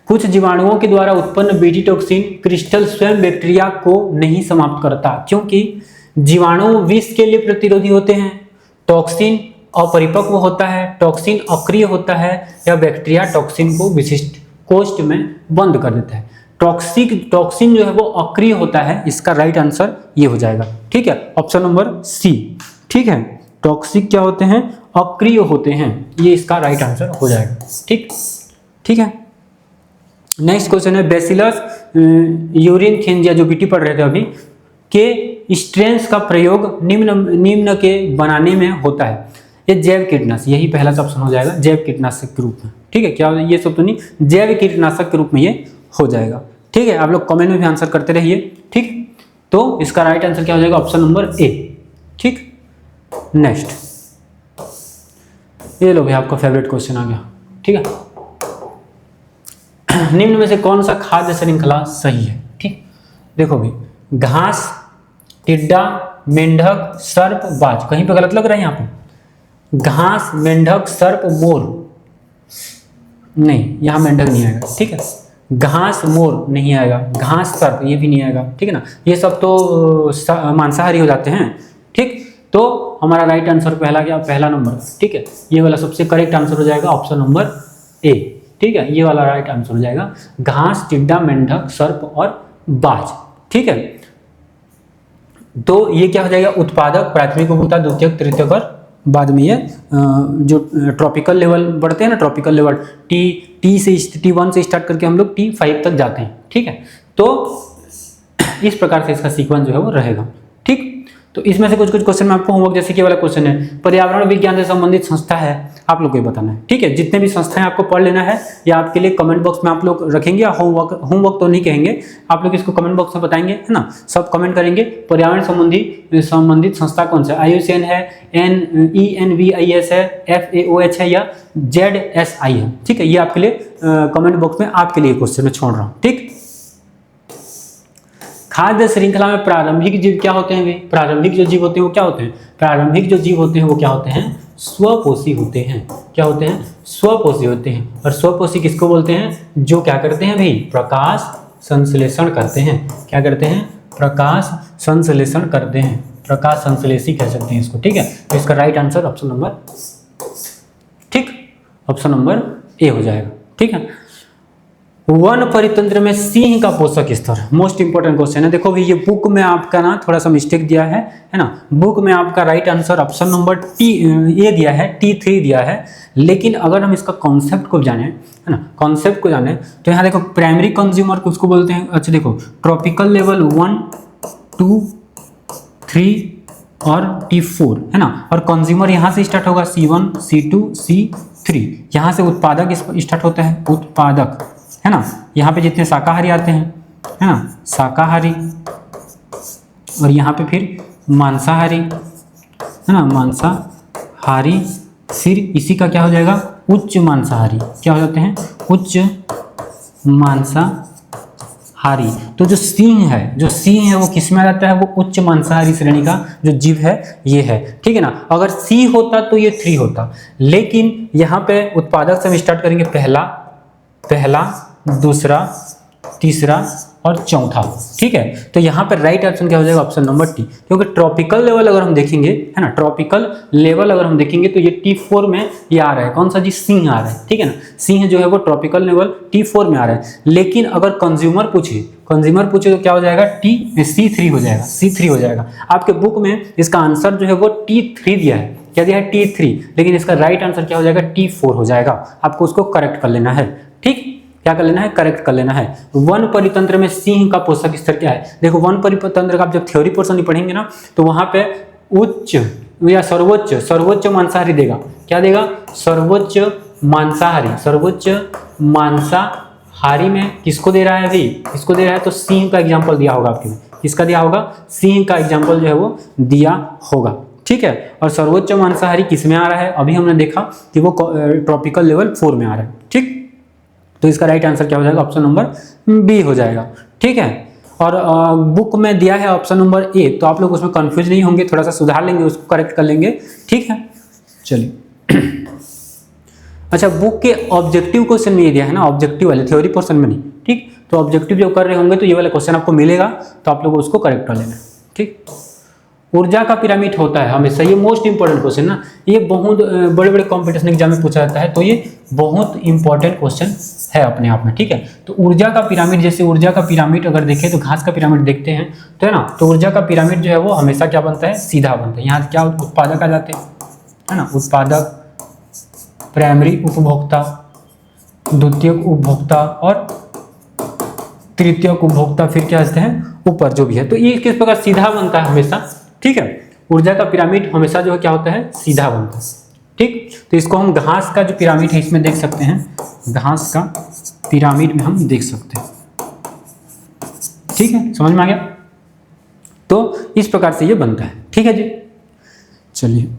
कुछ जीवाणुओं के द्वारा उत्पन्न बीटी टॉक्सिन क्रिस्टल स्वयं बैक्टीरिया को नहीं समाप्त करता, क्योंकि जीवाणु विष के लिए प्रतिरोधी होते हैं। टॉक्सिन अपरिपक्व होता है, टॉक्सिन अक्रिय होता है, या बैक्टीरिया टॉक्सिन को विशिष्ट कोष्ठ में बंद कर देता है। टॉक्सिन जो है वो अक्रिय होता है। इसका राइट आंसर ये हो जाएगा। ठीक है, ऑप्शन नंबर सी। ठीक है, टॉक्सिक क्या होते हैं? अक्रिय होते हैं। ये इसका राइट आंसर हो जाएगा। ठीक है। नेक्स्ट क्वेश्चन है, बेसिलस यूरिनथेंजिया, जो बीटी पढ़ रहे थे अभी, के स्ट्रेन्स का प्रयोग निम्न के बनाने में होता है। ये जैव कीटनाशक, यही पहला ऑप्शन हो जाएगा, जैव कीटनाशक के रूप में। ठीक है, क्या ये सब तो नहीं, जैव कीटनाशक के रूप में ये हो जाएगा। ठीक है, आप लोग कमेंट में भी आंसर करते रहिए। ठीक, तो इसका राइट आंसर क्या हो जाएगा? Option number A. ठीक, नेक्स्ट ये लो भाई, आपका फेवरेट क्वेश्चन आ गया। ठीक है, निम्न में से कौन सा खाद्य श्रृंखला सही है? ठीक, देखो भाई, घास, टिड्डा, मेंढक, सर्प, बाज। कहीं पे गलत लग रहा है यहाँ पे? घास, मेंढक, सर्प, मोर, नहीं, यहाँ मेंढक नहीं आएगा। ठीक है, घास, मोर नहीं आएगा, घास, सर्प ये भी नहीं आएगा। ठीक है ना, ये सब तो मांसाहारी हो जाते हैं। ठीक, तो हमारा राइट आंसर पहला नंबर। ठीक है, ये वाला सबसे करेक्ट आंसर हो जाएगा ऑप्शन नंबर ए। ठीक है, ये वाला राइट आंसर हो जाएगा, घास, टिड्डा, मेंढक, सर्प और बाज। ठीक है, तो ये क्या हो जाएगा? उत्पादक, प्राथमिक उपभोक्ता, द्वितीयक, तृतीयक और बाद में ये जो ट्रॉपिकल लेवल बढ़ते हैं ना, ट्रॉपिकल लेवल T1 से स्टार्ट करके हम लोग T5 तक जाते हैं। ठीक है, तो इस प्रकार से इसका सीक्वेंस जो है वो रहेगा। ठीक, तो इसमें से कुछ क्वेश्चन में आपको होमवर्क, जैसे कि वाला क्वेश्चन है, पर्यावरण विज्ञान से संबंधित संस्था है, आप लोग को बताना है। ठीक है, जितने भी संस्थाएं आपको पढ़ लेना है, या आपके लिए कमेंट बॉक्स में आप लोग रखेंगे, या होमवर्क तो नहीं कहेंगे, आप लोग इसको कमेंट बॉक्स में बताएंगे, है ना, सब कमेंट करेंगे। पर्यावरण संबंधित संस्था कौन सा? IUCN है, ENVIS है, FAOH है, या ZSI है। ठीक है, ये आपके लिए कमेंट बॉक्स में आपके लिए क्वेश्चन में छोड़ रहा हूँ। ठीक, खाद्य श्रृंखला में प्रारंभिक जीव क्या होते हैं भाई? प्रारंभिक जो जीव होते हैं वो क्या होते हैं? प्रारंभिक जो जीव होते हैं वो क्या होते हैं? स्वपोषी होते हैं। क्या होते हैं? स्वपोषी होते हैं। और स्वपोषी किसको बोलते हैं? जो क्या करते हैं भाई? प्रकाश संश्लेषण करते हैं। क्या करते हैं? प्रकाश संश्लेषण करते हैं। प्रकाश संश्लेषी कह सकते हैं इसको। ठीक है, तो इसका राइट आंसर ऑप्शन नंबर, ठीक, ऑप्शन नंबर ए हो जाएगा। ठीक है, वन परितंत्र में सिंह का पोषक स्तर, मोस्ट इंपोर्टेंट क्वेश्चन है। देखो भी ये बुक में आपका ना थोड़ा सा मिस्टेक दिया है ना, बुक में आपका right answer option number A दिया है, T3 दिया है, लेकिन अगर हम इसका कॉन्सेप्ट को जाने, है ना, कॉन्सेप्ट को जाने, तो यहाँ देखो प्राइमरी कंज्यूमर को उसको बोलते हैं। अच्छा देखो, ट्रॉपिकल लेवल 1, 2, 3 और T4, है ना, और कंज्यूमर यहाँ से स्टार्ट होगा, C1, C2, C3, यहाँ से उत्पादक स्टार्ट होता है, उत्पादक, है ना, यहाँ पे जितने शाकाहारी आते हैं, है ना, शाकाहारी, और यहाँ पे फिर मांसाहारी, है ना, मांसाहारी, फिर इसी का क्या हो जाएगा? उच्च मांसाहारी। क्या हो जाते हैं? उच्च मांसाहारी। तो जो सिंह है वो किस में आ जाता है? वो उच्च मांसाहारी श्रेणी का जो जीव है ये है। ठीक है ना, अगर सी होता तो ये 3 होता, लेकिन यहाँ पे उत्पादक से हम स्टार्ट करेंगे, पहला, दूसरा, तीसरा और चौथा, ठीक है। तो यहाँ पर राइट ऑप्शन क्या हो जाएगा, ऑप्शन नंबर टी, क्योंकि ट्रॉपिकल लेवल अगर हम देखेंगे, है ना, ट्रॉपिकल लेवल अगर हम देखेंगे तो ये T4 में ये आ रहा है, कौन सा जी, सिंह आ रहा है, ठीक है ना, सिंह जो है वो ट्रॉपिकल लेवल T4 में आ रहा है। लेकिन अगर कंज्यूमर पूछे तो क्या हो जाएगा, C3 हो जाएगा, C3 हो जाएगा। आपके बुक में इसका आंसर जो है वो T3 दिया है, क्या दिया है, T3, लेकिन इसका राइट आंसर क्या हो जाएगा, T4 हो जाएगा। आपको उसको करेक्ट कर लेना है, ठीक, क्या कर लेना है, करेक्ट कर लेना है। वन परितंत्र में सिंह का पोषक स्तर क्या है, देखो वन परितंत्र का आप जब थ्योरी पोर्शन पढ़ेंगे ना, तो वहां पे उच्च या सर्वोच्च मांसाहारी देगा, क्या देगा, सर्वोच्च मांसाहारी में किसको दे रहा है भाई, किसको दे रहा है, तो सिंह का एग्जाम्पल दिया होगा आपके में, किसका दिया होगा, सिंह का एग्जाम्पल जो है वो दिया होगा, ठीक है। और सर्वोच्च मांसाहारी किस में आ रहा है, अभी हमने देखा कि वो ट्रॉपिकल लेवल 4 में आ रहा है, ठीक। तो इसका राइट आंसर क्या हो जाएगा, ऑप्शन नंबर बी हो जाएगा, ठीक है। और बुक में दिया है ऑप्शन नंबर ए, तो आप लोग उसमें कंफ्यूज नहीं होंगे, थोड़ा सा सुधार लेंगे, उसको करेक्ट कर लेंगे, ठीक है। चलिए अच्छा, बुक के ऑब्जेक्टिव क्वेश्चन में ये दिया है ना, ऑब्जेक्टिव वाले, थ्योरी पोर्शन में नहीं, ठीक। तो ऑब्जेक्टिव जो कर रहे होंगे तो ये वाला क्वेश्चन आपको मिलेगा, तो आप लोग उसको करेक्ट कर लेना, ठीक। ऊर्जा का पिरामिड होता है हमेशा, ये मोस्ट इंपॉर्टेंट क्वेश्चन ना, ये बहुत बड़े बड़े कॉम्पिटिशन एग्जाम में पूछा जाता है, तो ये बहुत इंपॉर्टेंट क्वेश्चन है अपने आप में, ठीक है। तो ऊर्जा का पिरामिड, जैसे ऊर्जा का पिरामिड अगर देखें तो घास का पिरामिड देखते हैं, तो है ना, तो ऊर्जा का पिरामिड जो है वो हमेशा क्या बनता है, सीधा बनता है। यहाँ क्या उत्पादक आ जाते हैं, है ना, उत्पादक, प्राइमरी उपभोक्ता, द्वितीयक उपभोक्ता और तृतीयक उपभोक्ता, फिर क्या आते हैं ऊपर जो भी है, तो ये किस प्रकार सीधा बनता है हमेशा, ठीक है। ऊर्जा का पिरामिड हमेशा जो है क्या होता है, सीधा बनता है, ठीक। तो इसको हम घास का जो पिरामिड है इसमें देख सकते हैं, घास का पिरामिड में हम देख सकते हैं, ठीक है, समझ में आ गया। तो इस प्रकार से ये बनता है, ठीक है जी। चलिए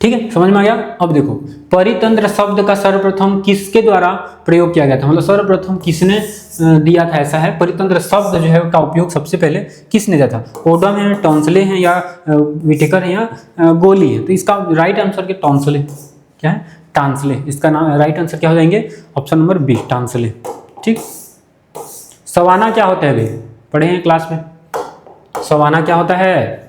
ठीक है, समझ में आ गया। अब देखो, परितंत्र शब्द का सर्वप्रथम किसके द्वारा प्रयोग किया गया था, मतलब सर्वप्रथम किसने दिया था, ऐसा है, परितंत्र शब्द जो है का उपयोग सबसे पहले किसने दिया था, ओडम है, टॉन्सले हैं, या विटेकर है, या गोली है। तो इसका राइट आंसर क्या, टॉन्सले, क्या है, टॉन्सले, इसका नाम राइट आंसर क्या हो जाएंगे, ऑप्शन नंबर बी, टॉन्सले, ठीक। सवाना क्या होता है भाई, पढ़े हैं क्लास में, सवाना क्या होता है,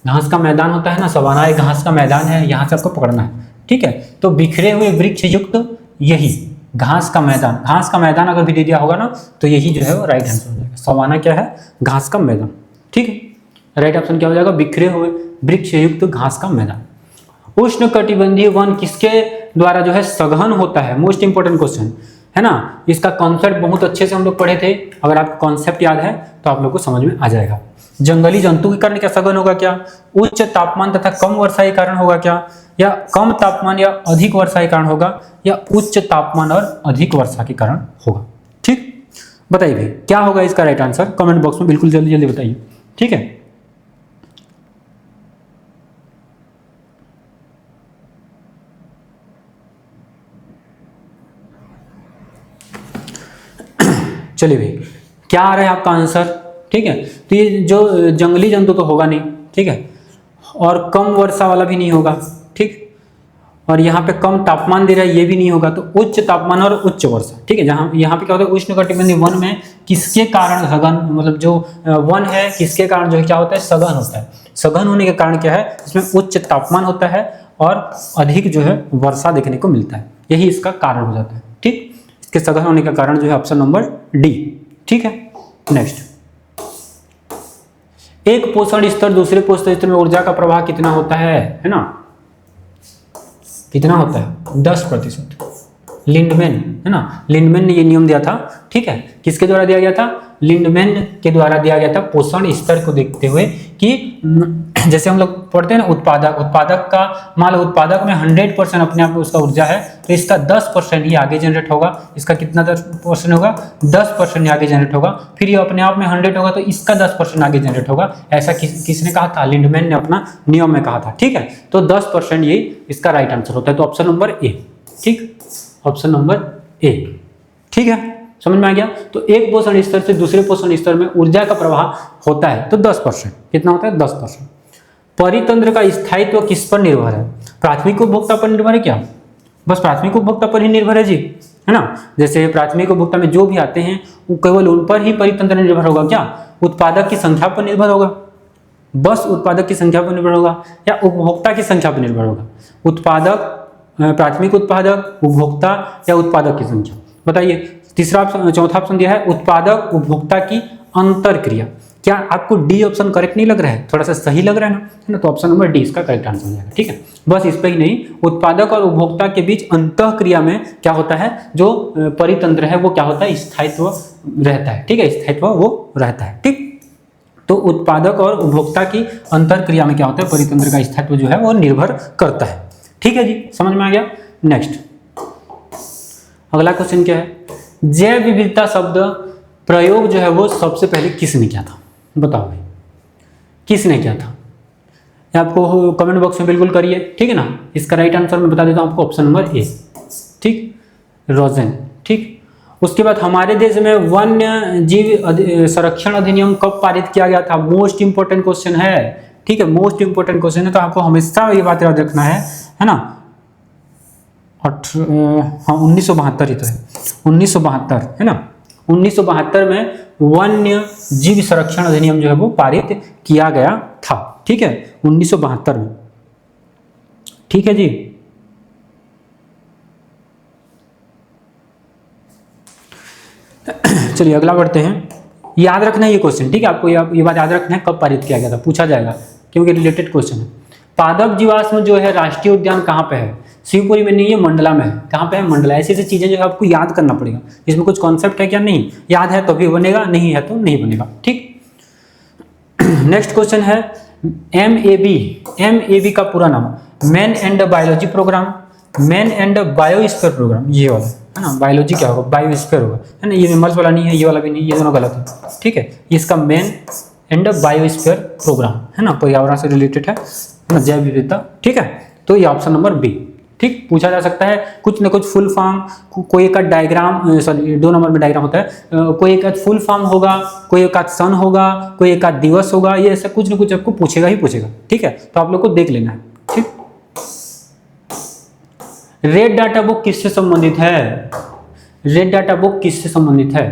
घास का मैदान होता है ना, सवाना एक घास का मैदान है, यहाँ से आपको पकड़ना है, ठीक है। तो बिखरे हुए वृक्ष युक्त यही घास का मैदान अगर भी दे दिया होगा ना, तो यही जो है वो राइट आंसर हो जाएगा। सवाना क्या है, घास का मैदान, ठीक है। राइट ऑप्शन क्या हो जाएगा, बिखरे हुए वृक्ष युक्त घास का मैदान। उष्ण कटिबंधीय वन किसके द्वारा जो है सघन होता है, मोस्ट इंपोर्टेंट क्वेश्चन है ना। इसका कॉन्सेप्ट बहुत अच्छे से हम लोग पढ़े थे, अगर आपको कॉन्सेप्ट याद है तो आप लोग को समझ में आ जाएगा। जंगली जंतु के कारण क्या सघन होगा, क्या उच्च तापमान तथा कम वर्षा के कारण होगा, क्या, या कम तापमान या अधिक वर्षा के कारण होगा, या उच्च तापमान और अधिक वर्षा के कारण होगा, ठीक। बताइए भाई क्या होगा इसका राइट आंसर, कमेंट बॉक्स में बिल्कुल जल्दी जल्दी बताइए, ठीक है। चलिए भाई क्या आ रहा है आपका आंसर, ठीक है। तो ये जो जंगली जंतु तो होगा नहीं, ठीक है, और कम वर्षा वाला भी नहीं होगा, ठीक, और यहाँ पे कम तापमान दे रहा है ये भी नहीं होगा, तो उच्च तापमान और उच्च वर्षा, ठीक है। जहाँ यहाँ पे क्या होता है, उष्णकटिबंधीय वन में किसके कारण सघन, मतलब जो वन है किसके कारण जो है क्या होता है, सघन होता है। सघन होने के कारण क्या है, इसमें उच्च तापमान होता है और अधिक जो है वर्षा देखने को मिलता है, यही इसका कारण हो जाता है, ठीक। इसके सघन होने का कारण जो है ऑप्शन नंबर डी, ठीक है। नेक्स्ट, एक पोषण स्तर दूसरे पोषण स्तर में ऊर्जा का प्रवाह कितना होता है ना, कितना होता है, 10%। लिंडमैन है ना, लिंडमैन ने ये नियम दिया था, ठीक है। किसके द्वारा दिया गया था, लिंडमैन के द्वारा दिया गया था, पोषण स्तर को देखते हुए कि जैसे हम लोग पढ़ते हैं ना, उत्पादक का मान लो उत्पादक में 100% अपने आप में उसका ऊर्जा है, तो इसका 10% ही आगे जनरेट होगा, इसका कितना 10% होगा, 10% ही आगे जनरेट होगा, फिर ये अपने आप में 100 होगा तो इसका 10% आगे जनरेट होगा। ऐसा किसने कहा था, लिंडमैन ने अपना नियम में कहा था, ठीक है। तो 10% ये इसका राइट आंसर होता है, तो ऑप्शन नंबर ए, ठीक, ऑप्शन नंबर ए, ठीक है, समझ में आ गया। तो एक पोषण स्तर से दूसरे पोषण स्तर में ऊर्जा का प्रवाह होता है तो 10%, कितना होता है, 10%। परितंत्र का स्थायित्व किस पर निर्भर है? प्राथमिक उपभोक्ता पर निर्भर है क्या? बस प्राथमिक उपभोक्ता पर ही निर्भर है जी, है ना। जैसे प्राथमिक उपभोक्ता में जो भी आते हैं वो केवल उन पर ही परितंत्र निर्भर होगा क्या? उत्पादक की संख्या पर निर्भर होगा? बस उत्पादक की संख्या पर निर्भर होगा या उपभोक्ता की संख्या पर निर्भर होगा? उत्पादक, प्राथमिक उत्पादक, उपभोक्ता या उत्पादक की संख्या? बताइए। तीसरा ऑप्शन, चौथा ऑप्शन दिया है उत्पादक उपभोक्ता की अंतर क्रिया। क्या आपको डी ऑप्शन करेक्ट नहीं लग रहा है? थोड़ा सा सही लग रहा है ना, तो ऑप्शन नंबर डी इसका करेक्ट आंसर हो जाएगा। ठीक है, बस इस पे ही नहीं, उत्पादक और उपभोक्ता के बीच अंतः क्रिया में क्या होता है, जो परितंत्र है वो क्या होता है, स्थायित्व रहता है। ठीक है, स्थायित्व वो रहता है। ठीक, तो उत्पादक और उपभोक्ता की अंतर क्रिया में क्या होता है, परितंत्र का स्थायित्व जो है वो निर्भर करता है। ठीक है जी, समझ में आ गया। नेक्स्ट अगला क्वेश्चन क्या है, जैव विविधता शब्द प्रयोग जो है वो सबसे पहले किसने किया था? बताओ भाई, किसने किया था? आपको कमेंट बॉक्स में बिल्कुल करिए। ठीक है ना, इसका राइट आंसर मैं बता देता हूँ आपको, ऑप्शन नंबर ए। ठीक, रोजेन। ठीक, उसके बाद हमारे देश में वन्य जीव संरक्षण अधिनियम कब पारित किया गया था? मोस्ट इंपोर्टेंट क्वेश्चन है। ठीक है, मोस्ट इंपोर्टेंट क्वेश्चन है, तो आपको हमेशा ये बात याद रखना है ना। 1972 ही तो है, 1972 है ना। 1972 में वन्य जीव संरक्षण अधिनियम जो है वो पारित किया गया था। ठीक है, 1972 में। ठीक है जी, चलिए अगला बढ़ते हैं। याद रखना है ये क्वेश्चन, ठीक है, आपको ये बात याद रखना है कब पारित किया गया था, पूछा जाएगा क्योंकि रिलेटेड क्वेश्चन है। पादप जीवाश्म जो है राष्ट्रीय उद्यान कहाँ पे है? शिवपुरी में नहीं है, मंडला में है। कहाँ पे है? मंडला। ऐसी ऐसी चीजें जो है आपको याद करना पड़ेगा, इसमें कुछ कॉन्सेप्ट है क्या? नहीं याद है तो भी बनेगा, नहीं है तो नहीं बनेगा। ठीक, नेक्स्ट क्वेश्चन है MAB। MAB का पूरा नाम man and biology programme, man and biosphere programme, ये वाला है ना। बायोलॉजी क्या होगा? बायोस्फीयर होगा, है ना। ये मेमल्स वाला नहीं है, ये वाला भी नहीं, ये दोनों गलत है। ठीक है, इसका मैन एंड बायोस्फीयर प्रोग्राम है ना, पर्यावरण से रिलेटेड है ना, जैव विविधता। ठीक है, तो ये ऑप्शन नंबर बी। ठीक, पूछा जा सकता है कुछ ना कुछ फुल फॉर्म, कोई एक डायग्राम, सॉरी 2 नंबर में डायग्राम होता है, कोई एक फुल फॉर्म होगा, कोई एक सन होगा, कोई एक दिवस होगा, ये ऐसा कुछ ना कुछ आपको पूछेगा ही पूछेगा। ठीक है, तो आप लोग को देख लेना है। ठीक, रेड डाटा बुक किससे संबंधित है? रेड डाटा बुक किससे संबंधित है?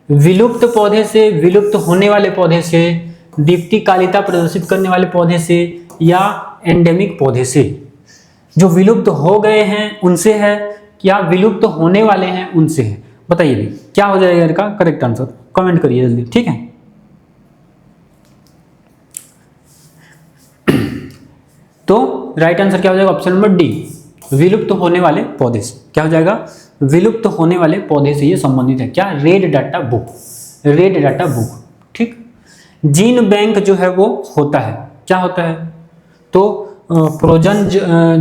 विलुप्त पौधे से, विलुप्त होने वाले पौधे से, दीप्तिकालिता प्रदर्शित करने वाले पौधे से, या एंडेमिक पौधे से? जो विलुप्त हो गए हैं उनसे है या विलुप्त होने वाले हैं उनसे है? बताइए भी क्या हो जाएगा इनका करेक्ट आंसर, कमेंट करिए जल्दी। ठीक है, तो राइट आंसर क्या हो जाएगा? ऑप्शन नंबर डी, विलुप्त होने वाले पौधे से। क्या हो जाएगा? विलुप्त होने वाले पौधे से ये संबंधित है। क्या? Red data book, red data book. ठीक, जीन बैंक जो है वो होता है, क्या होता है? तो प्रोजन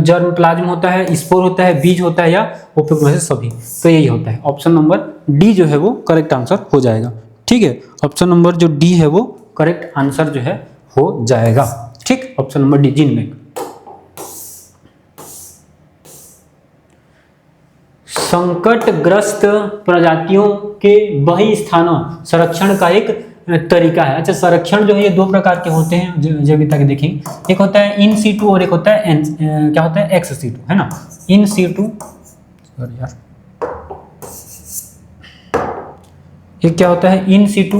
जर्म प्लाज्म होता है, स्पोर होता है, बीज होता है, या उपयुक्त में से सभी? तो यही होता है। ऑप्शन नंबर डी जो है वो करेक्ट आंसर हो जाएगा। ठीक है, ऑप्शन नंबर जो डी है वो करेक्ट आंसर जो है हो जाएगा। ठीक, option number D, gene bank. संकटग्रस्त प्रजातियों के बहिस्थान संरक्षण का एक तरीका है। अच्छा, संरक्षण जो है ये 2 प्रकार के होते हैं जैव विविधता के, देखेंगे। एक होता है इन सीटू और एक होता है क्या होता है? एक्स सीटू, है ना। इन सीटू, सॉरी यार, एक क्या होता है? इन सीटू,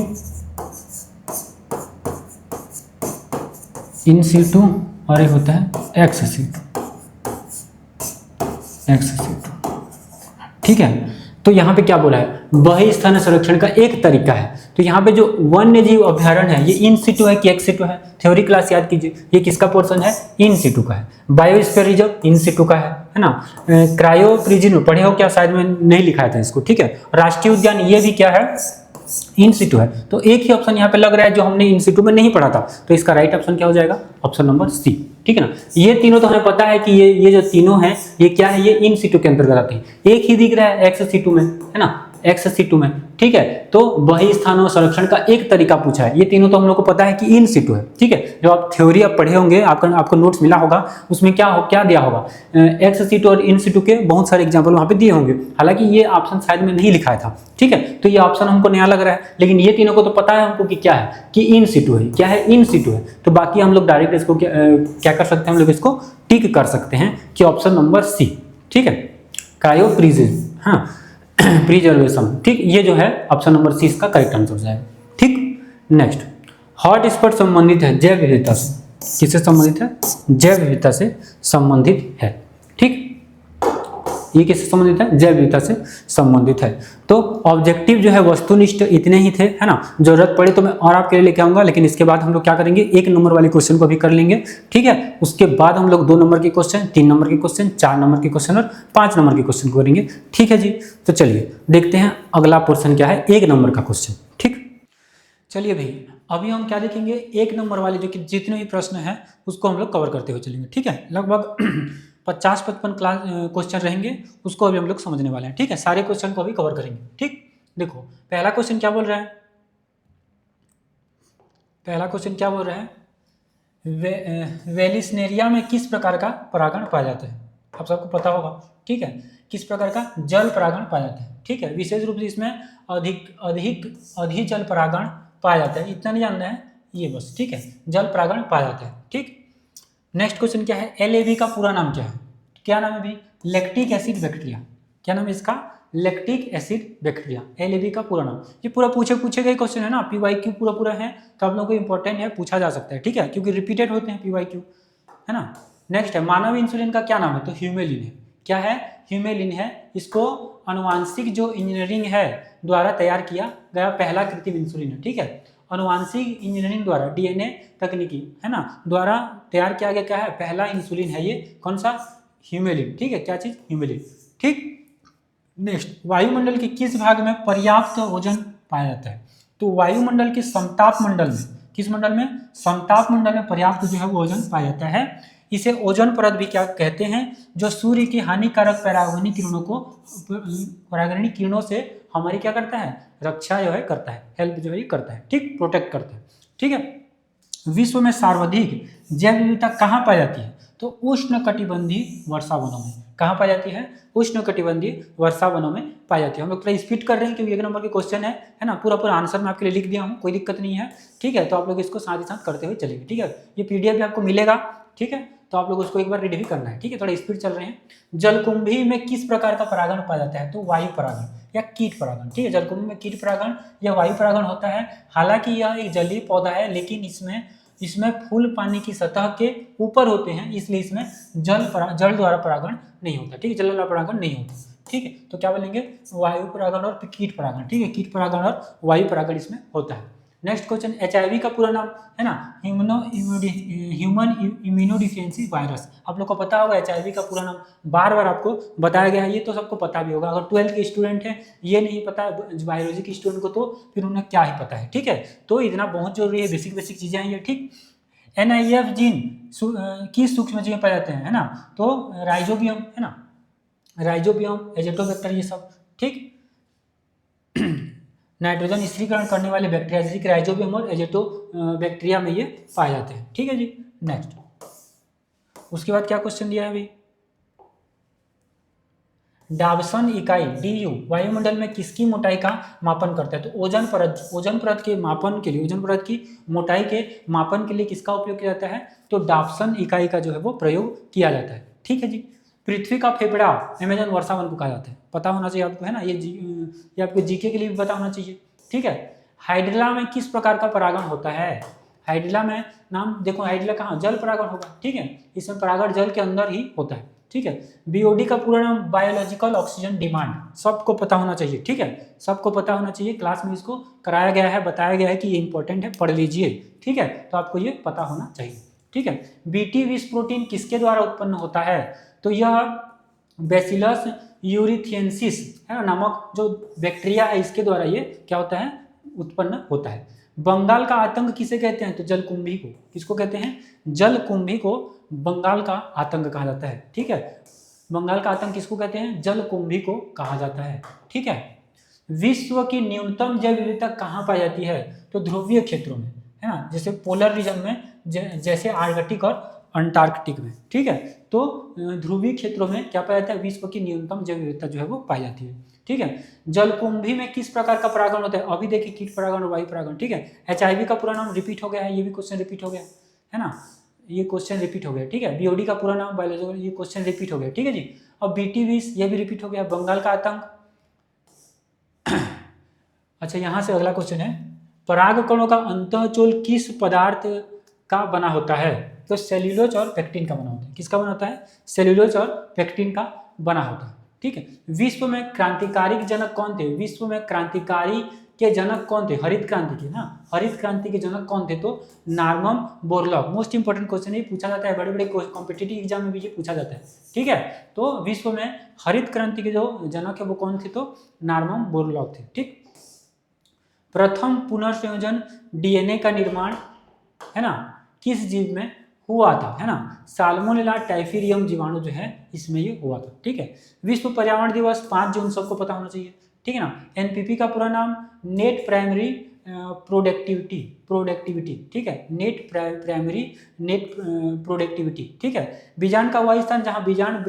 इन सीटू, और एक होता है एक्स सीटू, एक्स सीटू। ठीक है, तो यहाँ पे क्या बोला है? बहिस्थान संरक्षण का एक तरीका है। तो यहाँ पे जो वन्य जीव अभ्यारण्य है ये इन सिटू है कि एक्स सिटू है? थ्योरी क्लास याद कीजिए, ये किसका पोर्शन है? इन सिटू का है। बायोस्फीयर रिजर्व इन सिटू का है ना। क्रायो प्रिजन पढ़े हो क्या? शायद में नहीं लिखा था इसको। ठीक है, राष्ट्रीय उद्यान ये भी क्या है? इन सिटू है। तो एक ही ऑप्शन यहाँ पे लग रहा है जो हमने इन सिटू में नहीं पढ़ा था, तो इसका राइट ऑप्शन क्या हो जाएगा? Option number C. ठीक है ना, ये तीनों तो हमें पता है कि ये जो तीनों हैं ये क्या है? ये इन सिटू के अंतर्गत आते हैं। एक ही दिख रहा है एक्स सिटू में, है ना, ex-situ में, ठीक है। तो वही स्थानों संरक्षण का एक तरीका पूछा है। ये तीनों तो हम लोग को पता है कि इन सिटू है, ठीक है। जो आप थ्योरी आप पढ़े होंगे, आपको नोट्स मिला होगा, उसमें क्या दिया होगा, ex-situ और इन सिटू के बहुत सारे एग्जाम्पल वहाँ पे दिए होंगे। हालांकि ये ऑप्शन शायद में नहीं लिखा था, ठीक है। तो ये ऑप्शन हमको नया लग रहा है, लेकिन ये तीनों को तो पता है हमको कि क्या है, कि इन सिटू है। क्या है, इन सिटू है। तो बाकी हम लोग डायरेक्ट इसको क्या कर सकते हैं, हम लोग इसको टिक कर सकते हैं कि ऑप्शन नंबर सी, ठीक है, क्रायो प्रिजर्व, हाँ प्रिजर्वेशन, ठीक। ये जो है ऑप्शन नंबर सी इसका करेक्ट आंसर हो जाएगा, ठीक। नेक्स्ट, हॉटस्पॉट संबंधित है जैव विविधता से, किससे संबंधित है, जैव विविधता से संबंधित है, ठीक। ये किससे संबंधित है, जैव विविधता से संबंधित है। तो ऑब्जेक्टिव जो है वस्तुनिष्ठ इतने ही थे, है ना। जरूरत पड़े तो मैं और आपके लिए लेके आऊंगा, लेकिन इसके बाद हम लोग क्या करेंगे, 1 नंबर वाले क्वेश्चन को भी कर लेंगे, ठीक है। उसके बाद हम लोग 2 नंबर के क्वेश्चन, 3 नंबर के क्वेश्चन, 4 नंबर के क्वेश्चन और 5 नंबर के क्वेश्चन करेंगे, ठीक है जी। तो चलिए देखते हैं अगला पोर्शन क्या है, 1 नंबर का क्वेश्चन, ठीक। चलिए भाई, अभी हम क्या देखेंगे, 1 नंबर वाले जो कि जितने भी प्रश्न हैं उसको हम लोग कवर करते हुए चलेंगे, ठीक है। लगभग 50-55 क्लास क्वेश्चन रहेंगे, उसको अभी हम लोग समझने वाले हैं, ठीक है। सारे क्वेश्चन को अभी कवर करेंगे, ठीक। देखो पहला क्वेश्चन क्या बोल रहा है, पहला क्वेश्चन क्या बोल रहा है, वेलिस्नेरिया में किस प्रकार का परागण पाया जाता है, आप सबको पता होगा, ठीक है। किस प्रकार का जल परागण पाया जाता है, ठीक है। विशेष रूप से इसमें अधिक जल परागण पाया जाता है, इतना नहीं जानना है ये बस, ठीक है। जल परागण पाया जाता है, ठीक। नेक्स्ट क्वेश्चन क्या है, LAB का पूरा नाम क्या है, क्या नाम है भाई, लैक्टिक एसिड बैक्टीरिया, क्या नाम है इसका, लैक्टिक एसिड बैक्टीरिया, LAB का पूरा नाम। ये पूरा पूछे गए क्वेश्चन है ना, PYQ पूरा है, तो आप लोगों को इंपॉर्टेंट है, पूछा जा सकता है, ठीक है, क्योंकि रिपीटेड होते हैं PYQ, है ना। नेक्स्ट है, मानव इंसुलिन का क्या नाम है, तो ह्यूमेलिन है, क्या है, ह्यूमेलिन है। इसको अनुवांशिक जो इंजीनियरिंग है द्वारा तैयार किया गया पहला कृत्रिम इंसुलिन है, ठीक है। अनुवांशिक इंजीनियरिंग द्वारा, DNA तकनीकी, है ना, द्वारा तैयार किया गया क्या है, पहला इंसुलिन है ये, कौन सा, ह्यूमेलिन, ठीक है। क्या चीज, ह्यूमेलिन, ठीक। नेक्स्ट, वायुमंडल के किस भाग में पर्याप्त ओजोन पाया जाता है, तो वायुमंडल के समताप मंडल में, किस मंडल में, समताप मंडल में पर्याप्त जो है वो ओजोन पाया जाता है। इसे ओजोन परत भी क्या कहते हैं, जो सूर्य की हानिकारक परागणीय किरणों से हमारी क्या करता है, रक्षा जो है करता है, हेल्प जो है करता है, ठीक, प्रोटेक्ट करता है, ठीक है। विश्व में सर्वाधिक जैव विविधता कहाँ पाई जाती है, तो उष्णकटिबंधीय वर्षा वनों में, कहाँ पाई जाती है, उष्णकटिबंधीय वर्षा वनों में पाई जाती है। हम लोग थोड़ा स्पीड कर रहे हैं क्योंकि 1 नंबर के क्वेश्चन है ना, पूरा आंसर मैं आपके लिए लिख दिया हूँ, कोई दिक्कत नहीं है, ठीक है। तो आप लोग इसको साथ ही साथ करते हुए चलेंगे, ठीक है। ये PDF भी आपको मिलेगा, ठीक है, तो आप लोग उसको एक बार रीड भी करना है, ठीक है। थोड़ा स्पीड चल रहे हैं। जलकुंभी में किस प्रकार का परागण पाया जाता है, तो वायु परागण या कीट परागण, ठीक है। जलकुंभी में कीट परागण या वायु परागण होता है। हालांकि यह एक जलीय पौधा है, लेकिन इसमें फूल पानी की सतह के ऊपर होते हैं, इसलिए इसमें जल द्वारा परागण नहीं होता, ठीक है, जल द्वारा परागण नहीं होता, ठीक है। तो क्या बोलेंगे, वायु परागण और कीट परागण, ठीक है, कीट परागण और वायु परागण इसमें होता है। नेक्स्ट क्वेश्चन, HIV का पूरा नाम है ना, ह्यूमन इम्यूनोडिफिशियेंसी वायरस, आप लोग को पता होगा HIV का पूरा नाम, बार बार आपको बताया गया है, ये तो सबको पता भी होगा। अगर 12th के स्टूडेंट हैं, ये नहीं पता बायोलॉजी के स्टूडेंट को, तो फिर उन्हें क्या ही पता है, ठीक है। तो इतना बहुत जरूरी है, बेसिक चीजें हैं ये, ठीक। NIF जीन की सूक्ष्म जीव पाए जाते हैं, है ना, तो राइजोबियम, है ना, राइजोबियम, एजेटोबैक्टर, ये सब, ठीक। नाइट्रोजन स्थिरीकरण करने वाले बैक्टीरिया जैसे कि राइजोबियम और एजेटोबैक्टीरिया में ये पाए जाते हैं, ठीक है जी। नेक्स्ट, उसके बाद क्या क्वेश्चन दिया है अभी, डाबसन इकाई DU वायुमंडल में किसकी मोटाई का मापन करता है, तो ओजोन परत के मापन के लिए, ओजोन परत की मोटाई के मापन के लिए किसका उपयोग किया जाता है, तो डाबसन इकाई का जो है वो प्रयोग किया जाता है, ठीक है जी। पृथ्वी का फेफड़ा अमेजन वर्षा वन को कहा जाता है, पता होना चाहिए आपको, है ना, ये आपको GK के लिए भी पता होना चाहिए, ठीक है। हाइड्रिला में किस प्रकार का परागण होता है, हाइड्रिला में नाम देखो, हाइड्रिला कहाँ, जल परागण होगा, ठीक है, इसमें परागण जल के अंदर ही होता है, ठीक है। BOD का पूरा नाम बायोलॉजिकल ऑक्सीजन डिमांड, सबको पता होना चाहिए, ठीक है, सबको पता होना चाहिए, क्लास में इसको कराया गया है, बताया गया है कि ये इंपॉर्टेंट है, पढ़ लीजिए, ठीक है। तो आपको ये पता होना चाहिए, ठीक है। BT विष प्रोटीन किसके द्वारा उत्पन्न होता है, तो यह बैसिलस यूरिथियंसिस, है ना, नामक जो बैक्टीरिया है, इसके द्वारा ये क्या होता है, उत्पन्न होता है। बंगाल का आतंक किसे कहते हैं, तो जलकुंभी को, किसको कहते हैं, जलकुंभी को बंगाल का आतंक कहा जाता है, ठीक है। बंगाल का आतंक किसको कहते हैं, जलकुंभी को कहा जाता है, ठीक है। विश्व की न्यूनतम जैव विविधता कहाँ पाई जाती है? तो ध्रुवीय क्षेत्रों में, है ना, जैसे पोलर रीजन में, जैसे आर्कटिक और अंटार्कटिक में, ठीक है। तो ध्रुवीय क्षेत्रों में क्या पाया जाता है? विश्व की न्यूनतम जैव विविधता जो है वो पाई जाती है, ठीक है। जलकुंभी में किस प्रकार का परागण होता है? अभी देखिए कीट परागण और वायु परागण, ठीक है। HIV का पूरा नाम रिपीट हो गया है, ये भी क्वेश्चन रिपीट हो गया है ना, ये क्वेश्चन रिपीट हो गया, ठीक है। BOD का पूरा नाम बायोलॉजिकल, ये क्वेश्चन रिपीट हो गया, ठीक है जी। अब BT20 ये भी रिपीट हो गया, बंगाल का आतंक। अच्छा, यहाँ से अगला क्वेश्चन है, परागकणों का अंतःचोल किस पदार्थ का बना होता है? तो सेल्यूलोज और पेक्टिन का बना होता है। किसका बना होता है? सेल्यूलोज और पेक्टिन का बना होता है, ठीक है। विश्व में क्रांतिकारी जनक कौन थे? विश्व में क्रांतिकारी के जनक कौन थे? हरित क्रांति के ना, हरित क्रांति के जनक कौन थे? तो Norman Borlaug. Most important question ये पूछा जाता है, बड़े बड़े कॉम्पिटिटिव एग्जाम में भी ये पूछा जाता है, ठीक है। तो विश्व में हरित क्रांति के जो जनक है वो कौन थे? तो नॉर्मन बोरलॉग थे, ठीक। प्रथम पुनर्संयोजन DNA का निर्माण, है ना, किस जीव में हुआ था? है ना, साल्मोनेला टाइफिरियम जीवाणु जो है इसमें ये हुआ था, ठीक है। विश्व पर्यावरण दिवस 5 जून सबको पता होना चाहिए, ठीक है ना। NPP का पूरा नाम नेट प्राइमरी प्रोडक्टिविटी, ठीक है, नेट प्राइमरी नेट प्रोडक्टिविटी, ठीक है। बीजांड का वह स्थान जहाँ बीजांड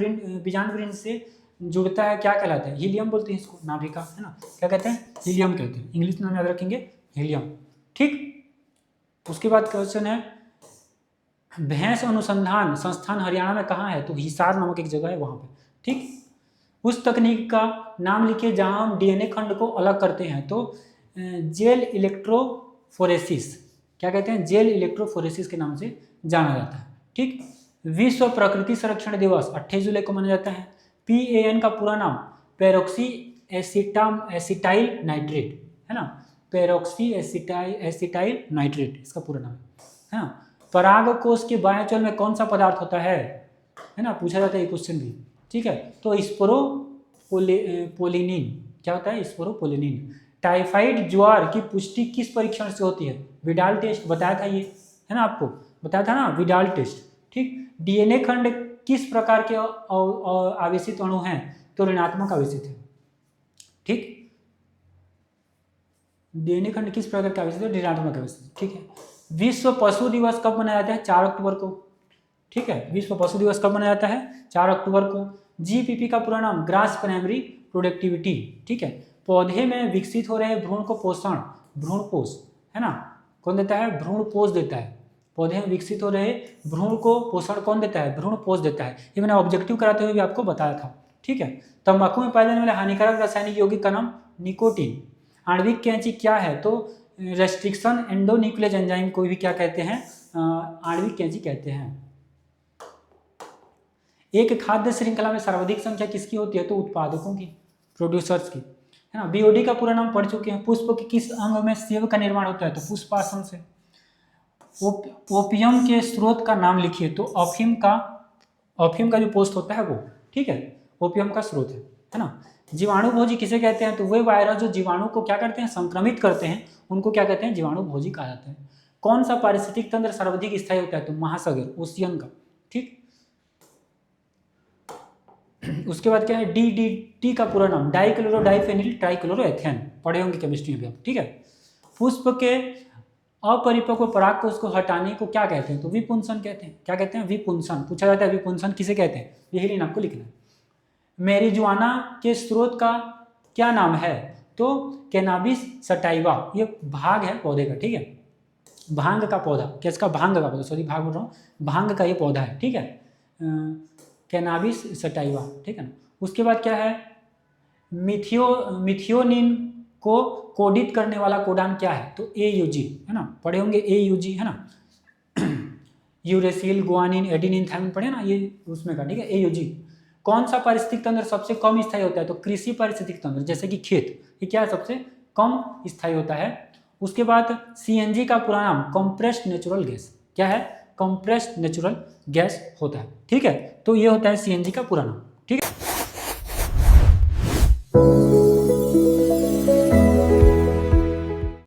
वृंद से जुड़ता है क्या कहलाता है? हीलियम बोलते हैं इसको, नाभिका, है ना, क्या कहते हैं? हीलियम कहते हैं, इंग्लिश नाम याद रखेंगे, हीलियम, ठीक। उसके बाद क्वेश्चन है, भैंस अनुसंधान संस्थान हरियाणा में कहाँ है? तो हिसार नामक एक जगह है वहाँ पे, ठीक। उस तकनीक का नाम लिखिए जहाँ हम DNA खंड को अलग करते हैं। तो जेल इलेक्ट्रोफोरेसिस, क्या कहते हैं? जेल इलेक्ट्रोफोरेसिस के नाम से जाना जाता है, ठीक। विश्व प्रकृति संरक्षण दिवस 28 जुलाई को मनाया जाता है। PAN का पूरा नाम पेरोक्सी एसिटाइल नाइट्रेट, है ना, पेरोक्सी एसिटाइल नाइट्रेट इसका पूरा नाम है ना। परागकोश के बाह्यचल में कौन सा पदार्थ होता है ना, पूछा जाता है ये क्वेश्चन भी, ठीक है। तो स्पोरोपोलिनिन, क्या होता है? स्पोरोपोलिनिन। टाइफाइड ज्वार की पुष्टि किस परीक्षण से होती है? विडाल टेस्ट, बताया था ये, है ना, आपको बताया था ना, विडाल टेस्ट, ठीक। DNA खंड किस प्रकार के आवेशित अणु हैं? तो ऋणात्मक आवेशित है, ठीक। DNA खंड किस प्रकार के आवेशित है? ऋणात्मक आवेशित, ठीक है। विश्व पशु दिवस कब मनाया जाता है? 4 अक्टूबर को, ठीक है। विश्व पशु दिवस कब मनाया जाता है? 4 अक्टूबर को। GPP का पूरा नाम ग्रास प्राइमरी प्रोडक्टिविटी, ठीक है। पौधे में विकसित हो रहे भ्रूण को पोषण, भ्रूणपोष, है ना, कौन देता है? भ्रूणपोष देता है। पौधे में विकसित हो रहे भ्रूण को पोषण कौन देता है? भ्रूणपोष देता है। ये मैंने ऑब्जेक्टिव कराते हुए भी आपको बताया था, ठीक है। तंबाकू में पाए जाने वाले हानिकारक रासायनिक यौगिक का नाम निकोटीन। आणविक कैंची क्या है? तो रेस्ट्रिक्शन एंडोन्यूक्लियस एंजाइम को भी क्या कहते हैं? आणविक कैंची कहते हैं। एक खाद्य श्रृंखला में सर्वाधिक संख्या किसकी होती है? तो उत्पादकों की, प्रोड्यूसर्स की, है ना। BOD का पूरा नाम पढ़ चुके हैं। पुष्प के किस अंग में सेव का निर्माण होता है? तो पुष्पासन से। ओपियम के स्रोत का नाम लिखिए। तो अफीम का जो पोस्ट होता है वो, ठीक है, ओपियम का स्रोत है ना। जीवाणु भोजी किसे कहते हैं? तो वे वायरस जो जीवाणु को क्या करते हैं? संक्रमित करते हैं, उनको क्या कहते हैं? जीवाणु भोजी कहा जाता है। कौन सा पारिस्थितिक तंत्र सर्वाधिक स्थायी होता है? तो महासागर, ओशियन का, ठीक। उसके बाद क्या है? DDT का पूरा नाम डाइक्लोरो डाइफेनिल ट्राइक्लोरोएथेन, पढ़े होंगे केमिस्ट्री में आप, ठीक है। पुष्प के अपरिपक्व पराग को उसको हटाने को क्या कहते हैं? तो विपुंसन कहते हैं। क्या कहते हैं? विपुंसन। पूछा जाता है विपुंसन किसे कहते हैं? यही लाइन आपको लिखना है। मैरिजुआना के स्रोत का क्या नाम है? तो कैनाबिस सटाइवा, ये भाग है पौधे का, ठीक है, भांग का पौधा, किसका? भांग का पौधा, सॉरी भाग बोल रहा हूँ, भांग का ये पौधा है, ठीक है, कैनाबिस सटाइवा, ठीक है ना। उसके बाद क्या है? मिथियोनिन को कोडित करने वाला कोडान क्या है? तो AUG, है ना, पढ़े होंगे AUG, है ना। यूरेसिल, गुआनिन, एडिनिन, थायमिन पढ़े ना, ये उसमें का, ठीक है, AUG। कौन सा पारिस्थितिक तंत्र सबसे कम स्थायी होता है? तो कृषि पारिस्थितिक तंत्र, जैसे कि खेत, ये क्या है? सबसे कम स्थायी होता है। उसके बाद CNG का पूरा नाम कंप्रेस्ड नेचुरल गैस, क्या है? कंप्रेस्ड नेचुरल गैस होता है, ठीक है। तो ये होता है CNG का पूरा नाम, ठीक है।